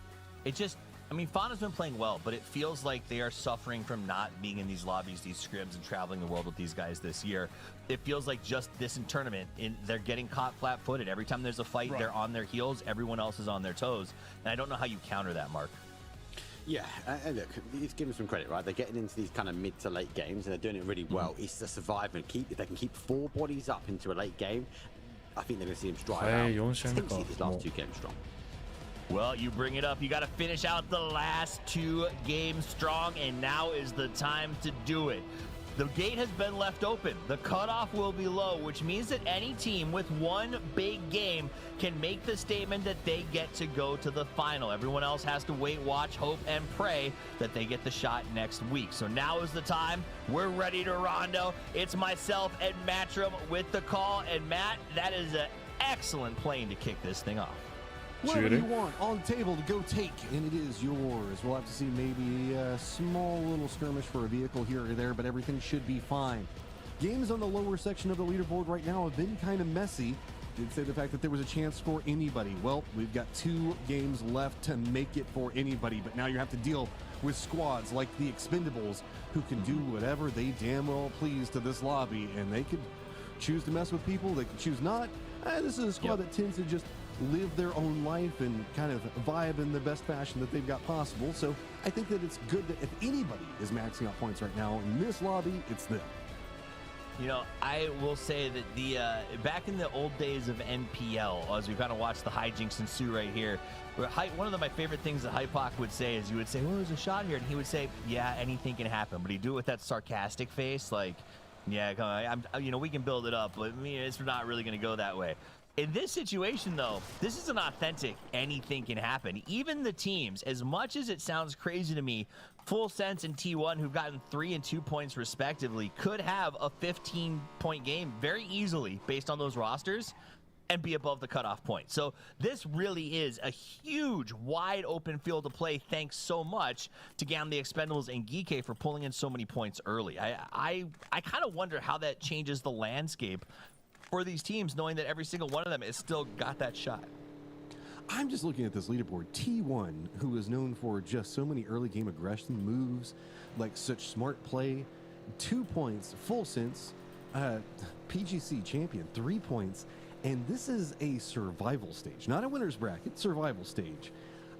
I mean, Fauna's been playing well, but it feels like they are suffering from not being in these lobbies, these scrims, and traveling the world with these guys this year. It feels like just this tournament, they're getting caught flat-footed. Every time there's a fight, they're on their heels. Everyone else is on their toes. And I don't know how you counter that, Mark. Yeah, and look, let's give them some credit, right? They're getting into these kind of mid to late games, and they're doing it really well. It's the survival. If they can keep 4 bodies up into a late game, I think they're going to see them strike out. Potentially these last 2 games strong. Well, you bring it up. You got to finish out the last 2 games strong, and now is the time to do it. The gate has been left open. The cutoff will be low, which means that any team with 1 big game can make the statement that they get to go to the final. Everyone else has to wait, watch, hope, and pray that they get the shot next week. So now is the time. We're ready to rondo. It's myself and Matchroom with the call. And Matt, that is an excellent plane to kick this thing off. Whatever you want on the table to go take, and it is yours. We'll have to see maybe a small little skirmish for a vehicle here or there, but everything should be fine. Games on the lower section of the leaderboard right now have been kind of messy. Did say the fact that there was a chance for anybody. Well, we've got 2 games left to make it for anybody, but now you have to deal with squads like the Expendables, who can do whatever they damn well please to this lobby, and they could choose to mess with people, they could choose not. This is a squad that tends to just live their own life and kind of vibe in the best fashion that they've got possible. So I think that it's good that if anybody is maxing out points right now in this lobby, it's them. You know, I will say that the back in the old days of NPL, as we kind of watched the hijinks ensue right here, one of my favorite things that Hypoc would say is you would say, "Oh, there's a shot here," and he would say, "Yeah, anything can happen," but he'd do it with that sarcastic face, like, "Yeah, come on, you know, we can build it up, but I mean, it's not really going to go that way." In this situation, though, this is an authentic anything can happen. Even the teams, as much as it sounds crazy to me, Full Sense and T1, who've gotten 3 and 2 points respectively, could have a 15-point game very easily based on those rosters and be above the cutoff point. So this really is a huge, wide open field to play. Thanks so much to Gam the Expendables and Geeke for pulling in so many points early. I kind of wonder how that changes the landscape for these teams, knowing that every single one of them has still got that shot. I'm just looking at this leaderboard. T1, who is known for just so many early game aggression moves, like such smart play, 2 points, Full Sense, PGC champion, 3 points, and this is a survival stage, not a winner's bracket, survival stage.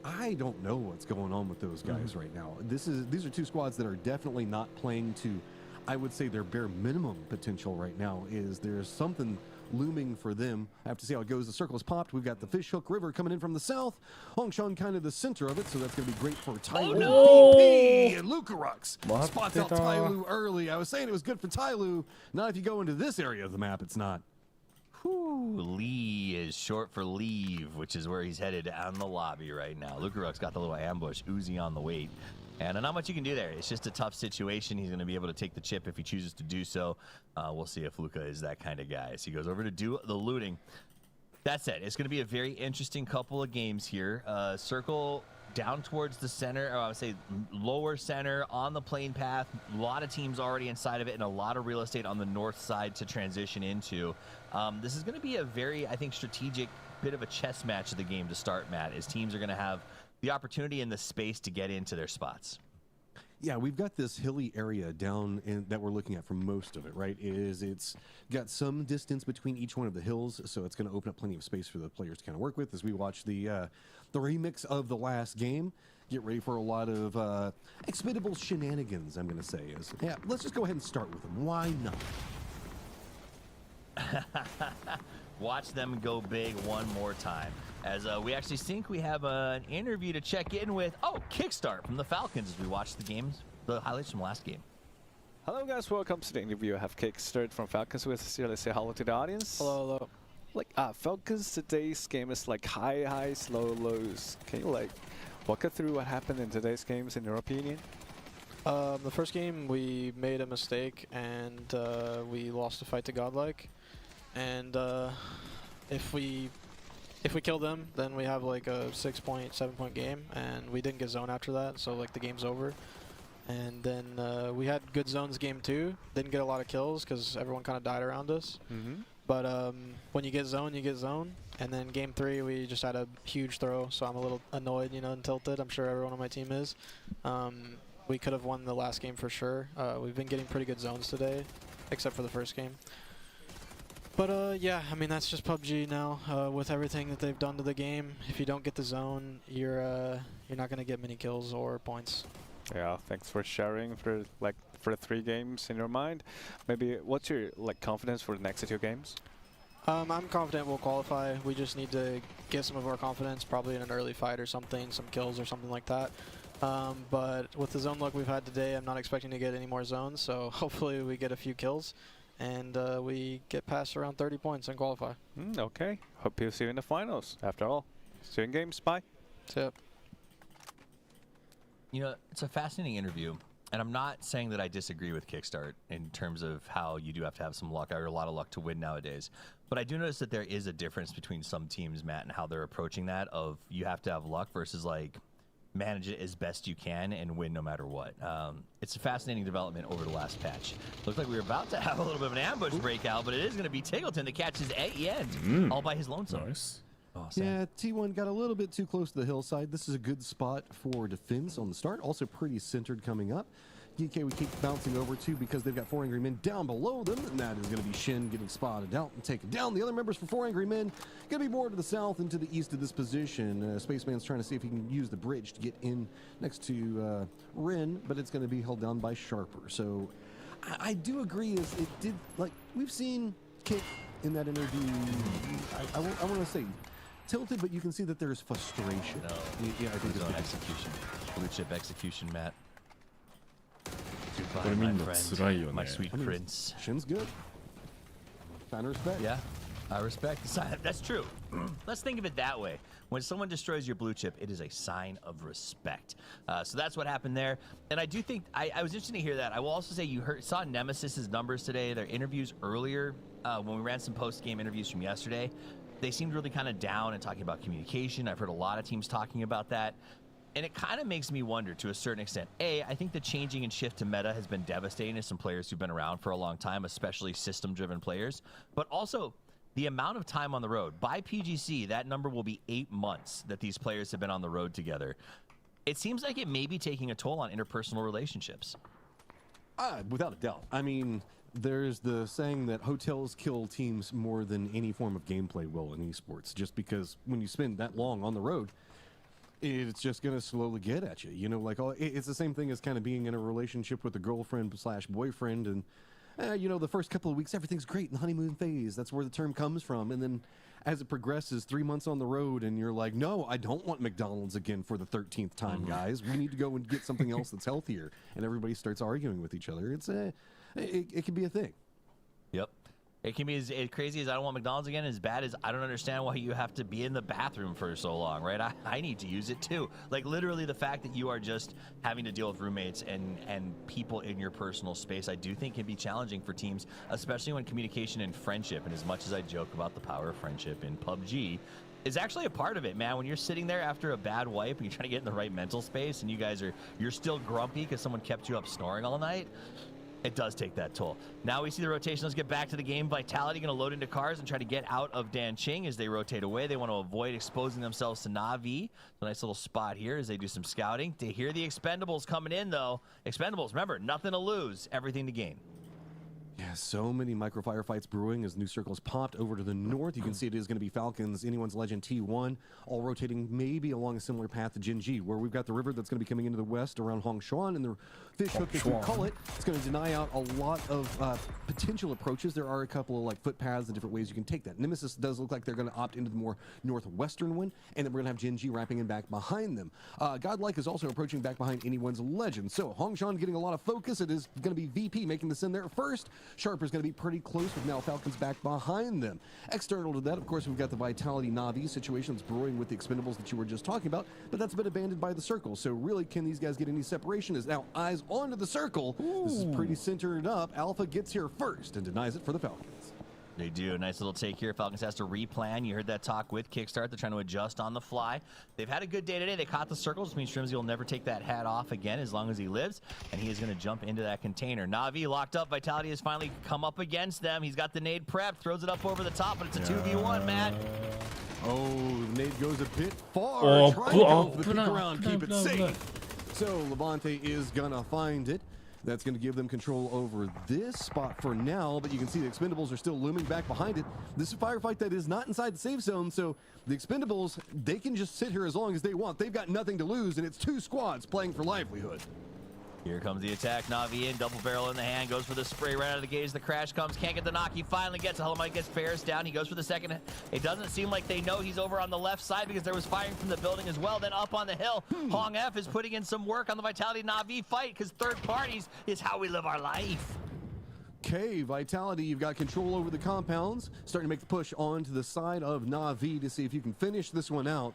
I don't know what's going on with those guys right now. These are two squads that are definitely not playing to, I would say, their bare minimum potential right now. Is there's something looming for them. I have to see how it goes. The circle is popped. We've got the Fishhook River coming in from the south. Hongshan kind of the center of it, so that's going to be great for Tyloo. BP and Lucarux spots out Tyloo early. I was saying it was good for Tyloo. Not if you go into this area of the map, it's not. Whew, Lee is short for leave, which is where he's headed on the lobby right now. Lucarux got the little ambush, Uzi on the wait. And not much you can do there. It's just a tough situation. He's going to be able to take the chip if he chooses to do so. We'll see if Luca is that kind of guy. So he goes over to do the looting. That's it. It's going to be a very interesting couple of games here. Circle down towards the center, or I would say lower center on the plane path. A lot of teams already inside of it and a lot of real estate on the north side to transition into. This is going to be a very, I think, strategic bit of a chess match of the game to start, Matt, as teams are going to have the opportunity and the space to get into their spots. Yeah, we've got this hilly area down that we're looking at for most of it, right? It's got some distance between each one of the hills, so it's going to open up plenty of space for the players to kind of work with as we watch the remix of the last game. Get ready for a lot of expendable shenanigans, I'm going to say. Yeah, let's just go ahead and start with them. Why not? Watch them go big one more time. As we actually think we have an interview to check in with. Oh, Kickstart from the Falcons as we watch the games, the highlights from last game. Hello guys, welcome to the interview. I have Kickstart from Falcons with us here. Let's say hello to the audience. Hello, hello. Like Falcons today's game is like high highs, low lows. Can you like walk us through what happened in today's games in your opinion? The first game we made a mistake and we lost the fight to Godlike. And if we kill them, then we have like a 6-point, 7-point game, and we didn't get zone after that, so like the game's over. And then we had good zones game 2, didn't get a lot of kills because everyone kind of died around us. But when you get zone, you get zone. And then game 3, we just had a huge throw, so I'm a little annoyed, you know, and tilted. I'm sure everyone on my team is. We could have won the last game for sure. We've been getting pretty good zones today, except for the first game. But yeah, I mean, that's just PUBG now. With everything that they've done to the game, if you don't get the zone, you're not going to get many kills or points. Yeah, thanks for sharing for the 3 games in your mind. Maybe what's your confidence for the next 2 games? I'm confident we'll qualify. We just need to get some of our confidence, probably in an early fight or something, some kills or something like that. But with the zone luck we've had today, I'm not expecting to get any more zones, so hopefully we get a few kills. And we get past around 30 points and qualify. Okay. Hope you'll see you in the finals. After all, see you in games. Bye. See ya. You know, it's a fascinating interview. And I'm not saying that I disagree with Kickstart in terms of how you do have to have some luck or a lot of luck to win nowadays. But I do notice that there is a difference between some teams, Matt, and how they're approaching that of you have to have luck versus like manage it as best you can and win no matter what. It's a fascinating development over the last patch. Looks like we were about to have a little bit of an ambush breakout, but it is going to be Tingleton that catches at the end, all by his lonesome. Nice. Oh, yeah, T1 got a little bit too close to the hillside. This is a good spot for defense on the start. Also pretty centered coming up. DK we keep bouncing over to because they've got 4 Angry Men down below them, and that is going to be Shin getting spotted out and taken down. The other members for 4 Angry Men going to be more to the south and to the east of this position. Spaceman's trying to see if he can use the bridge to get in next to Rin, but it's going to be held down by Sharper. So I do agree. Is it did like we've seen Kick in that interview. I want to say tilted, but you can see that there's frustration. No, yeah, I think it's on good. execution, blue chip execution, Matt. これ見るの辛いよね。 My sweet prince. Shin's good. Sign of respect. Yeah, I respect the sign. That's true. Let's think of it that way. When someone destroys your blue chip, it is a sign of respect. So that's what happened there. And I do think I was interested to hear that. I will also say you saw NMSS's numbers today. Their interviews earlier when we ran some post-game interviews from yesterday. They seemed really kind of down and talking about communication. I've heard a lot of teams talking about that. And it kind of makes me wonder to a certain extent. I think the changing and shift to meta has been devastating to some players who've been around for a long time, especially system-driven players. But also, the amount of time on the road. By PGC, that number will be 8 months that these players have been on the road together. It seems like it may be taking a toll on interpersonal relationships. Without a doubt. I mean, there's the saying that hotels kill teams more than any form of gameplay will in esports, just because when you spend that long on the road, it's just going to slowly get at you. You know, like, it's the same thing as kind of being in a relationship with a girlfriend/boyfriend, and you know, the first couple of weeks, everything's great in the honeymoon phase. That's where the term comes from. And then as it progresses, 3 months on the road, and you're like, no, I don't want McDonald's again for the 13th time, guys. We need to go and get something else that's healthier. And everybody starts arguing with each other. It's it can be a thing. Yep. It can be as crazy as I don't want McDonald's again, as bad as I don't understand why you have to be in the bathroom for so long, right? I need to use it too. Like literally the fact that you are just having to deal with roommates and people in your personal space, I do think can be challenging for teams, especially when communication and friendship, and as much as I joke about the power of friendship in PUBG, is actually a part of it, man. When you're sitting there after a bad wipe and you're trying to get in the right mental space and you're still grumpy because someone kept you up snoring all night, it does take that toll. Now we see the rotation. Let's get back to the game. Vitality going to load into cars and try to get out of Dan Ching as they rotate away. They want to avoid exposing themselves to NAVI. A nice little spot here as they do some scouting. They hear the Expendables coming in, though. Expendables, remember, nothing to lose, everything to gain. Yeah, so many micro firefights brewing as new circles popped over to the north. You can see it is going to be Falcons, Anyone's Legend T1, all rotating maybe along a similar path to Jin Ji, where we've got the river that's going to be coming into the west around Hongshuan, and the fish hook, as we call it, it's going to deny out a lot of potential approaches. There are a couple of like footpaths and different ways you can take that. Nemesis does look like they're going to opt into the more northwestern one, and then we're going to have Jin Ji wrapping in back behind them. Godlike is also approaching back behind Anyone's Legend. So Hongshuan getting a lot of focus. It is going to be VP making this in there first. Sharper's going to be pretty close with now Falcons back behind them. External to that, of course, we've got the Vitality Navi situation that's brewing with the Expendables that you were just talking about, but that's been abandoned by the circle. So really, can these guys get any separation? Is now eyes onto the circle. Ooh. This is pretty centered up. Alpha gets here first and denies it for the Falcons. They do. A nice little take here. Falcons has to replan. You heard that talk with Kickstart. They're trying to adjust on the fly. They've had a good day today. They caught the circles, which means Shrimsy will never take that hat off again as long as he lives. And he is going to jump into that container. Navi locked up. Vitality has finally come up against them. He's got the nade prep. Throws it up over the top, but it's a 2v1, Matt. Oh, nade goes a bit far. Trying to go for the peek around, keep it safe. So Levante is going to find it. That's going to give them control over this spot for now, but you can see the Expendables are still looming back behind it. This is a firefight that is not inside the safe zone, so the Expendables, they can just sit here as long as they want. They've got nothing to lose, and it's two squads playing for livelihood. Here comes the attack. Navi in, double barrel in the hand, goes for the spray right out of the gauge. The crash comes, can't get the knock. He finally gets it. Hellamite gets Ferris down. He goes for the second. It doesn't seem like they know he's over on the left side because there was firing from the building as well. Then up on the hill, Hong F is putting in some work on the Vitality Navi fight because third parties is how we live our life. Okay, Vitality, you've got control over the compounds. Starting to make the push onto the side of Navi to see if you can finish this one out.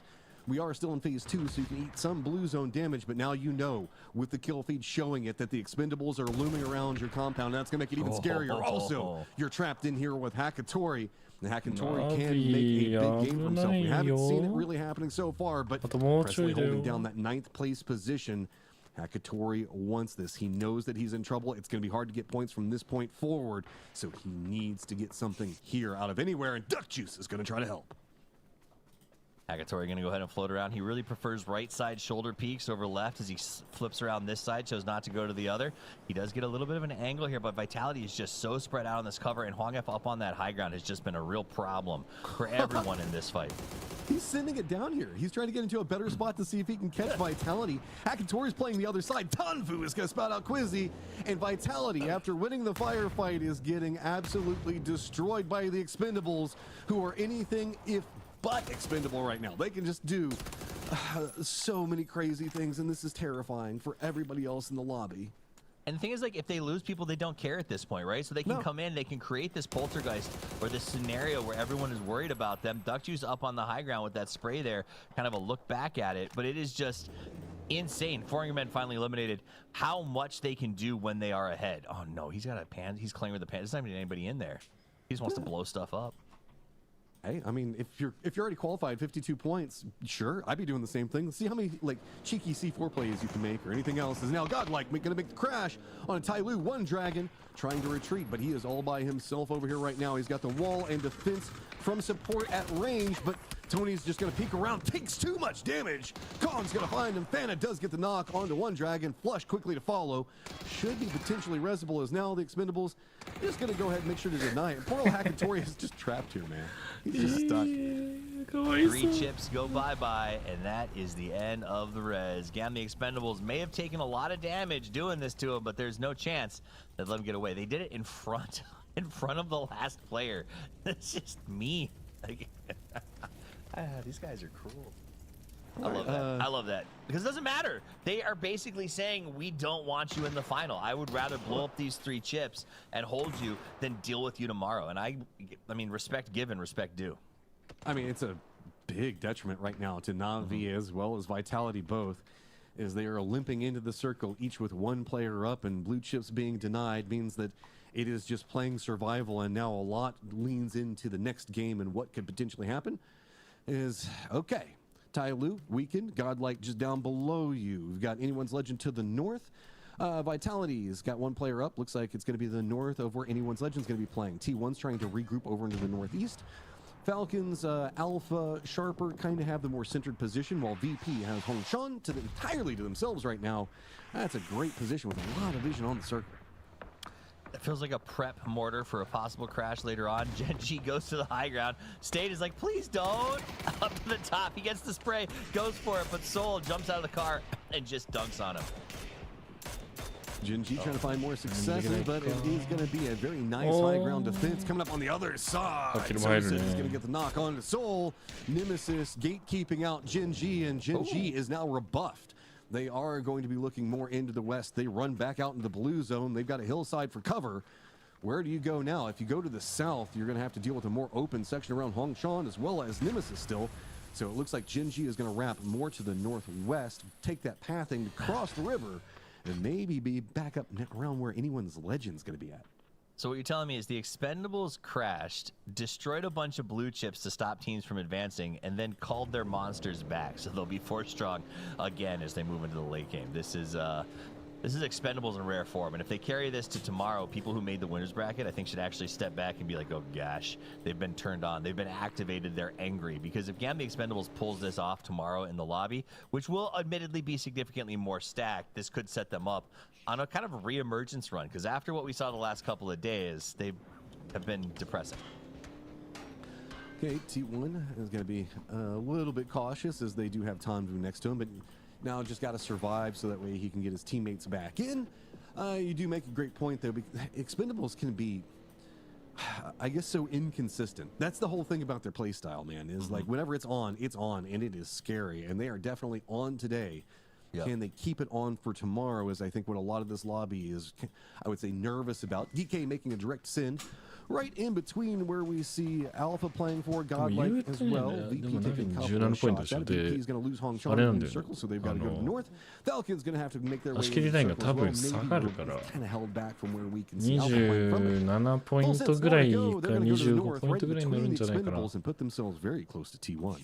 We are still in phase 2, so you can eat some blue zone damage, but now you know, with the kill feed showing it, that the Expendables are looming around your compound. That's going to make it even scarier. Also, you're trapped in here with Hakatori. And Hakatori can make a big game for himself. We haven't seen it really happening so far, but Presley holding down that 9th place position. Hakatori wants this. He knows that he's in trouble. It's going to be hard to get points from this point forward, so he needs to get something here out of anywhere, and Duck Juice is going to try to help. Hagatori going to go ahead and float around. He really prefers right side shoulder peaks over left as he flips around this side, chose not to go to the other. He does get a little bit of an angle here, but Vitality is just so spread out on this cover, and Hwang F up on that high ground has just been a real problem for everyone in this fight. He's sending it down here. He's trying to get into a better spot to see if he can catch Vitality. Hagatori's playing the other side. Tanfu is going to spout out Quizzy. And Vitality, after winning the firefight, is getting absolutely destroyed by the Expendables, who are anything if but expendable right now. They can just do so many crazy things, and this is terrifying for everybody else in the lobby. And the thing is, like, if they lose people, they don't care at this point, right? So they can come in, they can create this poltergeist or this scenario where everyone is worried about them. Duck Juice up on the high ground with that spray there, kind of a look back at it, but it is just insane. 400 men finally eliminated. How much they can do when they are ahead. Oh no, he's got a pan. He's playing with a pan. There's not even anybody in there. He just wants to blow stuff up. Hey, I mean, if you're already qualified, 52 points, sure, I'd be doing the same thing. Let's see how many like cheeky C4 plays you can make or anything else. Is now Godlike going to make the crash on a Tyloo. One Dragon trying to retreat, but he is all by himself over here right now. He's got the wall and defense from support at range, but Tony's just going to peek around, takes too much damage. Kong's going to find him. Fana does get the knock onto One Dragon. Flush quickly to follow. Should be potentially resible as now the Expendables just going to go ahead and make sure to deny it. Poor old Hagatori is just trapped here, man. He's just stuck. 3 chips go bye-bye, and that is the end of the res. Gam, the Expendables may have taken a lot of damage doing this to him, but there's no chance that let him get away. They did it in front of the last player. That's just mean. Like, these guys are cruel. I love that. I love that. Because it doesn't matter. They are basically saying, we don't want you in the final. I would rather blow up these 3 chips and hold you than deal with you tomorrow. And I mean, respect given, respect due. I mean, it's a big detriment right now to NAVI as well as Vitality both, as they are limping into the circle, each with 1 player up, and blue chips being denied means that it is just playing survival, and now a lot leans into the next game and what could potentially happen is, okay, Tyloo, weakened, Godlike just down below you. We've got Anyone's Legend to the north. Vitality's got 1 player up. Looks like it's going to be the north of where Anyone's Legend's going to be playing. T1's trying to regroup over into the northeast. Falcons, Alpha, Sharper kind of have the more centered position, while VP has Hongshan entirely to themselves right now. That's a great position with a lot of vision on the circle. That feels like a prep mortar for a possible crash later on. Genji goes to the high ground. State is like, please don't. Up to the top. He gets the spray, goes for it, but Soul jumps out of the car and just dunks on him. Genji trying to find more successes, but it is going to be a very nice high ground defense coming up on the other side. He's going to get the knock on to Soul. Nemesis gatekeeping out Genji, and Genji is now rebuffed. They are going to be looking more into the west. They run back out into the blue zone. They've got a hillside for cover. Where do you go now? If you go to the south, you're going to have to deal with a more open section around Hongshan as well as Nemesis still. So it looks like Genji is going to wrap more to the northwest, take that pathing to cross the river, and maybe be back up around where Anyone's Legend's going to be at. So what you're telling me is the Expendables crashed, destroyed a bunch of blue chips to stop teams from advancing, and then called their monsters back. So they'll be 4 strong again as they move into the late game. This is Expendables in rare form. And if they carry this to tomorrow, people who made the winners bracket, I think, should actually step back and be like, oh gosh, they've been turned on. They've been activated. They're angry. Because if Gam the Expendables pulls this off tomorrow in the lobby, which will admittedly be significantly more stacked, this could set them up on a kind of a re-emergence run. Because after what we saw the last couple of days, they have been depressing. Okay, T1 is going to be a little bit cautious as they do have Tanvu next to him, but now just got to survive so that way he can get his teammates back in. You do make a great point, though. Expendables can be, I guess, so inconsistent. That's the whole thing about their play style, man, is like whenever it's on, and it is scary. And they are definitely on today. Yep. Can they keep it on for tomorrow is, I think, what a lot of this lobby is, I would say, nervous about. DK making a direct send right in between where we see Alpha playing for Godlike as well. VP taking a couple of shots. That VP is going to lose Hongshan in the circle, so they've got to go to the north. Falcon's going to have to make their way to the circle as well. Maybe kind of held back from where we can see Alpha playing from it. 27ポイントぐらいか25ポイントぐらいになるんじゃないかな。And put themselves very close to T1.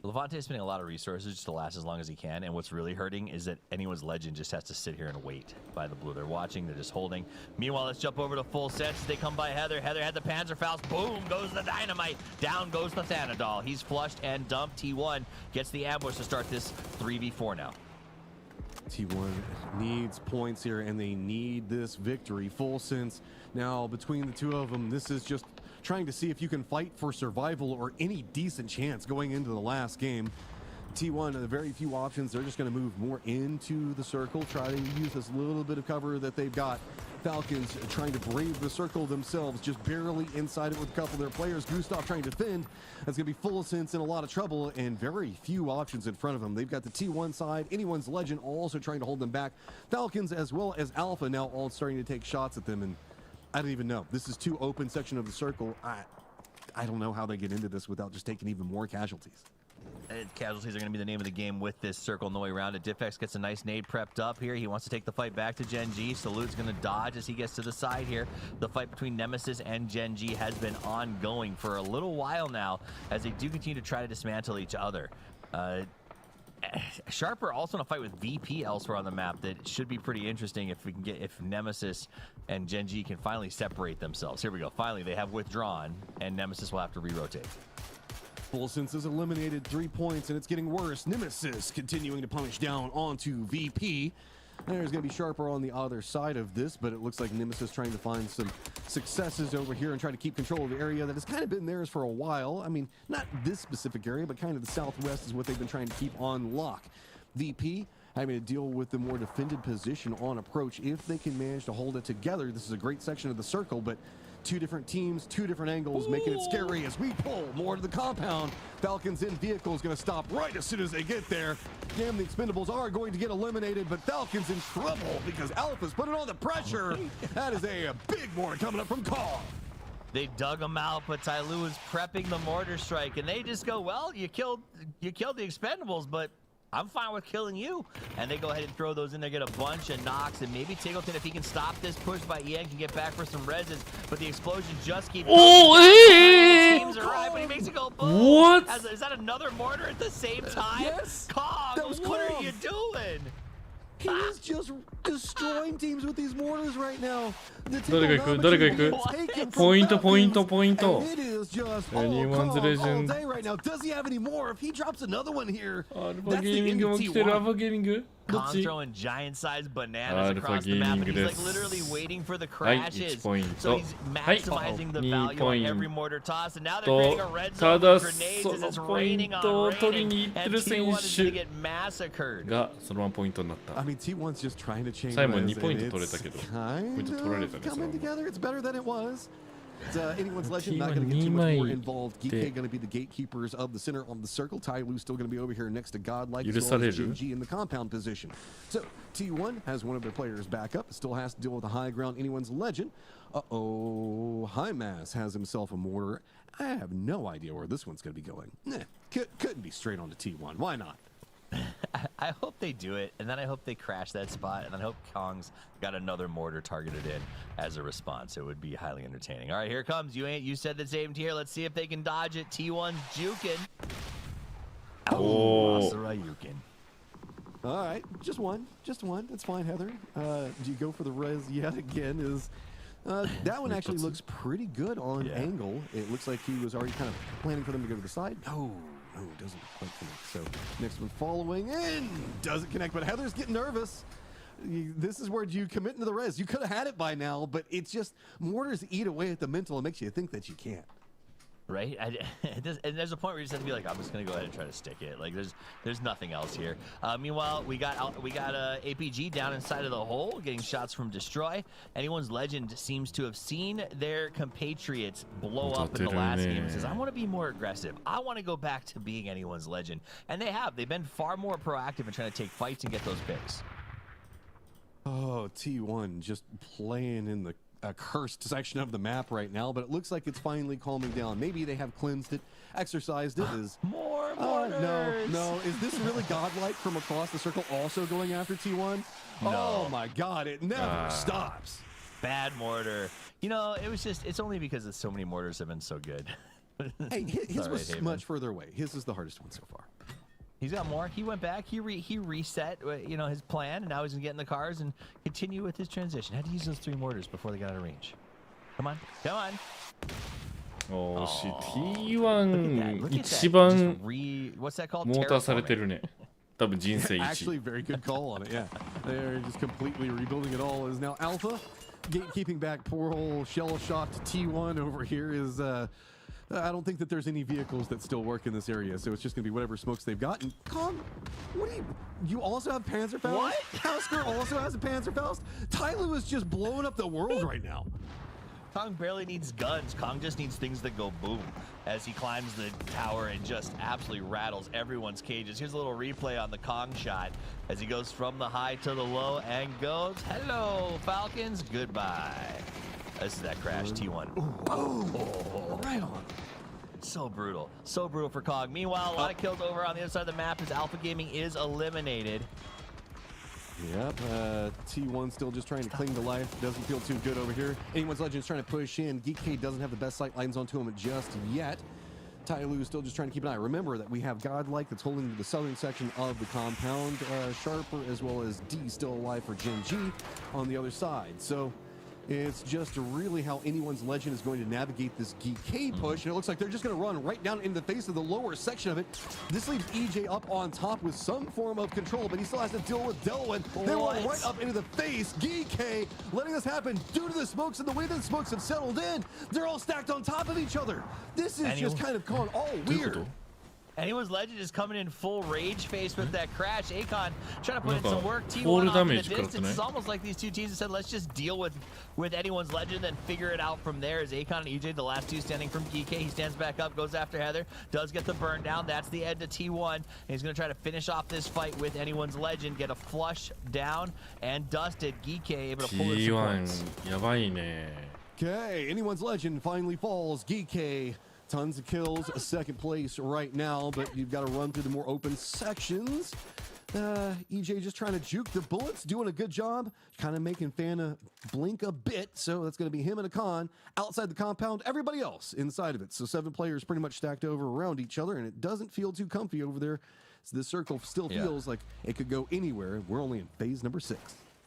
Levante is spending a lot of resources just to last as long as he can, and what's really hurting is that anyone's legend just has to sit here and wait by the blue. They're watching, they're just holding. Meanwhile, let's jump over to full sets. They come by Heather. Heather had the Panzerfaust. Boom goes the dynamite. Down goes the Thanadol. He's flushed and dumped. T1 gets the ambush to start this 3v4 now. T1 needs points here, and they need this victory. Full sense. Now, between the two of them, this is just trying to see if you can fight for survival or any decent chance going into the last game. T1, very few options. They're just going to move more into the circle, try to use this little bit of cover that they've got. Falcons trying to brave the circle themselves, just barely inside it with a couple of their players. Gustav trying to defend. That's going to be Full Sense in a lot of trouble, and very few options in front of them. They've got the T1 side, anyone's legend also trying to hold them back. Falcons as well as Alpha now all starting to take shots at them, and I don't even know. This is too open section of the circle. I don't know how they get into this without just taking even more casualties. And casualties are going to be the name of the game with this circle no way around it. Diffex gets a nice nade prepped up here. He wants to take the fight back to Gen G. Salute's going to dodge as he gets to the side here. The fight between Nemesis and Gen G has been ongoing for a little while now as they do continue to try to dismantle each other. Sharper also in a fight with VP elsewhere on the map that should be pretty interesting if Nemesis and Gen G can finally separate themselves. Here we go. Finally, they have withdrawn, and Nemesis will have to re-rotate. Full Sense has eliminated 3 points, and it's getting worse. Nemesis continuing to punish down onto VP. There's going to be Sharper on the other side of this, but it looks like Nemesis trying to find some successes over here and try to keep control of the area that has kind of been theirs for a while. I mean, not this specific area, but kind of the southwest is what they've been trying to keep on lock. VP having to deal with the more defended position on approach. If they can manage to hold it together, this is a great section of the circle, but two different teams, two different angles, making it scary as we pull more to the compound. Falcons in vehicle is going to stop right as soon as they get there. Damn, the Expendables are going to get eliminated, but Falcons in trouble because Alpha's putting on the pressure. That is a big mortar coming up from Kong. They dug him out, but Tyloo is prepping the mortar strike, and they just go, well, you killed the Expendables, but I'm fine with killing you. And they go ahead and throw those in there, get a bunch of knocks, and maybe Tiggleton, if he can stop this push by Ian, can get back for some reses, but the explosion just keeps the teams arrive, but he makes it go boom. What? Is that another mortar at the same time? Yes. Kong, That was what Kong. are you doing? He is just destroying teams with these mortars right now. The 誰が行く誰が行く taken from ポイント Falcons, ポイントポイント and it is just Anyone's all legend. day right now. Does he have any more? If he drops another one here, アルファ that's ゲー the ミン end グ of も来てるアルフ T1. ァゲーミングどっ Kong's ち throwing giant-sized bananas Alpha across the map, and he's like gaming literally waiting for the はい crashes. 1ポイン So ト he's はい maximizing the 2 value ポ on イン every mortar toss, and now they're ト creating a red た zone だ with そ grenades as の it's ポイン raining トを on 取りに raining, 行って and る選 T1 is 手 going to get massacred. がそのままポイントになった I mean, T1's just trying to change. 最後 res, 2ポイン and ト取れたけど it's ポイント kind 取られた of ねその coming together. It's better than it was. Anyone's legend not T1 going to get too much more 2枚 involved.で GK going to be the gatekeepers of the center of the circle. Tyloo's still going to be over here next to Godlike 許 as さ well れ as る GG in the compound position. So T1 has one of their players back up. Still has to deal with the high ground. Anyone's legend. Uh-oh. Hymas has himself a mortar. I have no idea where this one's going to be going. Couldn't be straight on to T1. Why not? I hope they do it, and then I hope they crash that spot, and then I hope Kong's got another mortar targeted in as a response. It would be highly entertaining. All right, here it comes. You said the same tier. Let's see if they can dodge it. T1's juking. Oh. Masarayukin. All right, just one. It's fine, Heather. Do you go for the res yet again? That one actually looks pretty good on angle. It looks like he was already kind of planning for them to go to the side. No, it doesn't quite connect. So next one following in. Doesn't connect, but Heather's getting nervous. This is where you commit into the res. You could have had it by now, but it's just mortars eat away at the mental and makes you think that you can't. Right? And there's a point where you just have to be like, I'm just going to go ahead and try to stick it. Like, there's nothing else here. Meanwhile, we got APG down inside of the hole, getting shots from Destroy. Anyone's legend seems to have seen their compatriots blow up in the last game and says, I want to be more aggressive. I want to go back to being anyone's legend. And they have. They've been far more proactive in trying to take fights and get those picks. Oh, T1 just playing in the cursed section of the map right now, but it looks like it's finally calming down. Maybe they have cleansed it, exercised it. More no. Is this really godlike from across the circle also going after T1? No. Oh my God, it never stops. Bad mortar. You know, it's only because so many mortars have been so good. Hey, his was Haven. much further away. His is the hardest one so far. He's got more. He went back. He reset, his plan, and now he's gonna get in the cars and continue with his transition. Had to use those 3 mortars before they got out of range. Come on. T1 一番モーターされてるね。多分人生一。 Actually, very good call on it. Yeah, they're just completely rebuilding it all. Is now Alpha gatekeeping back. Poor old shell-shocked T1 over here is. I don't think that there's any vehicles that still work in this area, so it's just gonna be whatever smokes they've got. And Kong, what do you also have Panzerfaust? What? Hausker also has a Panzerfaust. Tyloo is just blowing up the world right now. Kong barely needs guns. Kong just needs things that go boom as he climbs the tower and just absolutely rattles everyone's cages. Here's a little replay on the Kong shot as he goes from the high to the low and goes, hello, Falcons, goodbye. This is that crash, T1. Oh, right on. So brutal. So brutal for Kong. Meanwhile, a lot of kills over on the other side of the map as Alpha Gaming is eliminated. Yep, T1 still just trying to cling to life. Doesn't feel too good over here. Anyone's Legend's trying to push in. GK doesn't have the best sight lines onto him just yet. Tyloo is still just trying to keep an eye. Remember that we have Godlike that's holding the southern section of the compound. Sharper as well as D still alive for Gen G on the other side. So it's just really how anyone's Legend is going to navigate this GK push, and it looks like they're just going to run right down in the face of the lower section of it. This leaves EJ up on top with some form of control, but he still has to deal with Delwyn. They run right up into the face. GK letting this happen due to the smokes and the way that the smokes have settled in. They're all stacked on top of each other. This is just kind of gone all weird. Anyone's Legend is coming in full rage face with that crash. Akon trying to put in some work. T1 off in the distance. It's almost like these two teams have said, let's just deal with Anyone's Legend, then figure it out from there. As Akon and EJ, the last two standing from GK, he stands back up, goes after Heather, does get the burn down. That's the end to T1. And he's going to try to finish off this fight with Anyone's Legend, get a flush down and dusted. GK able to pull in some points. やばいね。 Okay, Anyone's Legend finally falls. GK. Tons of kills, a second place right now, but you've got to run through the more open sections. EJ just trying to juke the bullets, doing a good job, kind of making Fana blink a bit. So that's going to be him and Akon outside the compound, everybody else inside of it. So 7 players pretty much stacked over around each other, and it doesn't feel too comfy over there. So this circle still feels like it could go anywhere. We're only in phase number 6.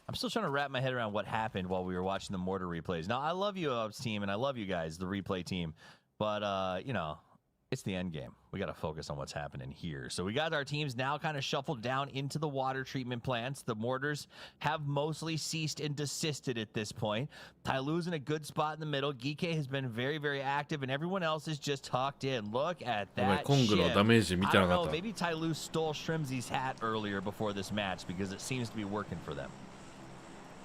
I'm still trying to wrap my head around what happened while we were watching the mortar replays. Now, I love you, team, and I love you guys, the replay team. But, it's the end game. We got to focus on what's happening here. So we got our teams now kind of shuffled down into the water treatment plants. The mortars have mostly ceased and desisted at this point. Tyloo's in a good spot in the middle. GK has been very, very active, and everyone else is just tucked in. Look at that ship. I don't know, maybe Tyloo stole Shrimzy's hat earlier before this match because it seems to be working for them.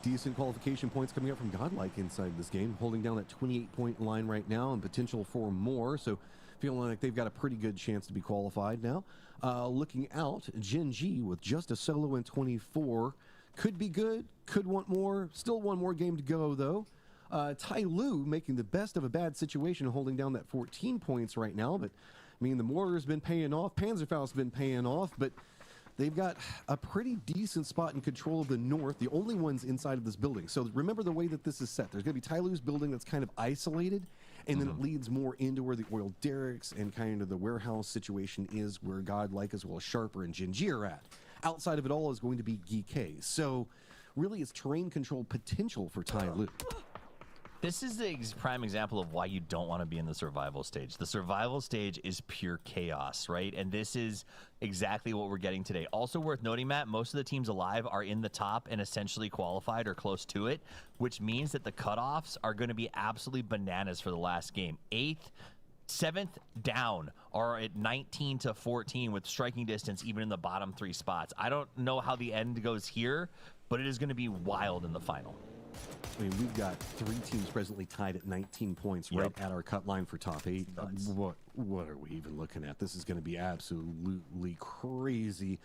Decent qualification points coming up from Godlike inside this game, holding down that 28-point line right now and potential for more. So feeling like they've got a pretty good chance to be qualified now. Looking out, Gen G with just a solo in 24 could be good, could want more. Still one more game to go though. Tyloo making the best of a bad situation, holding down that 14 points right now. But I mean, the mortar's been paying off, Panzerfaust's been paying off, but they've got a pretty decent spot in control of the north, the only ones inside of this building. So remember the way that this is set. There's going to be Tyloo's building that's kind of isolated, and then it leads more into where the oil derricks and kind of the warehouse situation is, where Godlike as well as Sharper and Gen G are at. Outside of it all is going to be GK. So really it's terrain control potential for Tyloo. This is the prime example of why you don't want to be in the survival stage. The survival stage is pure chaos, right? And this is exactly what we're getting today. Also worth noting, Matt, most of the teams alive are in the top and essentially qualified or close to it, which means that the cutoffs are going to be absolutely bananas for the last game. 8th, 7th down are at 19 to 14 with striking distance even in the bottom 3 spots. I don't know how the end goes here, but it is going to be wild in the final. I mean, we've got 3 teams presently tied at 19 points right at our cut line for top 8. What are we even looking at? This is going to be absolutely crazy.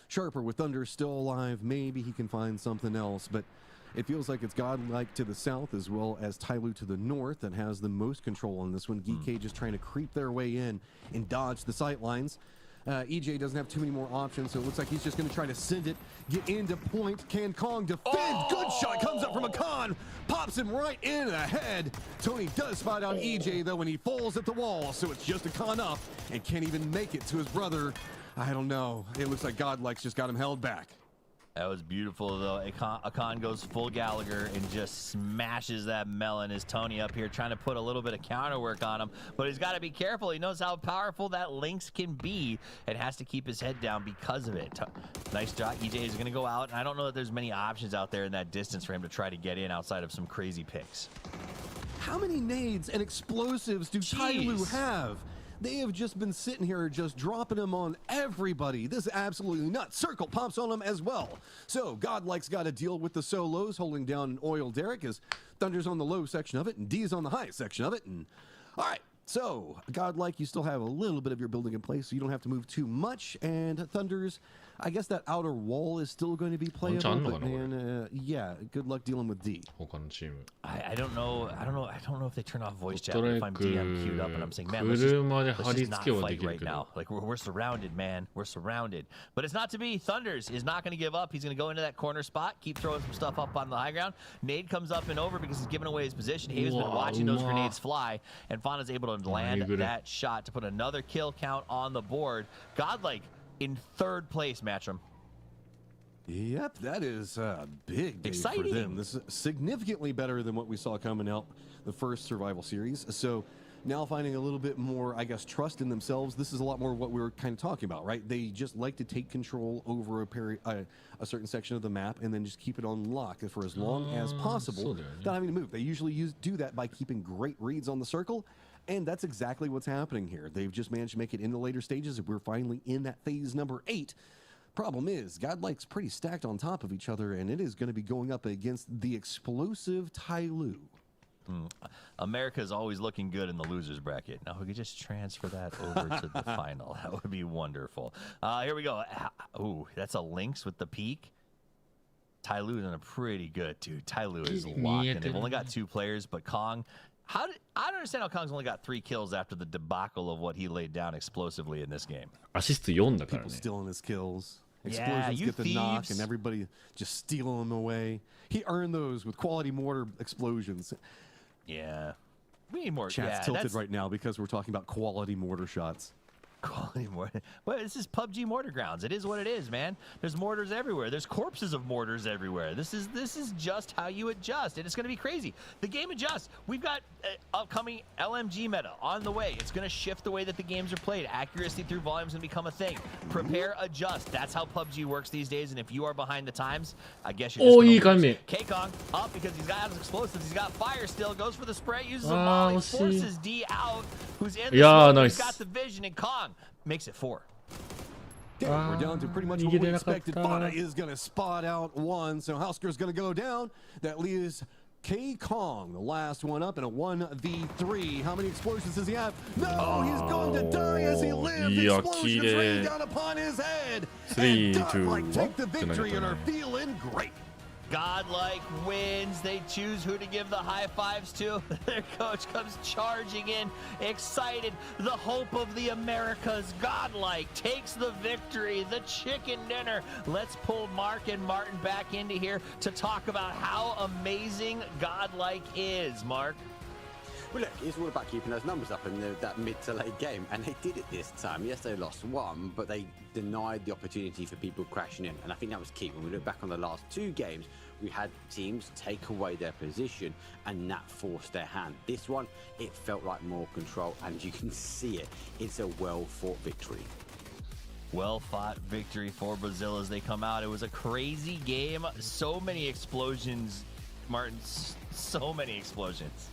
Sharper with Thunder still alive. Maybe he can find something else, but it feels like it's Godlike to the south as well as Tyloo to the north that has the most control on this one. GK just trying to creep their way in and dodge the sight lines. EJ doesn't have too many more options, so it looks like he's just going to try to send it, get into point. Can Kong defend? Good shot comes up from Akan, pops him right in the head. Tony does spot out EJ, though, when he falls at the wall, so it's just Akan up and can't even make it to his brother. I don't know. It looks like Godlike's just got him held back. That was beautiful, though. Akan goes full Gallagher and just smashes that melon as Tony up here trying to put a little bit of counter work on him. But he's got to be careful. He knows how powerful that Lynx can be and has to keep his head down because of it. Nice job. EJ is going to go out. And I don't know that there's many options out there in that distance for him to try to get in outside of some crazy picks. How many nades and explosives do Tyloo have? They have just been sitting here just dropping them on everybody. This is absolutely nuts. Circle pops on them as well. So Godlike's got to deal with the solos, holding down an oil derrick as Thunder's on the low section of it and D's on the high section of it. And all right, so Godlike, you still have a little bit of your building in place, so you don't have to move too much. And Thunder's, I guess that outer wall is still going to be playable. But man, yeah, good luck dealing with D. I don't know if they turn off voice chat if I'm DM queued up and I'm saying, man, let's just not fight right now. Like we're surrounded, man. We're surrounded. But it's not to be. Thunders is not going to give up. He's going to go into that corner spot, keep throwing some stuff up on the high ground. Nade comes up and over because he's giving away his position. He's been watching those grenades fly, and Fauna's able to land that shot to put another kill count on the board. Godlike in third place, Matchroom. Yep, that is a big day for them. This is significantly better than what we saw coming out the first survival series. So now finding a little bit more, I guess, trust in themselves. This is a lot more what we were kind of talking about, right? They just like to take control over a certain section of the map and then just keep it on lock for as long as possible without having to move. They usually do that by keeping great reads on the circle. And that's exactly what's happening here. They've just managed to make it in the later stages. We're finally in that phase number 8. Problem is, Godlike's pretty stacked on top of each other, and it is going to be going up against the explosive Tyloo. America is always looking good in the losers bracket. Now we could just transfer that over to the final. That would be wonderful. Here we go. Ooh, that's a Lynx with the peak. Tyloo is in a pretty good, dude. Tyloo is locked in. They've only got 2 players, but Kong... I don't understand how Kong's only got 3 kills after the debacle of what he laid down explosively in this game. アシスト4だからね。 People stealing his kills. Explosions get the knock, and everybody just stealing them away. He earned those with quality mortar explosions. Yeah. We need more. Chat's tilted right now because we're talking about quality mortar shots. Quality mortar. Well, this is PUBG mortar grounds. It is what it is, man. There's mortars everywhere. There's corpses of mortars everywhere. This is just how you adjust, and it's going to be crazy. The game adjusts. We've got upcoming LMG meta on the way. It's going to shift the way that the games are played. Accuracy through volume is going to become a thing. Prepare, adjust. That's how PUBG works these days, and if you are behind the times, I guess you're just going to lose. K-Kong up because he's got explosives. He's got fire still. Goes for the spray. Uses a molly. Forces D out. Who's in the smoke. Nice. He's got the vision, and Kong makes it 4. Okay, we're down to pretty much what we expected. Fauna is going to spot out 1, so Husker's going to go down. That leaves K-Kong, the last one up in a 1v3. How many explosions does he have? No, he's going to die as he lives. Explosions rain down upon his head. 3, 2, 1. Take the victory and are feeling great. Godlike wins. They choose who to give the high fives to. Their coach comes charging in, excited. The hope of the Americas. Godlike takes the victory. The chicken dinner. Let's pull Mark and Martin back into here to talk about how amazing Godlike is. Mark. Well, look, it's all about keeping those numbers up in that mid to late game, and they did it this time. Yes, they lost 1, but they denied the opportunity for people crashing in, and I think that was key. When we look back on the last 2 games, we had teams take away their position, and that forced their hand. This one, it felt like more control, and you can see it. It's a well-fought victory. Well-fought victory for Brazil as they come out. It was a crazy game. So many explosions, Martin. So many explosions.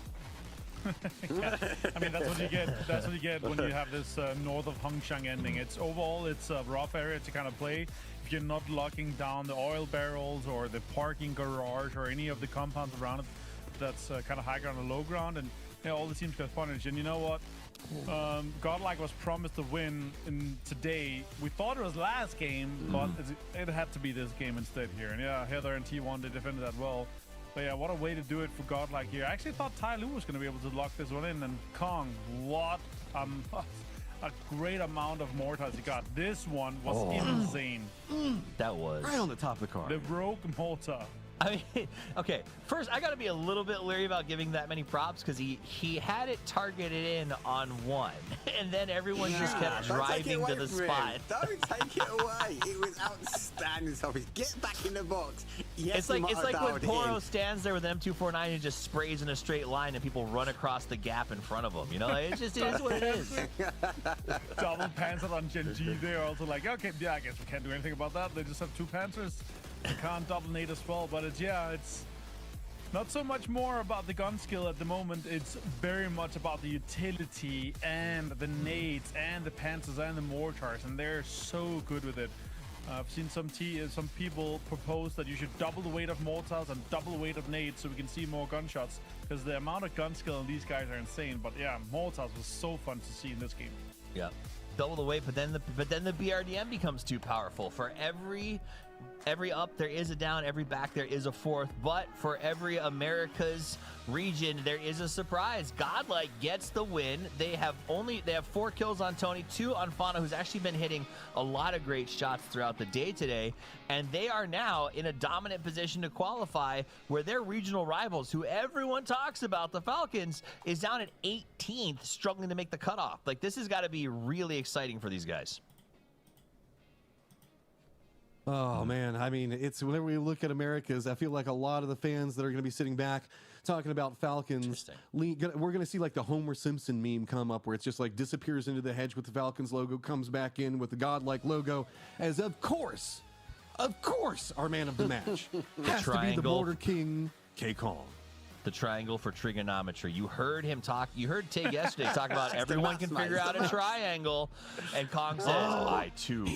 Yeah. I mean, that's what you get. That's what you get when you have this north of Hongshang ending. It's overall, it's a rough area to kind of play. If you're not locking down the oil barrels or the parking garage or any of the compounds around it, that's kind of high ground and low ground, and all the teams got punished. And you know what? Godlike was promised to win today. We thought it was last game, but it had to be this game instead here. And yeah, Heather and T1, they defended that well. But yeah, what a way to do it for Godlike here. I actually thought Tyloo was going to be able to lock this one in, and Kong, what a great amount of mortars he got. This one was insane. That was right on the top of the car. The rogue mortar. I mean, okay, first I got to be a little bit leery about giving that many props because he had it targeted in on one, and then everyone just kept driving to the spot. Don't take it away. It was outstanding stuff. Get back in the box. Yes, it's like when Poro stands there with M249 and just sprays in a straight line, and people run across the gap in front of him. You know, like, it just is what it is. Double Panzer on Gen G. They're also like, okay, yeah, I guess we can't do anything about that. They just have 2 Panzers. You can't double nade as well, but it's not so much more about the gun skill at the moment. It's very much about the utility and the nades and the panzers and the mortars, and they're so good with it. I've seen some people propose that you should double the weight of mortars and double the weight of nades so we can see more gunshots, because the amount of gun skill in these guys are insane. But yeah, mortars was so fun to see in this game. Yeah, double the weight, but then the BRDM becomes too powerful. For every up there is a down, every back there is a fourth, but for every America's region there is a surprise. Godlike gets the win. They have 4 kills on Tony, 2 on Fauna, who's actually been hitting a lot of great shots throughout the day today, and they are now in a dominant position to qualify, where their regional rivals, who everyone talks about, the Falcons, is down at 18th, struggling to make the cutoff. Like, this has got to be really exciting for these guys. Oh, man. I mean, it's whenever we look at Americas, I feel like a lot of the fans that are going to be sitting back talking about Falcons, we're going to see like the Homer Simpson meme come up where it's just like disappears into the hedge with the Falcons logo, comes back in with the Godlike logo, as of course, our man of the match has to be the Border King, K-Kong. The triangle for trigonometry. You heard Tig yesterday talk about everyone can figure out a triangle, and Kong says, I too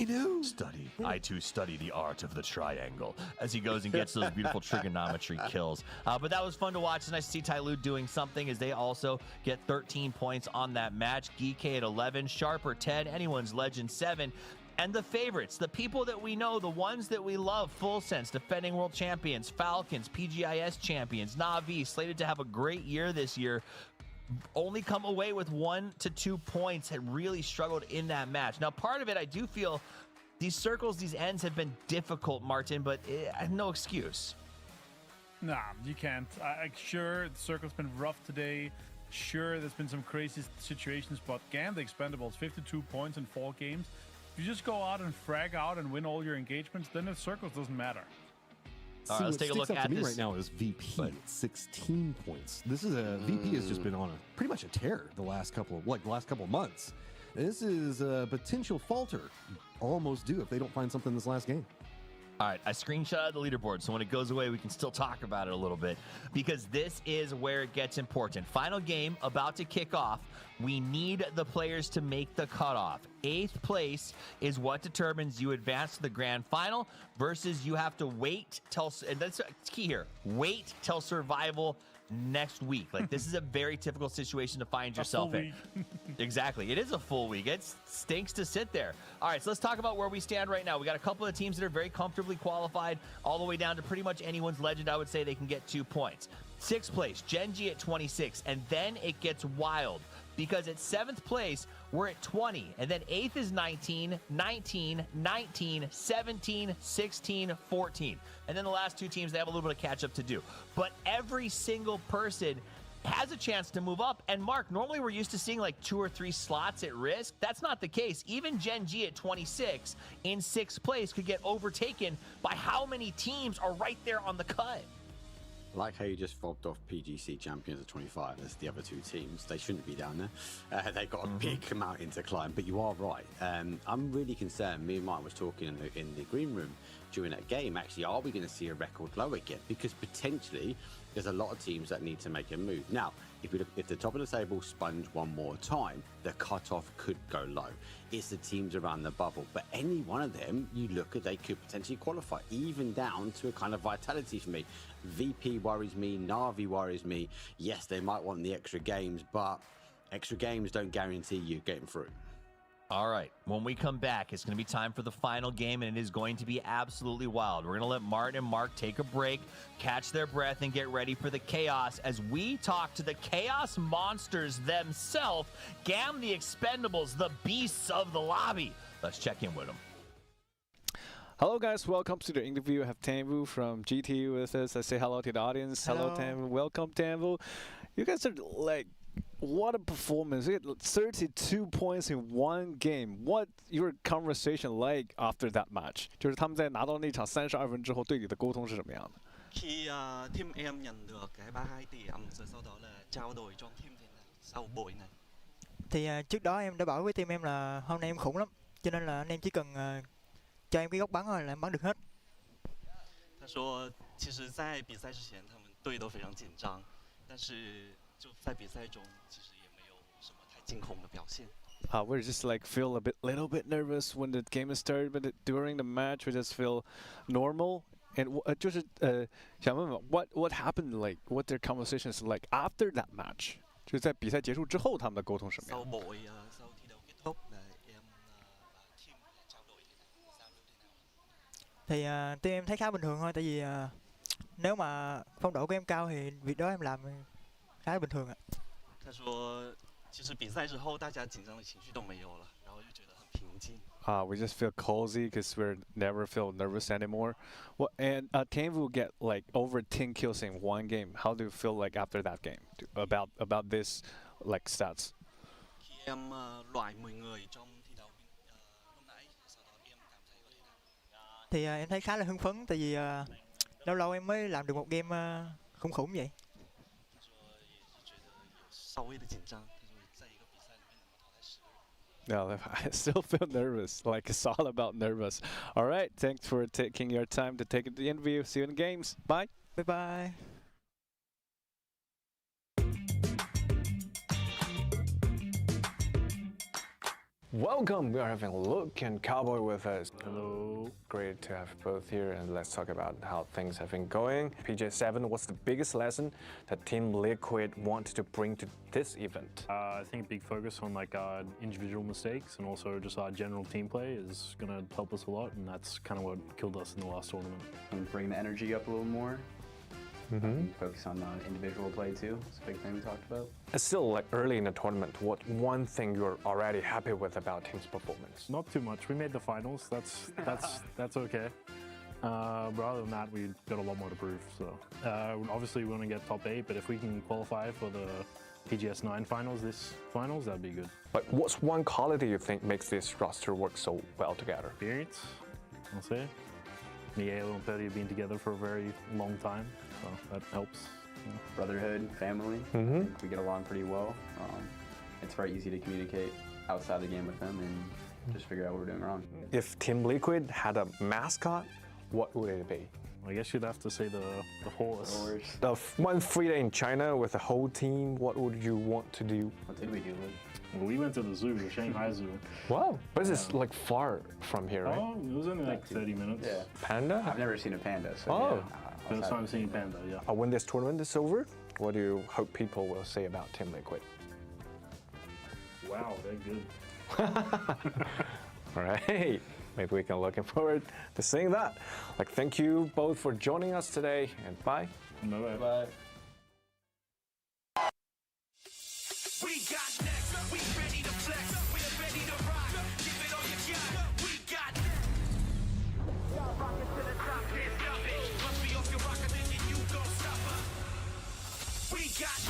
study the art of the triangle, as he goes and gets those beautiful trigonometry kills. But that was fun to watch. It's nice to see Tyloo doing something, as they also get 13 points on that match. Geek at 11, Sharper 10, Anyone's Legend 7. And the favorites, the people that we know, the ones that we love, Full Sense, defending world champions, Falcons, PGIS champions, NAVI, slated to have a great year this year, only come away with 1 to 2 points, had really struggled in that match. Now, part of it, I do feel these circles, these ends have been difficult, Martin, but no excuse. Nah, you can't. Sure, the circle's been rough today. Sure, there's been some crazy situations, but damn, the Expendables, 52 points in 4 games. If you just go out and frag out and win all your engagements, then the circles doesn't matter. All right, let's take a look at this. Right now is VP, 16 points. This is VP has just been on pretty much a tear the last couple of months. This is a potential falter, almost due if they don't find something this last game. All right, I screenshotted the leaderboard, so when it goes away, we can still talk about it a little bit, because this is where it gets important. Final game about to kick off. We need the players to make the cutoff. 8th place is what determines you advance to the grand final, versus you have to wait till, and that's key here, wait till survival next week. Like, this is a very typical situation to find yourself in. Exactly. It is a full week. It stinks to sit there. All right, so let's talk about where we stand right now. We got a couple of teams that are very comfortably qualified, all the way down to pretty much anyone's legend. I would say they can get 2 points. 6th place, Genji at 26, and then it gets wild, because at 7th place, we're at 20, and then 8th is 19, 19, 19, 17, 16, 14. And then the last 2 teams, they have a little bit of catch-up to do. But every single person has a chance to move up. And Mark, normally we're used to seeing like 2 or 3 slots at risk. That's not the case. Even Gen G at 26 in 6th place could get overtaken by how many teams are right there on the cut. I like how you just fobbed off PGC champions at 25 as the other 2 teams. They shouldn't be down there. They've got a big mountain to climb, but you are right. I'm really concerned. Me and Mike was talking in the green room during that game. Actually, are we going to see a record low again? Because potentially there's a lot of teams that need to make a move. Now, if the top of the table sponge one more time, the cutoff could go low. It's the teams around the bubble, but any one of them you look at, they could potentially qualify, even down to a kind of vitality for me. VP worries me, NAVI worries me. Yes, they might want the extra games, but extra games don't guarantee you getting through. All right, when we come back, it's going to be time for the final game, and it is going to be absolutely wild. We're going to let Martin and Mark take a break, catch their breath, and get ready for the chaos as we talk to the chaos monsters themselves, Gam the Expendables, the beasts of the lobby. Let's check in with them. Hello guys, welcome to the interview. I have Tanvu from GT with us. I say hello to the audience. Hello Tanvu, welcome Tanvu. You guys are like, what a performance. You had 32 points in one game. What your conversation like after that match? 就是他们在拿到那场32分之後對你的溝通是什麼樣的? Khi team em nhận được cái 32 điểm rồi sau đó là trao đổi cho team thì là sau buổi này. Thì trước đó em đã bảo với team em là hôm nay em khủng lắm, cho nên là anh em chỉ cần cho em cái góc bắn thôi là em bắn được hết. 他说，其实，在比賽之前，他们队都非常紧張，但是就在比赛中，其实也没有什么太惊恐的表现。We just like feel little bit nervous when the game is started, but during the match we just feel normal. And 就是想問問 what happened, like what their conversations like after that match? 就是在比賽結束之後他們的溝通什麼樣? Sau buổi sau thi đấu kết thúc là em và team trao đổi thế nào, giao lưu thế nào? Thì team em thấy khá bình thường thôi, tại vì nếu mà phong độ của em cao thì việc đó em làm khá bình thường ạ. 他说，其实比赛之後大家緊張的情緒都沒有了，然後就覺得很平靜。We just feel cozy because we never feel nervous anymore. And Tanvu get like over 10 kills in one game. How do you feel like after that game about this like stats? Khi em loại 10 người trong thi đấu hôm nãy, sau đó em cảm thấy có thế nào? Thì em thấy khá là hưng phấn, tại vì lâu lâu em mới làm được một game khủng vậy. 觉得有稍微的緊張，在一個比賽裡面能夠淘汰10個人。No, I still feel nervous. Like it's all about nervous. All right, thanks for taking your time to take the interview. See you in the games. Bye. Bye bye. Welcome. We are having Luke and Cowboy with us. Hello. Great to have both here, and let's talk about how things have been going. PJ7, what's the biggest lesson that Team Liquid wanted to bring to this event? I think a big focus on like our individual mistakes and also just our general team play is going to help us a lot, and that's kind of what killed us in the last tournament. And bring the energy up a little more. Focus on individual play too. It's a big thing we talked about. It's still like early in the tournament. What one thing you're already happy with about team's performance? Not too much. We made the finals. That's okay. But other than that, we got a lot more to prove. So obviously we want to get top 8, but if we can qualify for the PGS 9 finals, that'd be good. But what's one quality you think makes this roster work so well together? Experience, I'll say. Miguel and Petty have been together for a very long time, so that helps. Brotherhood, family. I think we get along pretty well. It's very easy to communicate outside the game with them and just figure out what we're doing wrong. If Team Liquid had a mascot, what would it be? I guess you'd have to say the horse. The one free day in China with the whole team, what would you want to do? What did we do? Well, we went to the zoo, the Shanghai Zoo. Wow, but this is like far from here, right? Oh, it was only like 30 minutes. Yeah. Panda? I've never seen a panda, so First time seeing panda, yeah. When this tournament is over, what do you hope people will say about Team Liquid? Wow, they're good. All right, maybe we can looking forward to seeing that. Like, thank you both for joining us today, and bye. Bye-bye. Bye. We got next, we ready to flex, we're ready to rock, give it all you got, we got y'all rockin' to the top, can't stop it, must be off your rocker, then you gon' stop her. We got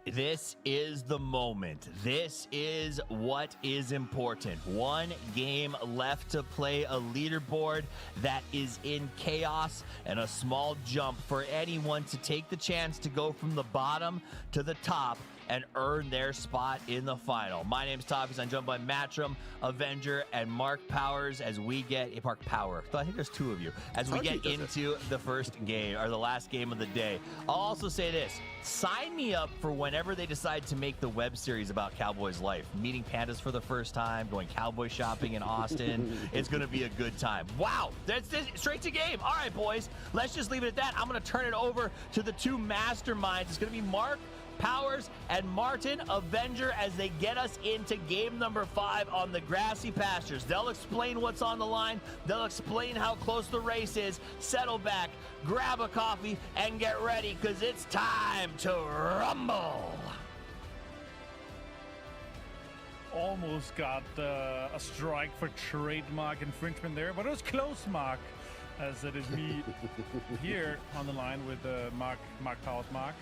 This is the moment. This is what is important. One game left to play, a leaderboard that is in chaos, and a small jump for anyone to take the chance to go from the bottom to the top and earn their spot in the final. My name's TWIS. I'm joined by Matchroom, Avenger, and Mark Powers as we get Mark Power. I think there's two of you as we get into the first game or the last game of the day. I'll also say this: sign me up for whenever they decide to make the web series about Cowboys life. Meeting pandas for the first time, going cowboy shopping in Austin. It's going to be a good time. Wow, that's straight to game. All right, boys, let's just leave it at that. I'm going to turn it over to the two masterminds. It's going to be Mark Powers and Martin Avenger as they get us into game number 5 on the grassy pastures. They'll explain what's on the line. They'll explain how close the race is. Settle back, grab a coffee, and get ready, because it's time to rumble. Almost got a strike for trademark infringement there, but it was close, Mark, as it is me here on the line with Mark Powers, Mark,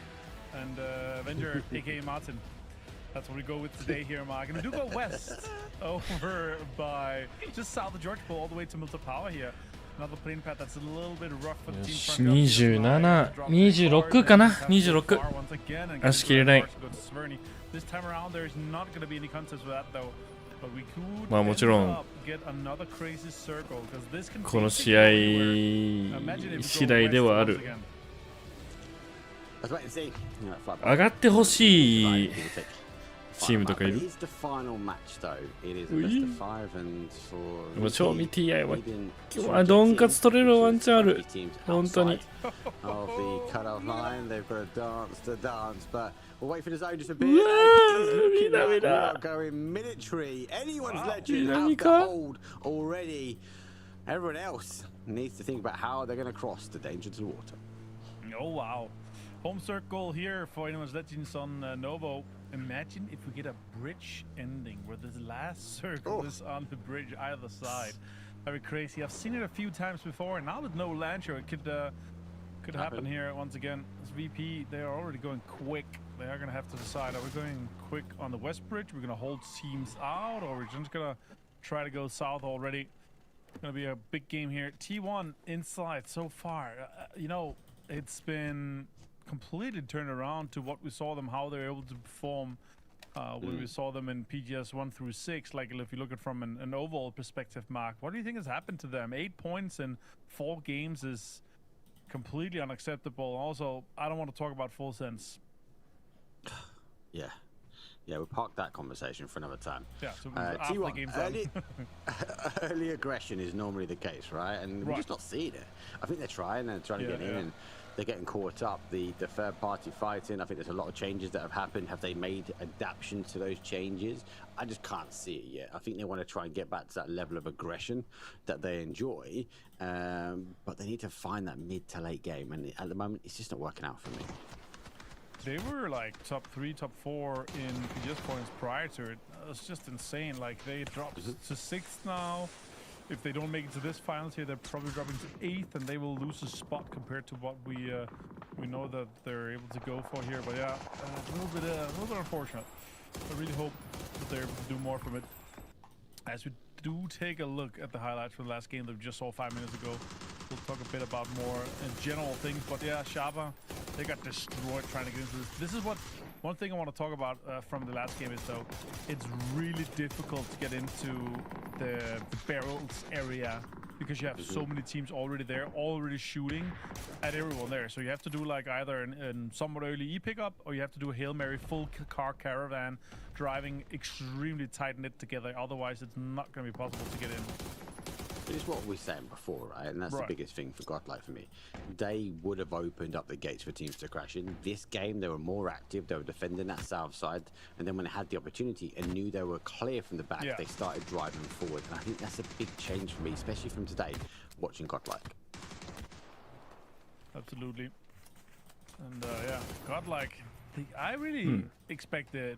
and Avenger, aka Martin. That's what we go with today here, Mark. And we do go west over by just south of Georgetown all the way to Milton Power here. Another plane path that's a little bit rough for the team. 27、26かな 26 足切れない This time around there is not going to be any contest with that though. But we could まあもちろん get another crazy circle because this can この試合次第ではある上がってほしいチームとかいるでも超見 TI は今日はドンカツ取れるワンチャンある本当に We'll wait for the zone just a bit. He's looking at without going military. Anyone's legend out the hold already. Everyone else needs to think about how they're going to cross the dangerous water. Oh, wow. Home circle here for anyone's legends on Novo. Imagine if we get a bridge ending where this last circle is on the bridge either side. Very crazy. I've seen it a few times before, and now with no land show, it could happen here once again. This VP, they are already going quick. They are going to have to decide, are we going quick on the west bridge? We're going to hold teams out, or we're just going to try to go south already? Going to be a big game here. T1 inside so far. You know, it's been completely turned around to what we saw them, how they're able to perform when we saw them in PGS 1 through 6. Like if you look at it from an overall perspective, Mark, what do you think has happened to them? 8 points in 4 games is completely unacceptable. Also, I don't want to talk about full sense. Yeah, we'll park that conversation for another time. Yeah, so after the game's done. Early aggression is normally the case, right? And we're just not seeing it. I think they're trying to get in, and they're getting caught up. The third-party fighting, I think there's a lot of changes that have happened. Have they made adaptations to those changes? I just can't see it yet. I think they want to try and get back to that level of aggression that they enjoy, but they need to find that mid to late game, and at the moment, it's just not working out for me. They were like top 3, top 4 in PGS points prior to it. It's just insane. Like they dropped to 6th now. If they don't make it to this finals here, they're probably dropping to 8th, and they will lose a spot compared to what we know that they're able to go for here. But yeah, a little bit unfortunate. I really hope that they're able to do more from it. As we do take a look at the highlights from the last game that we just saw 5 minutes ago, we'll talk a bit about more general things. But yeah, Shaba, they got destroyed trying to get into this. This is what one thing I want to talk about from the last game is though, it's really difficult to get into the barrels area because you have so many teams already there, already shooting at everyone there. So you have to do like either an somewhat early E-pickup, or you have to do a Hail Mary full car caravan, driving extremely tight-knit together. Otherwise, it's not going to be possible to get in. It's what we were saying before, right? And that's the biggest thing for GodL for me. They would have opened up the gates for teams to crash in. This game, they were more active. They were defending that south side. And then when they had the opportunity and knew they were clear from the back, they started driving forward. And I think that's a big change for me, especially from today, watching GodL. Absolutely. And yeah, GodL, I really expected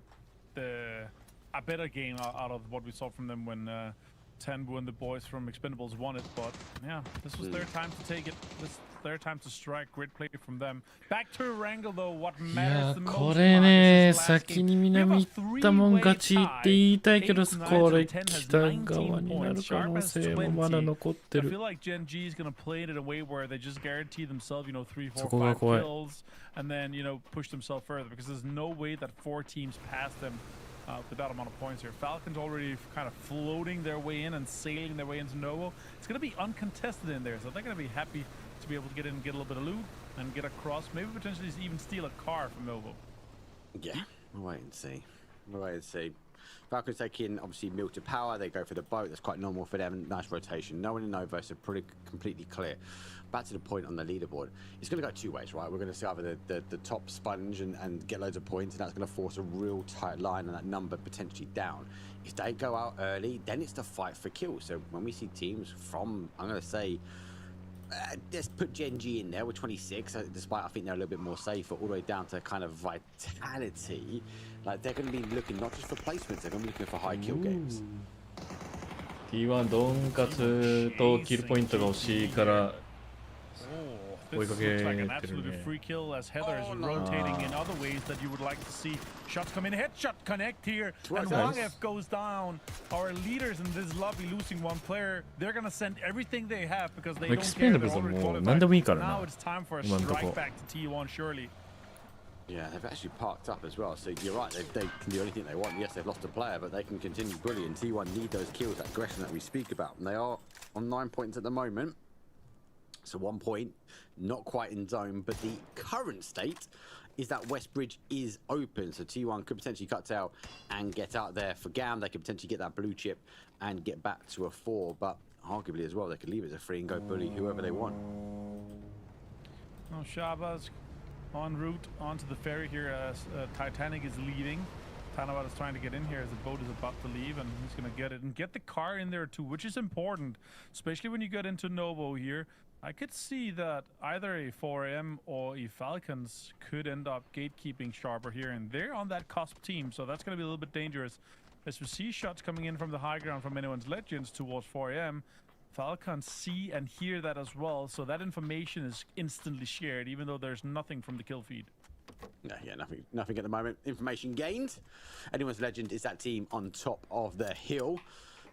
a better game out of what we saw from them when Tenbu and the boys from Expendables won it, but yeah, this was their time to take it. This is their time to strike. Great play from them. Back to Wrangle though, what い matters や the こ most れ about ね this is last 先に game. We have 南 a 行ったもん three-way 勝ちって言 tie. いたいけど Ace これ 9 and 10 has 北側 19になる points. 可 Sharp 能 has 性もまだ 20. 残って I る feel like Gen G is gonna play it in a way where they just guarantee themselves, 3, 4, そこが 5 怖い kills, and then push themselves further because there's no way that 4 teams pass them with that amount of points here. Falcons already kind of floating their way in and sailing their way into Novo. It's gonna be uncontested in there, so they're gonna be happy to be able to get in and get a little bit of loot and get across. Maybe potentially even steal a car from Novo. Yeah, we'll wait and see. We'll wait and see. Falcons taking obviously mill to power. They go for the boat. That's quite normal for them. Nice rotation. No one in Novo, so pretty completely clear. Back to the point on the leaderboard. It's going to go two ways, right? We're going to see either the top sponge and get loads of points, and that's going to force a real tight line and that number potentially down. If they go out early, then it's the fight for kills. So when we see teams from, I'm going to say, let's put Gen G in there with 26, despite I think they're a little bit more safer, all the way down to kind of vitality. Like they're going to be looking not just for placements, they're going to be looking for high kill games. T1 ドンカツとキルポイントが欲しいから追いかけてるね。 Looks like an absolute free kill as Heather is rotating in other ways that you would like to see. Shots come in, headshot connect here, and Wang F goes down. Our leaders in this lobby losing one player. They're gonna send everything they have because they don't care. They're already qualified. Now it's time for a strike back to T1 surely. Yeah, they've actually parked up as well, so you're right, they can do anything they want. Yes, they've lost a player, but they can continue brilliant. T1 need those kills, that aggression that we speak about. And they are on 9 points at the moment. So 1 point, not quite in zone, but the current state is that West Bridge is open. So T1 could potentially cut tail and get out there for GAM. They could potentially get that blue chip and get back to a 4, but arguably as well, they could leave it as a 3 and go bully whoever they want. Oh, Shabazz en route onto the ferry here as Titanic is leaving. Tanawat is trying to get in here as the boat is about to leave, and he's going to get it and get the car in there too, which is important, especially when you get into Novo here. I could see that either a 4M or a Falcons could end up gatekeeping Sharper here, and they're on that cusp team, so that's going to be a little bit dangerous. As we see shots coming in from the high ground from anyone's Legends towards 4M, Falcons see and hear that as well, so that information is instantly shared, even though there's nothing from the kill feed. Yeah, nothing at the moment. Information gained. Anyone's Legend is that team on top of the hill.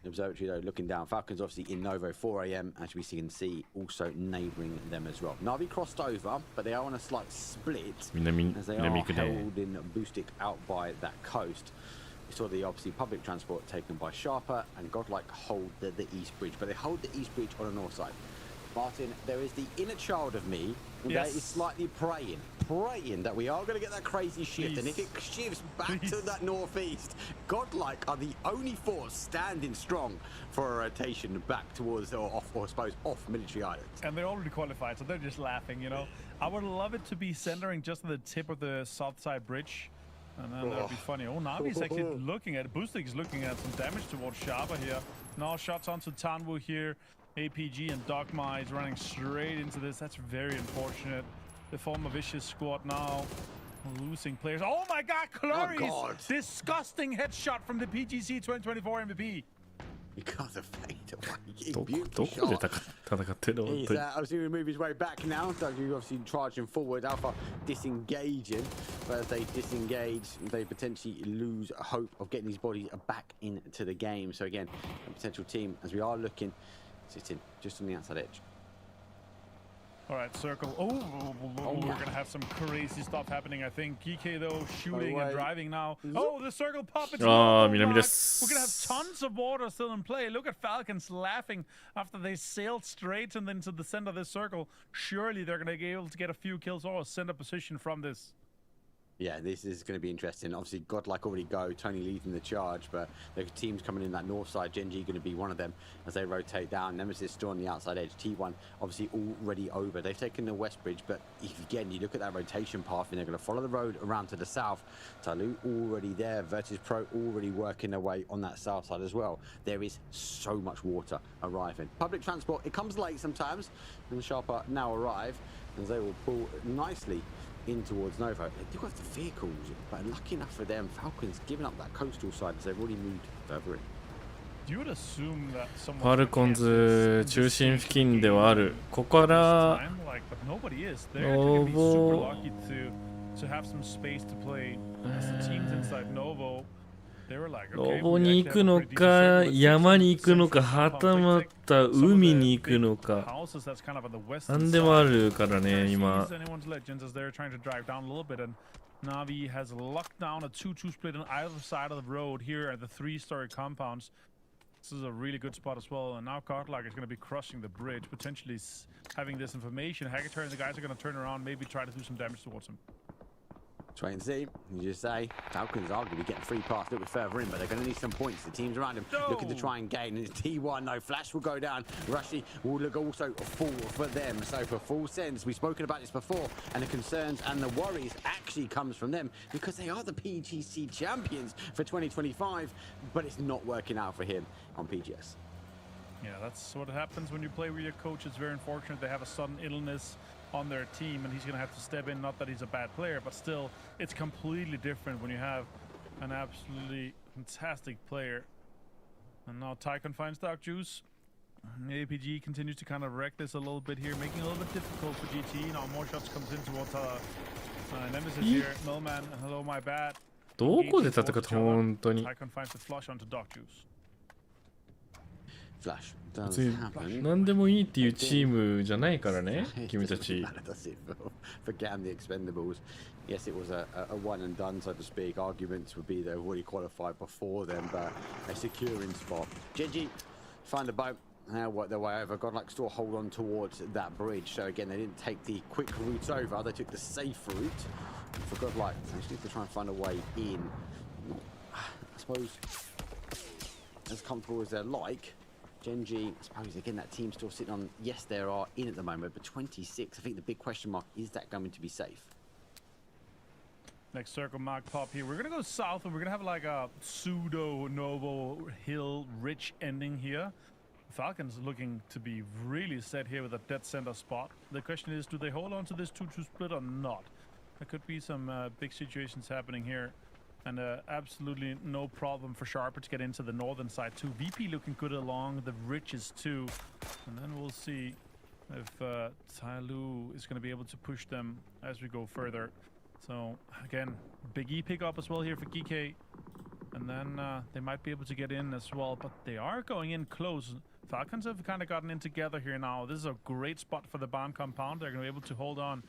The observatory though looking down. Falcons obviously in Novo 4 AM, as we can see, also neighbouring them as well. NAVI crossed over, but they are on a slight split as they are held in Boostic out by that coast. We saw the obviously public transport taken by Sharper and Godlike hold the East Bridge, but they hold the East Bridge on the north side. Martin, there is the inner child of me that is slightly praying that we are going to get that crazy shift. And if it shifts back to that northeast, Godlike are the only force standing strong for a rotation back towards or off, or I suppose off Military Island. And they're already qualified, so they're just laughing, I would love it to be centering just at the tip of the south side bridge. And then that would be funny. Oh, Navi's actually looking at it. Boostic is looking at some damage towards Shaba here. Now shots onto Tanwu here. APG and Dogma is running straight into this. That's very unfortunate. The former Vicious squad now losing players. Oh my god, Clarice! Disgusting headshot from the PGC 2024 MVP. You got the fade away. Beautiful shot. He's obviously going to move his way back now. W obviously charging forward. Alpha disengaging. But as they disengage, they potentially lose hope of getting these bodies back into the game. So again, a potential team, as we are looking, sitting just on the outside edge. All right, circle. We're going to have some crazy stuff happening, I think. GK, though, shooting and driving now. Oh, the circle pop. It's we're going to have tons of water still in play. Look at Falcons laughing after they sailed straight and into the center of this circle. Surely they're going to be able to get a few kills or a center position from this. Yeah, this is going to be interesting. Obviously, Godlike already go. Tony leading the charge, but the teams coming in that north side. Gen G going to be one of them as they rotate down. Nemesis still on the outside edge. T1 obviously already over. They've taken the West Bridge, but if again, you look at that rotation path and they're going to follow the road around to the south. Talu already there. Virtus Pro already working their way on that south side as well. There is so much water arriving. Public transport, it comes late sometimes, and Sharper now arrive, and they will pull nicely in towards Novo. They do have the vehicles, but lucky enough for them, Falcons giving up that coastal side as they've already moved further in. ファルコンズ中心付近ではある。ここからノボノボに行くのか、山に行くのか、はたまた海に行くのか、なんでもあるからね、今。NAVI has locked down a 2-2 split on either side of the road here at the 3-story compounds. This is a really good spot as well, and now GodL is going to be crossing the bridge, potentially having this information. Hagator and the guys are going to turn around, maybe try to do some damage towards him. Try and see. You just say Falcons are going to be getting free pass a little bit further in, but they're going to need some points. The teams around him looking to try and gain. And it's T1, no flash will go down. Rushy will look also full for them. So for full sense, we've spoken about this before, and the concerns and the worries actually comes from them because they are the PGC champions for 2025, but it's not working out for him on PGS. Yeah, that's what happens when you play with your coach. It's very unfortunate they have a sudden illness on their team and he's going to have to step in. Not that he's a bad player, but still it's completely different when you have an absolutely fantastic player. And now Tycon finds Dark Juice. APG continues to kind of wreck this a little bit here, making it a little bit difficult for GT. Now more shots comes in towards NMSS here. Millman, hello my bad. どこで戦った本当に。 Tycon finds the flush onto Dark Juice. Flash. 別に何でもいいっていうチームじゃないからね、君たち。For Gam the Expendables. Yes, it was a one and done, so to speak. Arguments would be they've already qualified before them, but a securing spot. Genji find a boat. Now work their way over. GodL still hold on towards that bridge. So again, they didn't take the quick route over. They took the safe route. And for GodL, they just need to try and find a way in. I suppose as comfortable as they're like. Genji, I suppose again that team's still sitting on. Yes, there are in at the moment, but 26. I think the big question mark is that going to be safe. Next circle mark pop here. We're gonna go south and we're gonna have like a pseudo Novo Hill rich ending here. Falcons looking to be really set here with a dead center spot. The question is, do they hold on to this 2-2 split or not? There could be some big situations happening here. And absolutely no problem for Sharper to get into the northern side too. VP looking good along the ridges too. And then we'll see if Tyloo is going to be able to push them as we go further. So again, big E pick up as well here for GK. And then they might be able to get in as well. But they are going in close. Falcons have kind of gotten in together here now. This is a great spot for the barn compound. They're going to be able to hold on.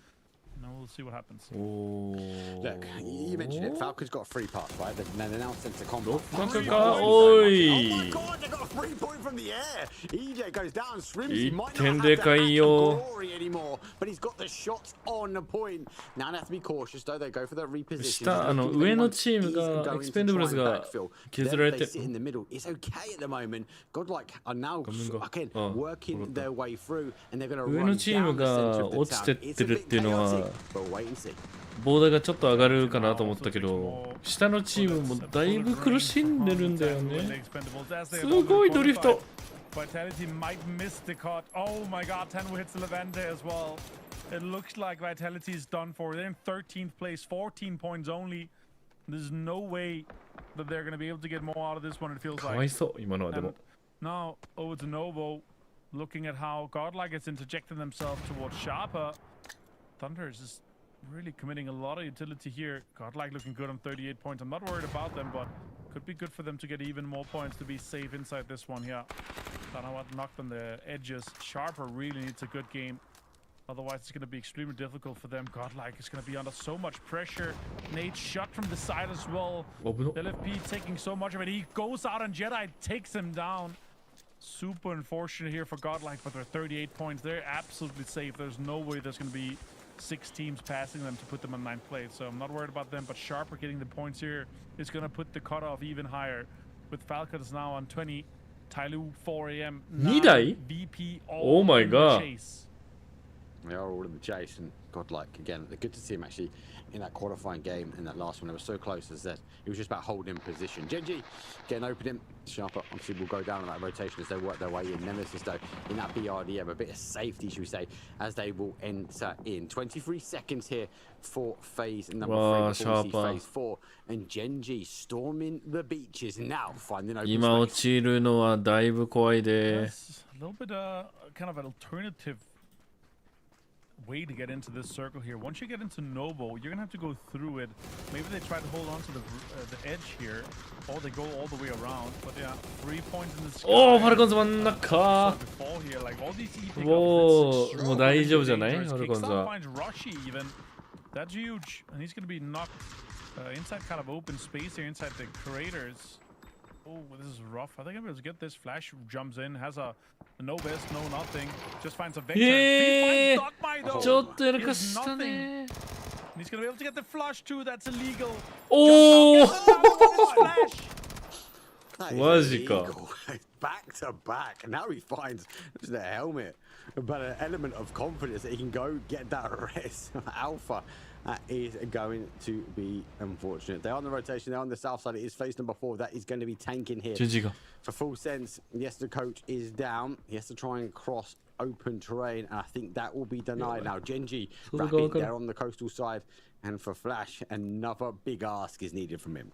Now we'll see what happens. Look, you mentioned it. Falcon's got a free pass, right? They're now sent to combat. Oi! Oh my god, they got a 3 point from the air. EJ goes down, swims. He might not have that glory anymore, but he's got the shots on the point. Now they have to be cautious, though. They go for the reposition. 下上のチームがエクスペンダブルズが削られて。In the middle. It's okay at the moment. GodL are now again working their way through, and they're going to run 上のチームが落ちてってるっていうのは。 ボーダーがちょっと上がるかなと思ったけど、下のチームもだいぶ苦しんでるんだよね。すごいドリフト。Vitality might miss the cut. Oh my god, Tenwu hits the Levante as well. It looks like Vitality is done for. They're in 13th place, 14 points only. There's no way that they're going to be able to get more out of this one, it feels like. かわいそう、今のはでも。Now, over to Novo, looking at how GodL is interjecting themselves towards Sharper. Thunder is just really committing a lot of utility here. GodL looking good on 38 points. I'm not worried about them, but could be good for them to get even more points to be safe inside this one here. Tanawat knocked on the edges. Sharper really needs a good game. Otherwise, it's going to be extremely difficult for them. GodL is going to be under so much pressure. Nate shot from the side as well. LFP taking so much of it. He goes out and Jedi takes him down. Super unfortunate here for GodL, but they're 38 points. They're absolutely safe. There's no way there's going to be 6 teams passing them to put them on 9th place. So I'm not worried about them, but Sharper getting the points here is going to put the cutoff even higher. With Falcons now on 20, Tyloo 4 AM, 2台? VP Oh my god. chase. They are all in the chase, and godlike again. Good to see him actually in that qualifying game in that last one. They were so close, as that it was just about holding position. Genji getting open him. Sharper obviously will go down on that rotation as they work their way in. Nemesis though in that BRDM, a bit of safety should we say, as they will enter in. 23 seconds here for phase number 3 before we see phase 4, and Genji storming the beaches now, finding open 今落ちるのはだいぶ怖いで。 A little bit kind of an alternative way to get into this circle here. Once you get into Novo, you're gonna have to go through it. Maybe they try to hold on to the edge here, or they go all the way around. But yeah, 3 points in the sky. おお、ファルコンズ真ん中。 もう大丈夫じゃない？ファルコンズは。 That's huge, and he's gonna be knocked inside kind of open space here inside the craters. Oh, this is rough. I think I'm able to get this. Flash jumps in, has a no vest, no nothing. Just finds a vector. He finds Dogmite though. ちょっとやらか He has したね。 nothing. And he's gonna be able to get the flush too. That's illegal. おお。 マジか。Back to back. Now he finds the helmet, but an element of confidence that he can go get that res alpha. Is going to be unfortunate. They're on the rotation. They're on the south side. It is phase number 4. That is going to be tanking here. For full sense, yes, the coach is down. He has to try and cross open terrain, and I think that will be denied now. Genji rapid there on the coastal side, and for Flash, another big ask is needed from him.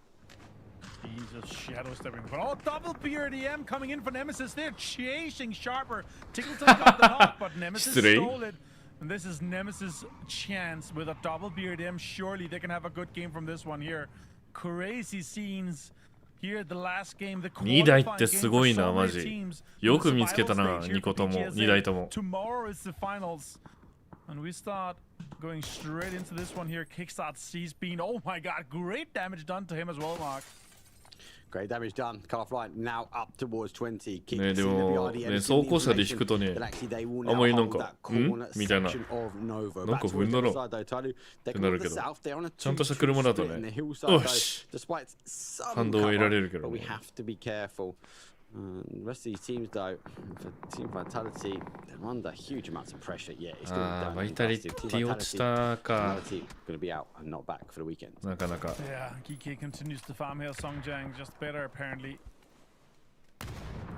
Jesus, shadow stepping. Oh, double BRDM coming in for Nemesis. They're chasing Sharper. Tickleton got the knock, but Nemesis stole it. And this is Nemesis' chance with a double BRDM. Surely they can have a good game from this one here. Crazy scenes here at the last game. The 2台ってすごいな、マジ。よく見つけたな、2個とも、2台とも。 Tomorrow is the finals. And we start going straight into this one here. Kickstart C's being, oh my god, great damage done to him as well, Mark. Great damage done. Cut off line now up towards 20. ね、でも、ね、走行車で引くとね、あんまりなんか、みたいな、なんか踏んだろってなるけど、ちゃんとした車だとね、よし反動を得られるけどね。The rest of these teams, though, for Team Vitality, they're under huge amounts of pressure. Yeah, it's going to be done. Vitality 落ちたか。 Vitality going to be out and not back for the weekend. なかなか。 Yeah, Geeky continues to farm here. Songjang just better apparently.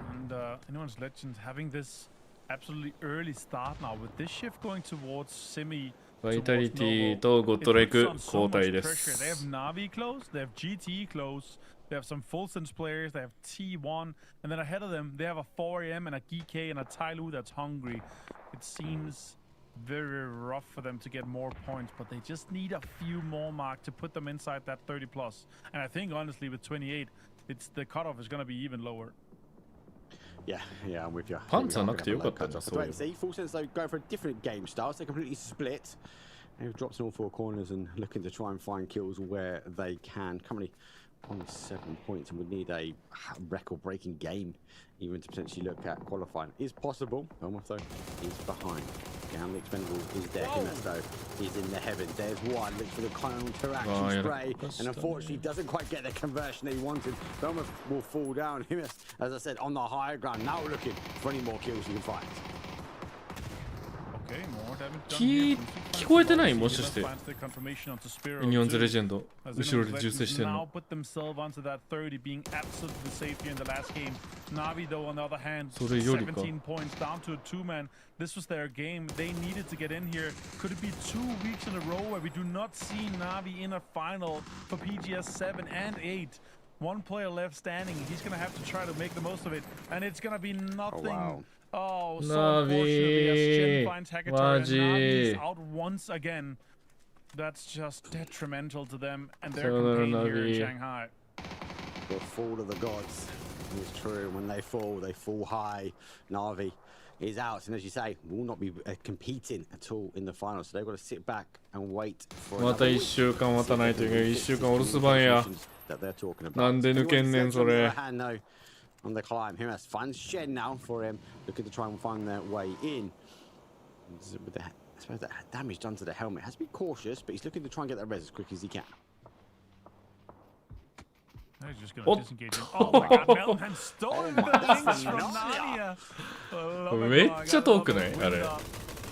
And anyone's legend having this absolutely early start now with this shift going towards Simi. Vitality とゴッドレイク交代です。 They have NAVI close, they have GT close. They have some full sense players, they have T1, and then ahead of them, they have a 4AM and a GK and a Tyloo that's hungry. It seems very rough for them to get more points, but they just need a few more, Mark, to put them inside that 30 plus. And I think, honestly, with 28, the cutoff is going to be even lower. Yeah, I'm with you. パンツはなくてよかったんだ、そういう。 Full sense, though, going for a different game style, so they're completely split. They've dropped in all 4 corners and looking to try and find kills where they can. Currently on 7 points and would need a record-breaking game even to potentially look at qualifying. Is possible. Almost though is behind. Down the expendable is there. Himas though is in the heavens. There's one. Looks for the counteraction spray and unfortunately doesn't quite get the conversion that he wanted. Belmont will fall down. Himas, as I said, on the higher ground. Now looking for any more kills he can find. 聞こえてない？もしかして。ユニオンズレジェンド後ろで銃声してんの。それよりか。This was their game. They needed to get in here. Could it be 2 weeks in a row where we do not see NAVI in a final for PGS 7 and 8? One player left standing. He's going to have to try to make the most of it. And it's going to be nothing. Oh, so unfortunately, as Shin finds Hackator and NAVI's out once again. That's just detrimental to them and their campaign here in Shanghai. The fall of the gods is true. When they fall high. NAVI is out, and as you say, will not be competing at all in the final. So they've got to sit back and wait for また1週間待たないといけない。1週間お留守番や。なんで抜けんねんそれ。 On the climb, Himas finds Shen now for him, looking to try and find their way in. With the, I suppose that damage done to the helmet, has to be cautious, but he's looking to try and get that res as quick as he can. He's just going to disengage him. Oh my god, Melman stolen the links from Nania. めっちゃ遠くないあれ。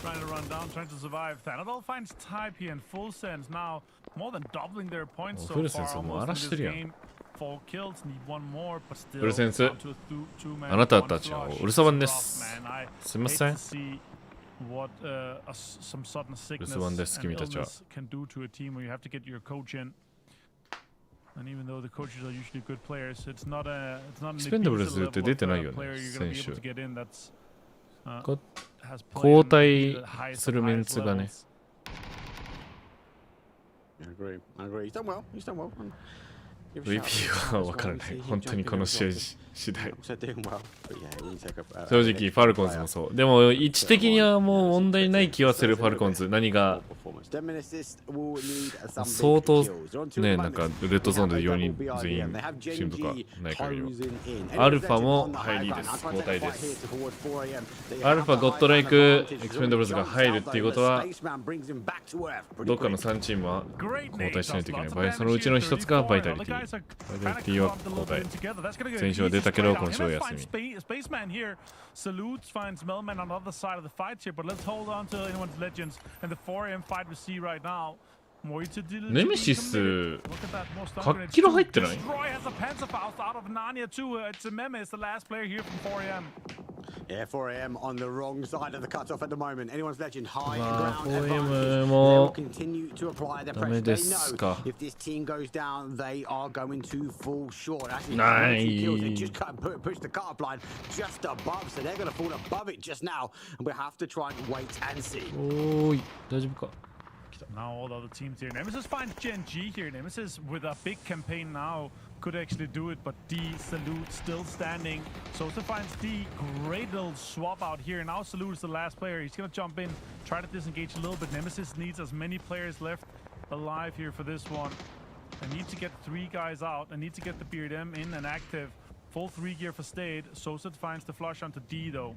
Trying to run down, trying to survive. Thanadol finds type here in full sense. Now more than doubling their points so far almost in this game. 4 kills, need one more, but still フルセンス down to a two-man あなたたちは one お留守番で flush. す Man, I すみま hate せん to see what some sudden sickness 留守番です and 君たちは illness can do to a team where you have to get your coach in. And even though the coaches are usually good players, it's not an Expendables abusive って level 出て of ないよね player you're going to be 選 able to 手 get in that's こ has 交 played in 代 the highest す of るメン highest ツがね levels. I agree. He's done well. He's done well. VP は分からない本当にこの試合次第 doing well. But yeah, it wouldn't take a 正直ファルコンズもそうでも位置的にはもう問題ない気はするファルコンズ何が相当ねなんかレッドゾーンで4人全員チームとかない限りはアルファも入りです交代ですアルファゴッドライクエクスペンダブルズが入るっていうことはどっかの3チームは交代しないといけないそのうちの1つがバイタリティバイタリティは交代選手は出たけど今週は休み Spaceman here. Salutes finds Melman on the other side of the fight here, but let's hold on to anyone's legends and the 4M fight we see right now. ネメシス活気が入ってない Destroy has a Panzerfaust out of Narnia too. It's a Memes, the last player here from 4AM. Yeah, 4AM on the wrong side of the cutoff at the moment. Anyone's legend high まあ ground 4M advantage. They も will continue to apply their ダ pressure. メ They ですか know if this team goes down, they are going to fall short. Actually, ない kills, they just can't push the cut line just above, so they're going to fall above it just now. And we have to try and wait and see. おーい大丈夫か Now all the other teams here. Nemesis finds Gen G here. Nemesis with a big campaign now could actually do it, but D, Salute still standing. Sosa finds D. Great little swap out here. Now Salute is the last player. He's going to jump in, try to disengage a little bit. Nemesis needs as many players left alive here for this one. I need to get 3 guys out. I need to get the Beard M in and active. Full 3 gear for Stade. Sosa finds the flush onto D though.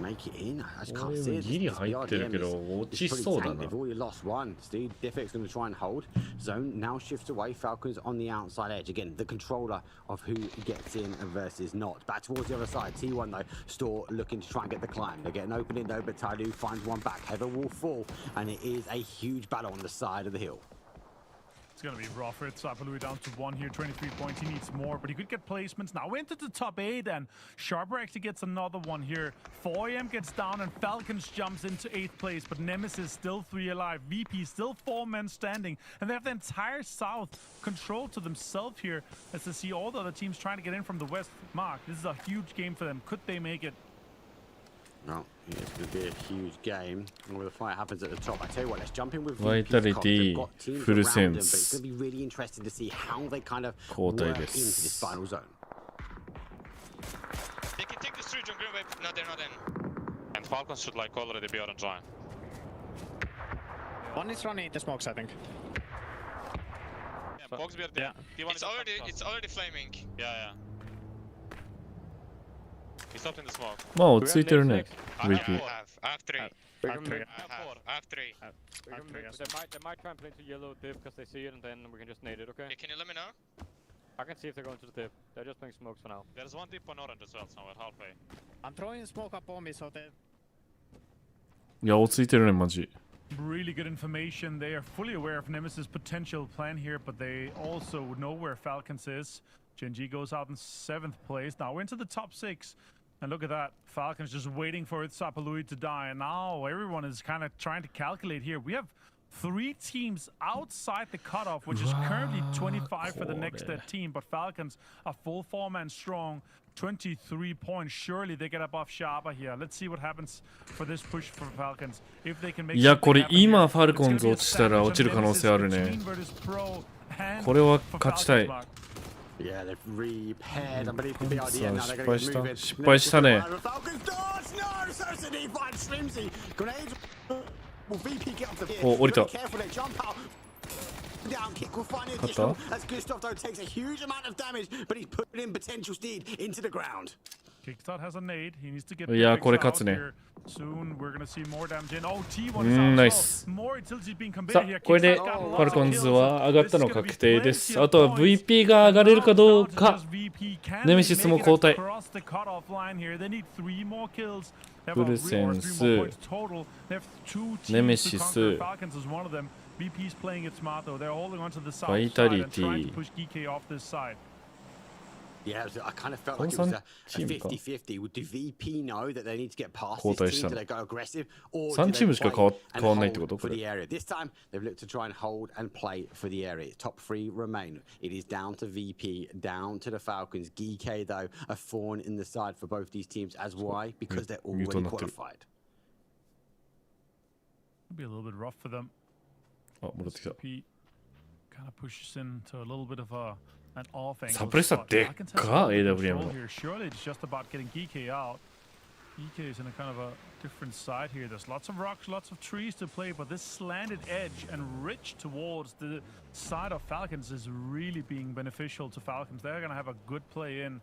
Make it in. I just can't 俺 see も it. ギリ入ってるけど It's 落ち pretty そうだ tank. な They've already lost one. Steve Diffick's going to try and hold. Zone now shifts away. Falcons on the outside edge. Again, the controller of who gets in versus not. Back towards the other side. T1 though, Store looking to try and get the climb. They're getting open in though, but Taidu finds one back. Heather will fall, and it is a huge battle on the side of the hill. It's going to be rough. It's Louis down to 1 here, 23 points. He needs more, but he could get placements. Now into the top 8, and Sharper actually gets another one here. 4AM gets down, and Falcons jumps into 8th place, but Nemesis still 3 alive. VP still 4 men standing, and they have the entire South controlled to themselves here as they see all the other teams trying to get in from the West. Mark, this is a huge game for them. Could they make it? No, it's going to be a huge game. Where the fight happens at the top. I tell you what, let's jump in with Vitality, full sense. But it's going to be really interesting to see how they kind of work into this final zone. They can take this through John Green Wave. No, they're not in. And Falcons should like already be on join. One is running the smokes, I think. Yeah, Boxbeard, yeah. It's already flaming. Yeah, yeah. He stopped in the smoke. まあ落ち着いてるね VP I have 3. I have 3. I have 3. They might try and play into yellow div because they see it, and then we can just nade it, okay? Yeah, can you let me know? I can see if they're going to the div. They're just playing smokes for now. There's one dip on orange as well somewhere, halfway. I'm throwing smoke up on me, so they... いや落ち着いてるねマジ Really good information. They are fully aware of Nemesis' potential plan here, but they also know where Falcons is. Gen G goes out in 7th place. Now into the top 6. And look at that. Falcons just waiting for Sapalui to die. And now everyone is kind of trying to calculate here. We have 3 teams outside the cutoff, which is currently 25 for the next team. But Falcons are full 4-man strong. 23 points. Surely they get above Sharper here. Let's see what happens for this push for Falcons. If they can make いやこれ今ファルコンズ落ちたら落ちる可能性あるねこれは勝ちたい Yeah, they've repaired. I believe the BRDM now. They're going to move it. 失敗したね Falcons dodge! No! Certainly finds Shrimsy. Grenades. Will VP get off the pit? お降りた Careful, they jump out. Down kick will find the additional. As Gustav though takes a huge amount of damage, but he's putting in potential speed into the ground. Kickstart has a nade. He needs to get いやこれ勝つね。 Soon we're gonna see more damage in. Oh, T1 is out ナイ as ス。 well. More utilities being さ committed here. あこれで Kickstart フ got ァ lots ル of コンズ kills. は上がった This の is gonna 確 be 定です plenty of あとは points. VP が上がれるかどう Now か just VP. Can ネメ they シス make も it 交代 across the cutoff line here? They need 3 more kills. They have フ a ル real セン or 3ス more points total. They have 2 teams ネメ to シ conquer. ス Falcons is one of them. VP's playing it smart though. They're holding on to the south Vitality. side and trying to push GK off this side. Yeah, I kind of felt like it was a 50-50. Do VP know that they need to get past this team? Do they go aggressive? Or do they play and hold for the area? This time, they've looked to try and hold and play for the area. Top 3 remain. It is down to VP, down to the Falcons. GK, though, a thorn in the side for both these teams. As why? Because they're already qualified. It'll be a little bit rough for them. あ戻ってきた VP kind of pushes into a little bit of an off angle. サプレッサーでっか AWM の Surely it's just about getting GK out. GK is in a kind of a different side here. There's lots of rocks, lots of trees to play, but this slanted edge and rich towards the side of Falcons is really being beneficial to Falcons. They're going to have a good play in,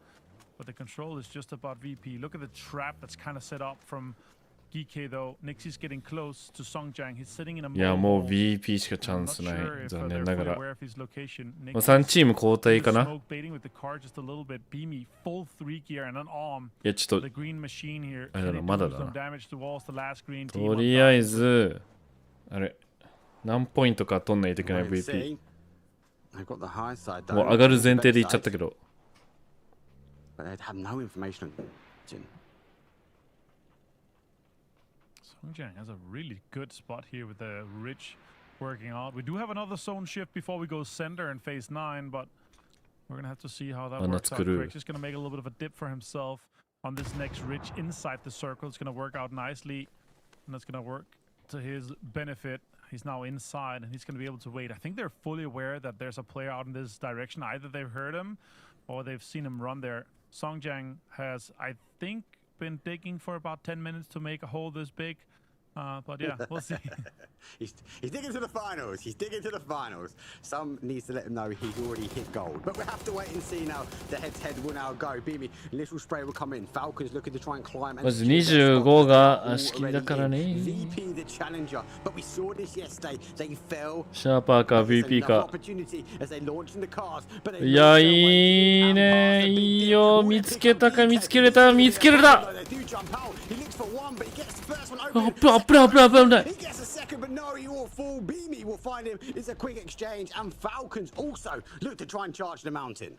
but the control is just about VP. Look at the trap that's kind of set up from GK though. Nixi's getting close to Songjang. He's sitting in a いやもう VP しかチャンスない sure 残念ながら location. 3チーム交代かな Smoke baiting with the car just a little bit. Beamy full 3 gear and an arm. いやちょっと The green machine here. あれだな Can ま it だ do だ some な damage towards the last green と team? りあえずあれ何ポイントか取んないといけない VP They've got the high side, though. もう上がる前提で言っちゃったけど But they'd have no information on Jin. Songjang has a really good spot here with the Rich working out. We do have another zone shift before we go center in phase 9, but we're going to have to see how that works out. Greg's just going to make a little bit of a dip for himself on this next Rich inside the circle. It's going to work out nicely, and that's going to work to his benefit. He's now inside, and he's going to be able to wait. I think they're fully aware that there's a player out in this direction. Either they've heard him, or they've seen him run there. Songjang has, I think, been digging for about 10 minutes to make a hole this big. But yeah, we'll see. He's digging to the finals. He's digging to the finals. Some needs to let him know he's already hit gold. But we have to wait and see now. The head-to-head will now go. Beamy, little spray will come in. Falcons looking to try and climb. まず25が足切りだからね VP the challenger. But we saw this yesterday. They fell. シャーパーか VP か Opportunity as they launched in the cars. But いやいいねいいよ見つけたか見つけれた見つけれた they do jump out. He looks for one, but he gets the first one あ open. 危ない危ない危ない危ない He gets a second, but no, he will fall. Beamy will find him. It's a quick exchange, and Falcons also look to try and charge the mountain.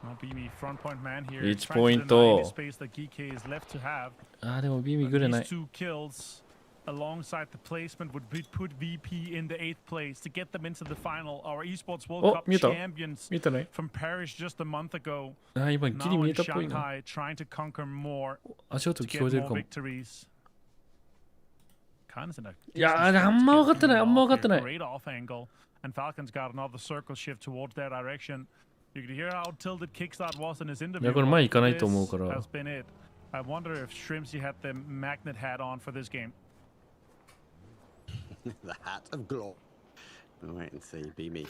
Well, Beamy, front point man here. Each trying to point deny any to. space that GK is left to have. あでも BB グ But レない these 2 kills alongside the placement would put VP in the 8th place to get them into the final. Our Esports World お Cup 見えた champions 見えたね from Paris just a month ago. あ今ギリ Now 見 in えたっぽいな Shanghai, trying to conquer more 足音 to 聞こ get えてる more かも victories. Kind of in a いやあんま分かってないあんま分かってない great off angle, and Falcons got another circle shift towards their direction. You could hear how tilted Kickstart was in his い interview. やこれ前行かない This と思うから has been it. I wonder if Shrimpsy had the magnet hat on for this game. The hat of glory. We'll wait and see. Beamy is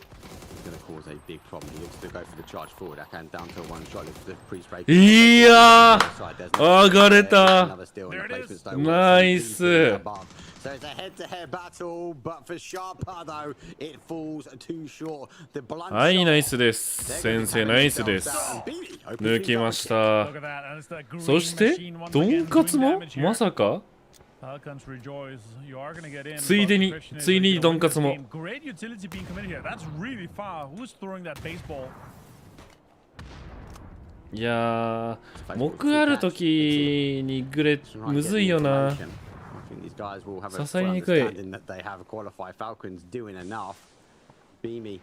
going to cause a big problem. He looks to go for the charge forward. I can down to a one shot. Looks for the pre-spray. いやー上がれた Another steal in the placement, though. ナイス So it's a head-to-head battle, but for Sharper though, it falls too short. The blunt はいナイスです先生ナイスです抜きましたそしてドンカツもまさか Falcons rejoice. You are going to get in. ついでに but the question is, ついに like, ドンカツも Great utility being committed here. That's really far. Who's throwing that baseball? いやー木ある時にグレむずいよな I think these guys will have a 刺さり full にくい understanding that they have qualified. Falcons doing enough. Beamy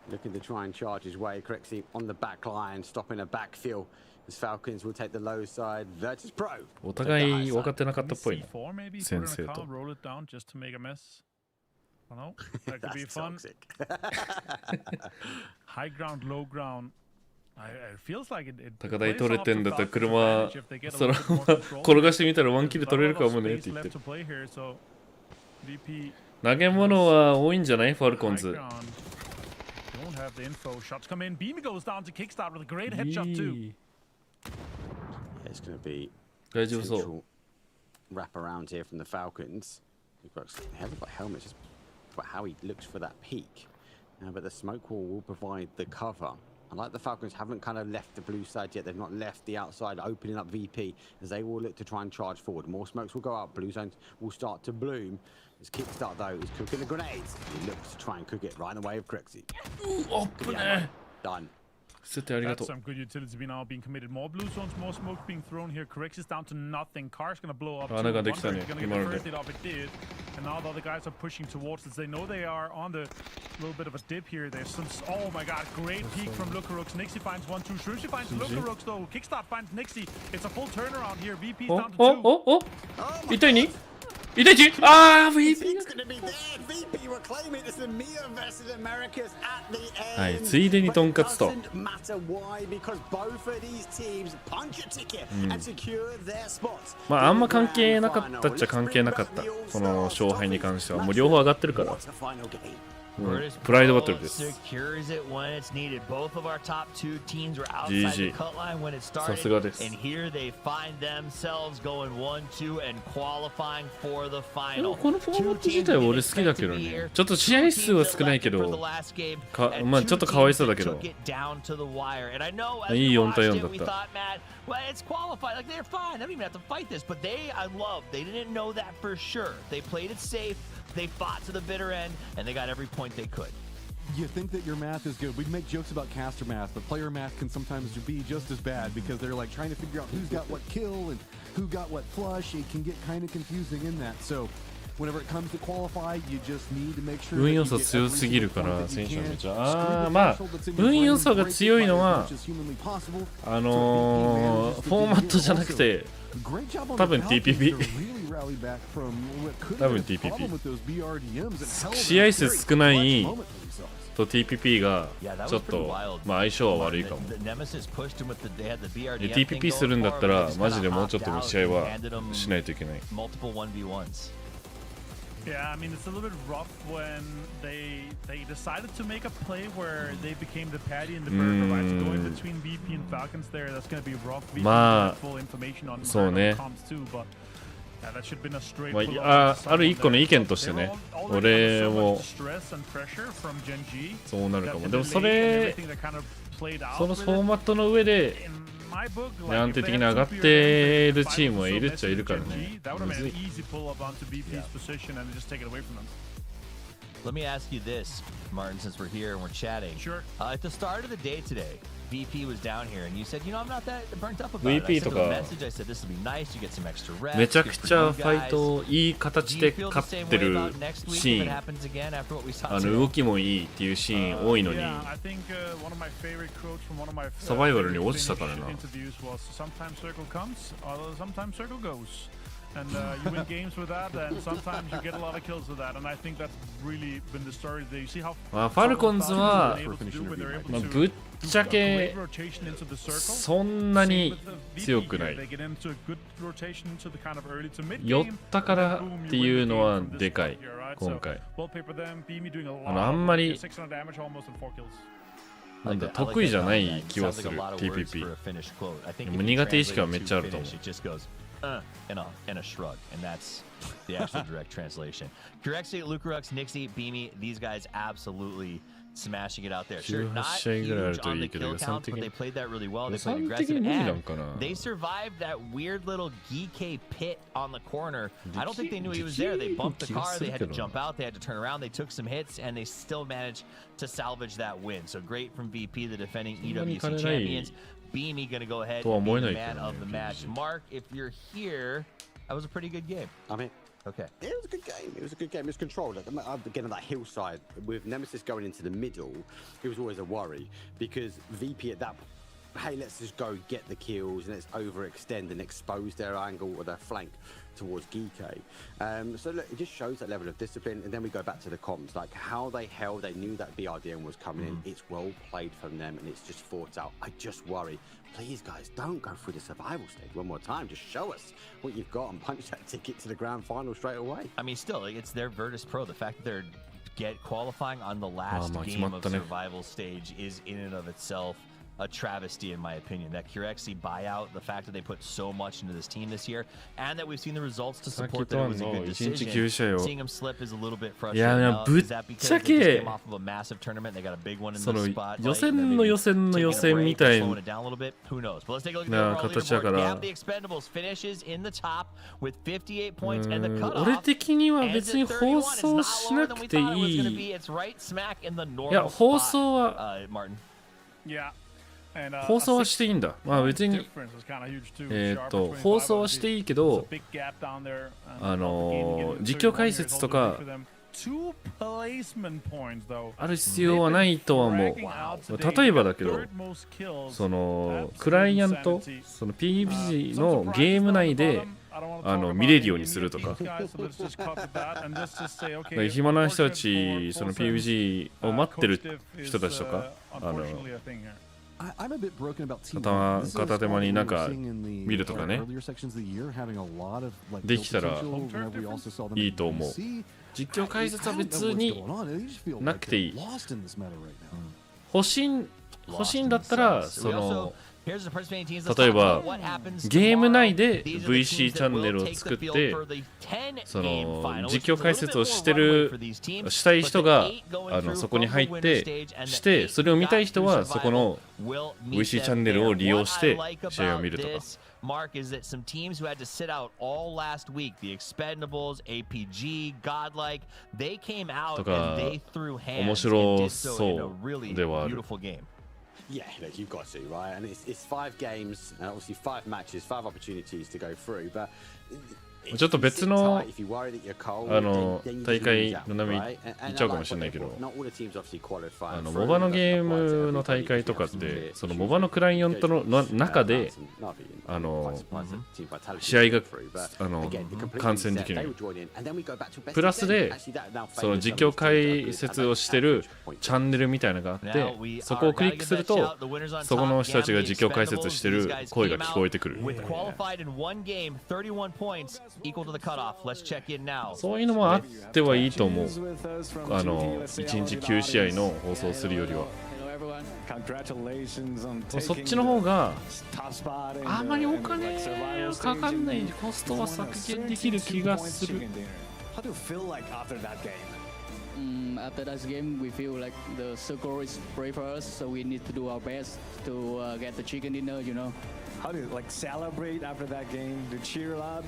looking to try and charge his way. Crexy on the back line, stopping a backfill. As Falcons will take the low side. Virtus Pro. お互い分かってなかったっぽいな C4 maybe? 先 Put 生 in a と car, roll it down just to make a mess. I don't know. That could be That's fun. toxic. High ground, low ground. It feels like it 高台 plays 取れ off てん to だったら Falcons' 車 advantage if they get a その little bit more control. 転がしてみたらワンキル There's 取れ not る a か lot も of ねって space 言って left to play here, so VP 投げ物は多いんじゃないファルコン high ズ ground. Don't have the info. Shots come in. Beamy goes down to Kickstart with a great headshot too. it's going to be 大丈夫そう。 potential wrap around here from the Falcons. Hell of a helmet, just but how he looks for that peak. But the smoke wall will provide the cover. I like the Falcons haven't kind of left the blue side yet. They've not left the outside, opening up VP as they will look to try and charge forward. More smokes will go out. Blue zones will start to bloom. His kickstart though is cooking the grenades. He looks to try and cook it right in the way of Crexy. Done. That's some good utility now being committed. More blue zones, more smoke being thrown here. Correx is down to nothing. Car's gonna blow up. Gonna get the first hit up. It did. And now the other guys are pushing towards us. They know they are on the little bit of a dip here. There's some. Oh my god, great peek from Lucarux. Nixie finds 1-2. Shrimsy finds Lucarux though. Kickstart finds Nixie. It's a full turnaround here. VP's down to 2. 1対2 1対1 あー VP はい、ついでにトンカツと、まああんま関係なかったっちゃ関係なかった、この勝敗に関してはもう両方上がってるから、プライドバトルです。 GG さすがです。でもこのフォーマット自体は俺好きだけどね。ちょっと試合数は少ないけど、まあちょっとかわいそうだけど、いい4対4だった。Well, it's qualified. Like, they're fine. They don't even have to fight this. But they didn't know that for sure. They played it safe. They fought to the bitter end, and they got every point they could. You think that your math is good. We make jokes about caster math, but player math can sometimes be just as bad because they're like trying to figure out who's got what kill and who got what flush. It can get kind of confusing in that. So whenever it comes to qualify, you just need to make sure 運要素強すぎるから選手はめちゃまあ運要素が強いのはフォーマットじゃなくて多分 TPP 多分 TPP 試合数少ないと TPP がちょっとまあ相性は悪いかも。TPP するんだったらマジでもうちょっと試合はしないといけない。Yeah, I mean, it's a little bit rough when they decided to make a play where they became the patty and the burger, right? So going between VP and Falcons there, that's going to be rough. VP has full information on comms too, but yeah, that should have been a straight pull off. ある一個の意見としてね、俺も stress and pressure from Gen G. そうなるかも。でもそれそのフォーマットの上で安定的に上がってるチームはいるっちゃいるからね。むずい。Let me ask you this, Martin, since we're here and we're chatting. Sure. At the start of the day today, VP was down here, and you said, you know, I'm not that burnt up about VP it. I sent him a message. I said, this will be nice. You get some extra reps. めちゃくちゃファイトをいい形で勝ってるシーン、動きもいいっていうシーン多いのに、サバイバルに落ちたからな。And you win games with that, and sometimes you get a lot of kills with that. And I think that's really been the story today. You see how ファルコンズはぶっちゃけそんなに強くない。寄ったからっていうのはでかい今回。あんまりなんだ得意じゃない気はする TPP。でも苦手意識はめっちゃあると思う。And a shrug, and that's the actual direct translation. Corexy, Lucarux, Nixie, Beamy, these guys absolutely smashing it out there. Sure, not huge on the kill count, but they played that really well. They played aggressive, and they survived that weird little GK pit on the corner. I don't think they knew he was there. They bumped the car, they had to jump out, they had to turn around, they took some hits, and they still managed to salvage that win. So great from VP, the defending EWC champions. Beamy gonna go ahead and be the man of the match. Mark, if you're here, that was a pretty good game. I mean, okay. It was a good game. It was a good game. It was controlled. Again, on that hillside, with Nemesis going into the middle, it was always a worry because VP at that point, hey, let's just go get the kills and let's overextend and expose their angle or their flank towards GK. So look, it just shows that level of discipline. And then we go back to the comms, like how they held, they knew that BRDM was coming in. It's well played from them and it's just fought out. I just worry, please guys, don't go through the survival stage one more time. Just show us what you've got and punch that ticket to the grand final straight away. I mean, still, like, it's their Virtus Pro. The fact that they're qualifying on the last game of survival stage is in and of itself a travesty in my opinion. That Curexy buyout, the fact that they put so much into this team this year, and that we've seen the results to support that it was a good decision. Seeing him slip is a little bit frustrating. Is that because they just came off of a massive tournament? They got a big one in the spot. 予選の予選の予選みたいな Who knows? But let's take a look at the overall leaderboard. We have the Expendables finishes in the top with 58 points, and the cutoff 俺的には別に放送しなくていい。いや、放送は放送はしていいんだ。まあ別に放送はしていいけど、実況解説とかある必要はないとは思う。例えばだけど、そのクライアント、その PUBG のゲーム内で見れるようにするとか、暇な人たち、その PUBG を待ってる人たちとか、片手間になんか見るとかね、できたらいいと思う。実況解説は別になくていい。欲しいんだったら、その例えばゲーム内で VC チャンネルを作って、その実況解説をしたい人がそこに入ってして、それを見たい人はそこの VC チャンネルを利用して試合を見るとか。Mark is that some teams who had to sit out all last week, the Expendables, APG, Godlike, they came out and they threw hands and did so in a really beautiful game. Yeah, look, you've got to, right? And it's 5 games, and obviously 5 matches, 5 opportunities to go through, but ちょっと別の大会の波行っちゃうかもしれないけど、モバのゲームの大会とかって、そのモバのクライアントの中で試合が観戦できる。プラスでその実況解説をしてるチャンネルみたいなのがあって、そこをクリックすると、そこの人たちが実況解説してる声が聞こえてくる。そういうのもあってはいいと思う。1日9試合の放送するよりは。そっちの方があんまりお金かかんない、コストは削減できる気がする。After that game, we feel like the circle is brave for us, so we need to do our best to get the chicken dinner, you know. How do you like celebrate after that game? Do you cheer loud?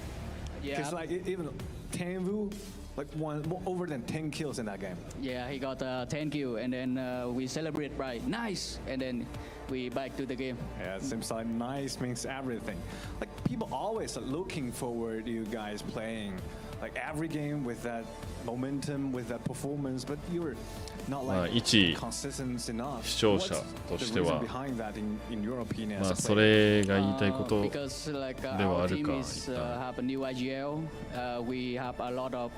Yeah. Because like even Tanvu like won over than 10 kills in that game. Yeah, he got 10 kills, and then we celebrate right, nice, and then we back to the game. Yeah, it seems like nice means everything. Like people always are looking forward to you guys playing like every game with that momentum, with that performance, but you're not like consistent enough. 視聴者としては、まあそれが言いたいことではあるか。Have a new IGL. We have a lot of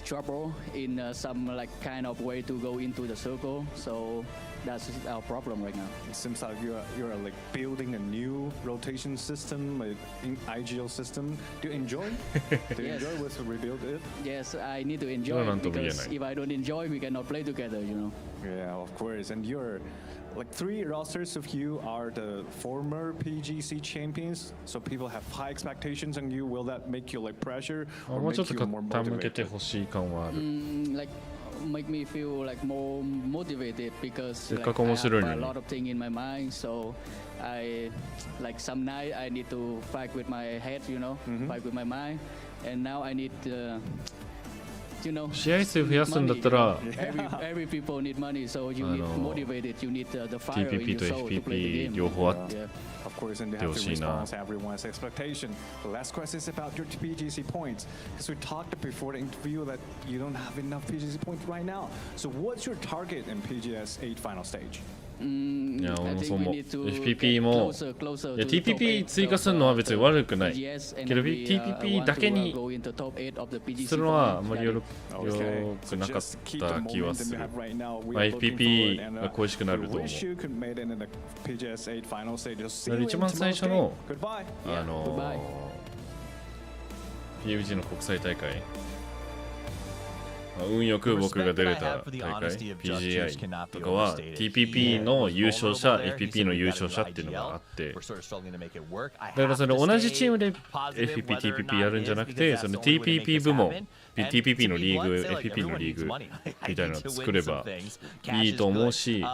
trouble in some like kind of way to go into the circle. So that's our problem right now. It seems like you're like building a new rotation system, like IGL system. Do you enjoy? Do you enjoy with rebuild it? Yes, I need to enjoy it because if I don't enjoy, we cannot play together, you know. Yeah, of course. And you're like 3 rosters of you are the former PGC champions, so people have high expectations on you. Will that make you like pressure or make you more motivated? Like make me feel like more motivated because like, I have a lot of things in my mind. So I like some night I need to fight with my head, you know, fight with my mind, and now I need you know, 試合数増やすんだったら every people need money, so you need motivated, you need the fire in your soul to play the game. 両方あって Of course, and they have to respond to everyone's expectation. The last question is about your PGC points, because we talked before the interview that you don't have enough PGC points right now. So what's your target in PGS 8 final stage? いや、そも FPP もいや TPP 追加するのは別に悪くないけど TPP だけにするのはあんまりよくなかった気はする、まあ、FPP が恋しくなると思う。一番最初のPUBG の国際大会運よく僕が出れた大会 PGI とかは TPP の優勝者 FPP の優勝者っていうのがあって、だからその同じチームで FPP、TPP やるんじゃなくて、その TPP 部門、TPP のリーグ、FPP のリーグみたいなのを作ればいいと思うし、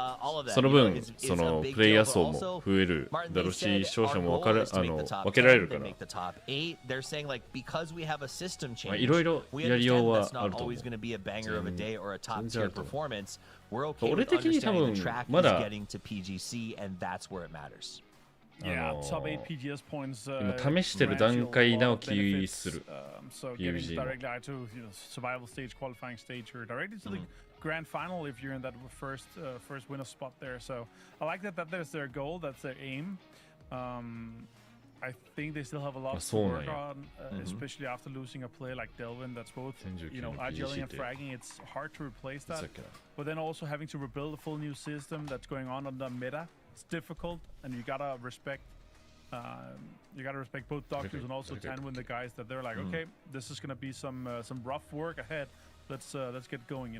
その分そのプレイヤー層も増えるだろうし、勝者も分けられるから、いろいろやりようはあると思う。俺的に多分まだYeah, top 8 PGS points. 今試してる段階な気する。So getting directly to survival stage, qualifying stage, or directly to the grand final if you're in that first winner spot there. So I like that there's their goal, that's their aim. I think they still have a lot to work on, especially after losing a player like Delvin. That's both, IGLing and fragging. It's hard to replace that. But then also having to rebuild a full new system that's going on the meta. It's difficult, and you gotta respect. You gotta respect both doctors and also Tanwin, the guys that they're like, okay, this is gonna be some rough work ahead. Let's get going,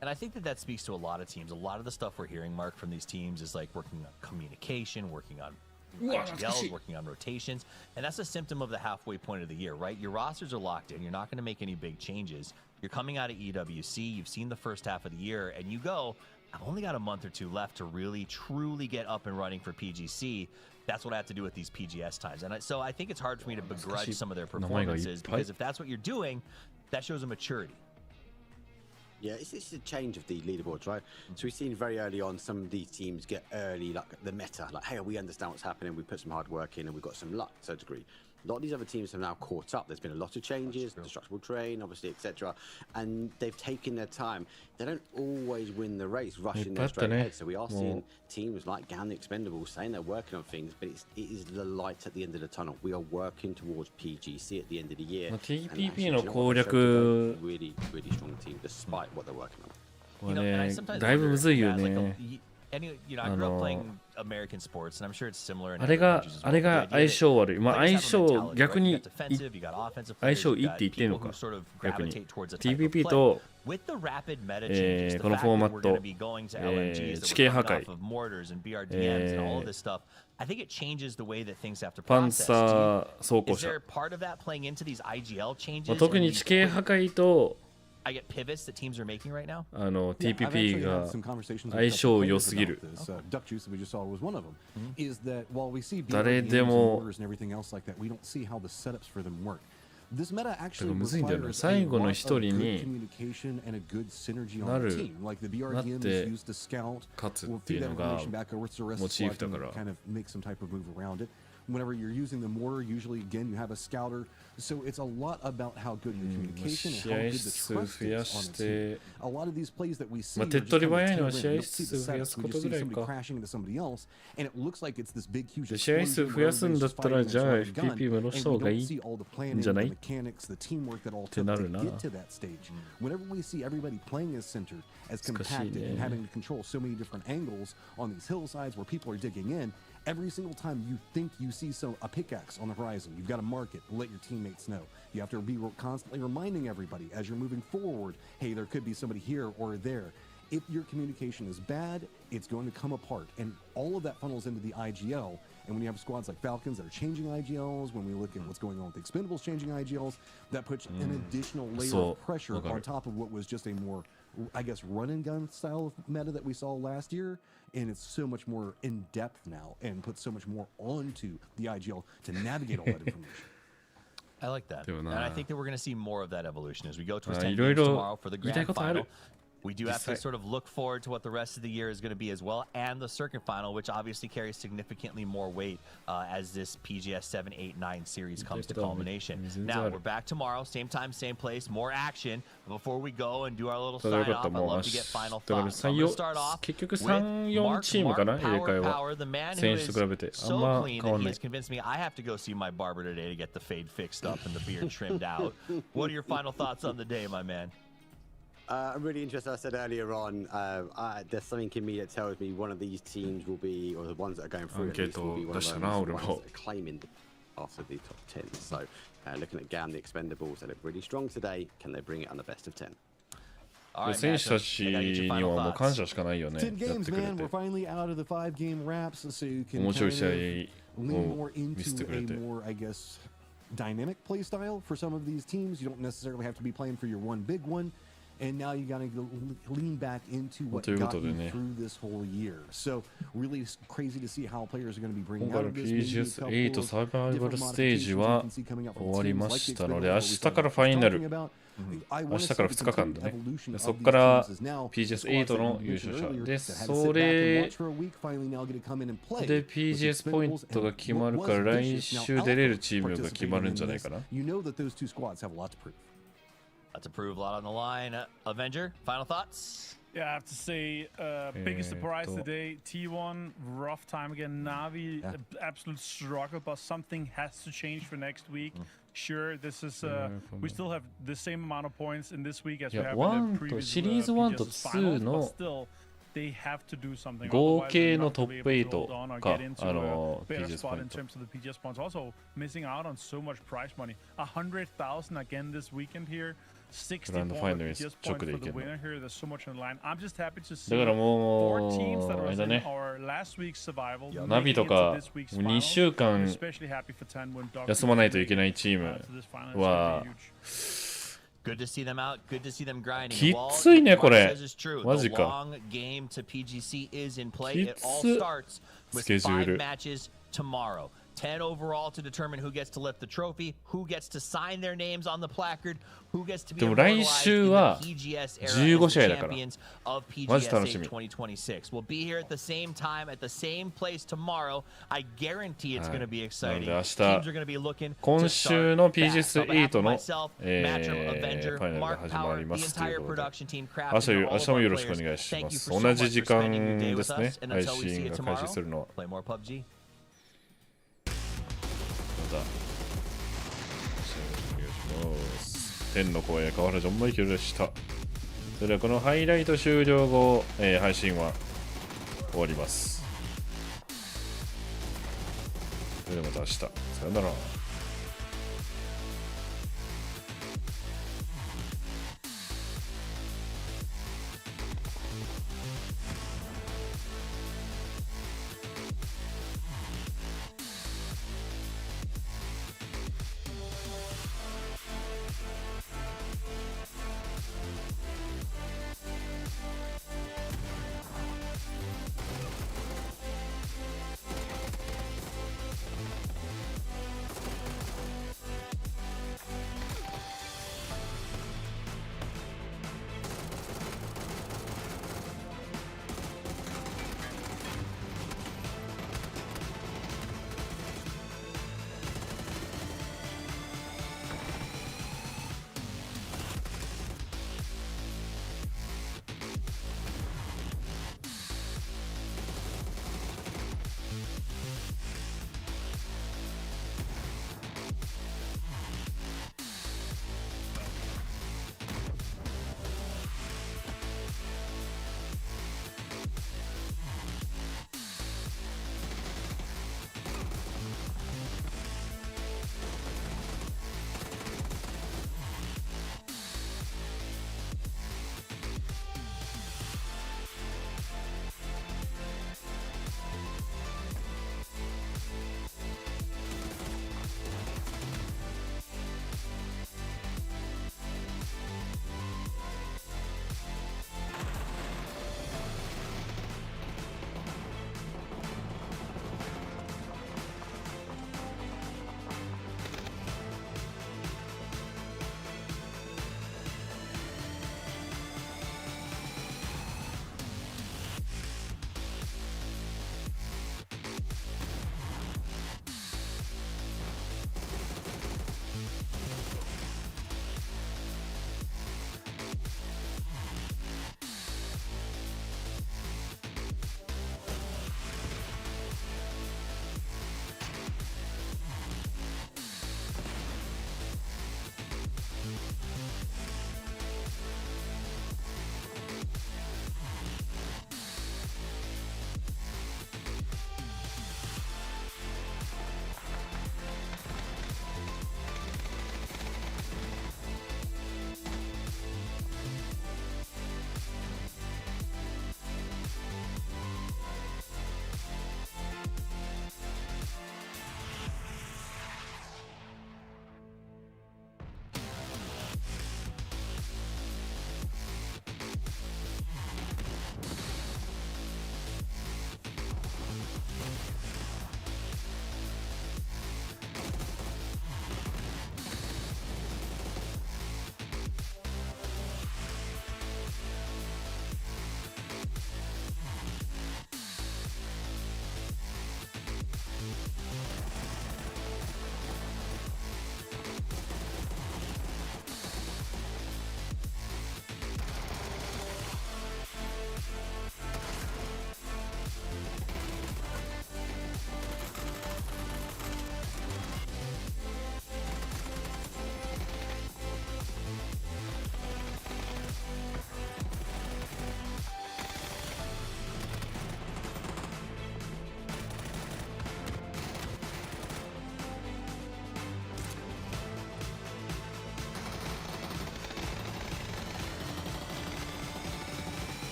And I think that speaks to a lot of teams. A lot of the stuff we're hearing, Mark, from these teams is like working on communication, working on IGLs, working on rotations, and that's a symptom of the halfway point of the year, right? Your rosters are locked in. You're not going to make any big changes. You're coming out of EWC. You've seen the first half of the year, and you go, I've only got a month or two left to really, truly get up and running for PGC. That's what I have to do with these PGS times. And so I think it's hard for me to begrudge some of their performances, because if that's what you're doing, that shows a maturity. Yeah, it's a change of the leaderboards, right? So we've seen very early on some of these teams get early, like the meta, like, hey, we understand what's happening, we put some hard work in, and we've got some luck to a degree. A lot of these other teams have now caught up. There's been a lot of changes, destructible terrain, obviously, etc. And they've taken their time. They don't always win the race, rushing their straight ahead. So we are seeing teams like GAN the Expendables saying they're working on things, but it is the light at the end of the tunnel. We are working towards PGC at the end of the year. TPP の攻略 really, really strong team, despite what they're working on. はね、だいぶむずいよね。I grew up playing American sports, and I'm sure it's similar. あれが相性悪い。まあ相性逆に相性いいって言ってんのか。逆に TPP とこのフォーマット、地形破壊、パンサー装甲車。特に地形破壊とTPP が相性良すぎる。誰でもむずいんだよね。最後の一人になって勝つっていうのがモチーフだから。Whenever you're using the mortar, usually again you have a scouter, so it's a lot about how good your communication and how good the trust is on the team. A lot of these plays that we see are just kind of tailor-made. We don't see the setups, we just see somebody crashing into somebody else, and it looks like it's this big, huge explosion where everybody's fighting each other's gun, and we don't see all the planning, the mechanics, the teamwork that all took to get to that stage. Whenever we see everybody playing as center, as compacted, and having to control so many different angles on these hillsides where people are digging in, every single time you think you see a pickaxe on the horizon, you've got to mark it, let your teammates know. You have to be constantly reminding everybody as you're moving forward, hey, there could be somebody here or there. If your communication is bad, it's going to come apart. And all of that funnels into the IGL. And when you have squads like Falcons that are changing IGLs, when we look at what's going on with the Expendables changing IGLs, that puts an additional layer of pressure on top of what was just a more, I guess, run and gun style of meta that we saw last year. And it's so much more in depth now and puts so much more onto the IGL to navigate all that information. I like that. And I think that we're going to see more of that evolution as we go towards 10 games tomorrow for the grand final. We do have to sort of look forward to what the rest of the year is going to be as well, and the circuit final, which obviously carries significantly more weight as this PGS 7, 8, 9 series comes to culmination. Now, we're back tomorrow, same time, same place, more action. Before we go and do our little sign-off, I'd love to get final thoughts. So I'm going to start off with Mark Power, the man who is so clean that he has convinced me I have to go see my barber today to get the fade fixed up and the beard trimmed out. What are your final thoughts on the day, my man? I'm really interested. I said earlier on, there's something in me that tells me one of these teams will be, or the ones that are going through at least, will be one of those ones that are claiming after the top 10. So Looking at GAM, the Expendables, they look really strong today. Can they bring it on the best of 10? 選手たちにはもう感謝しかないよね。やってくれて。面白い試合を見せてくれて。Dynamic play style for some of these teams. You don't necessarily have to be playing for your one big one, and now you got to lean back into what got you through this whole year. So really crazy to see how players are going to be bringing out of this. PGS8 サバイバルステージは終わりましたので、明日からファイナル。明日から2日間だね。そこから PGS8 の優勝者。で、それで PGS ポイントが決まるから来週出れるチームが決まるんじゃないかな。Let's approve a lot on the line. Avenger, final thoughts? Yeah, I have to say, biggest surprise today. T1, rough time again. NAVI, absolute struggle, but something has to change for next week. Sure, this is we still have the same amount of points in this week as we have in the previous シリーズ1と2の合計のトップ8かPGS ポイント。Also missing out on so much prize money. 100,000 again this weekend here. 60 points for the winner here. There's so much on the line. I'm just happy to see 4 teams that are in our last week's survival. ナビとか2週間休まないといけないチームはGood to see them out. Good to see them grinding. きついねこれ。マジか。 Game to PGC is in play. き It all つ。 starts with スケジュー 5 ル。 matches tomorrow. 10 overall to determine who gets to lift the trophy, who gets to sign their names on the placard, who gets to be でも来 immortalized 週 in は the PGS era 15 as 試 the 合だから。 champions of マジ楽し PGS み。 2026. We'll be here at the same time at the same place tomorrow. I guarantee it's going to be な exciting. ので明 Teams are 日 going to be looking 今 to 週 start の fast. On behalf PGS8 of の myself, フ Matchroom, ァ Avenger, イナルが Mark 始ま Power, り the ますとい entire うことで。 production team, 明 crafting 日 all 明 of 日も our よろしくお players. 願いし Thank ま you す。 for 同 so じ much 時 for 間 spending your day で with すね。 us, and 配 until we see 信 you が開始 tomorrow, するのは。 play more PUBG. また天の声変わらずジョン・マイケルでした。それではこのハイライト終了後、配信は終わります。それではまた明日。さよなら。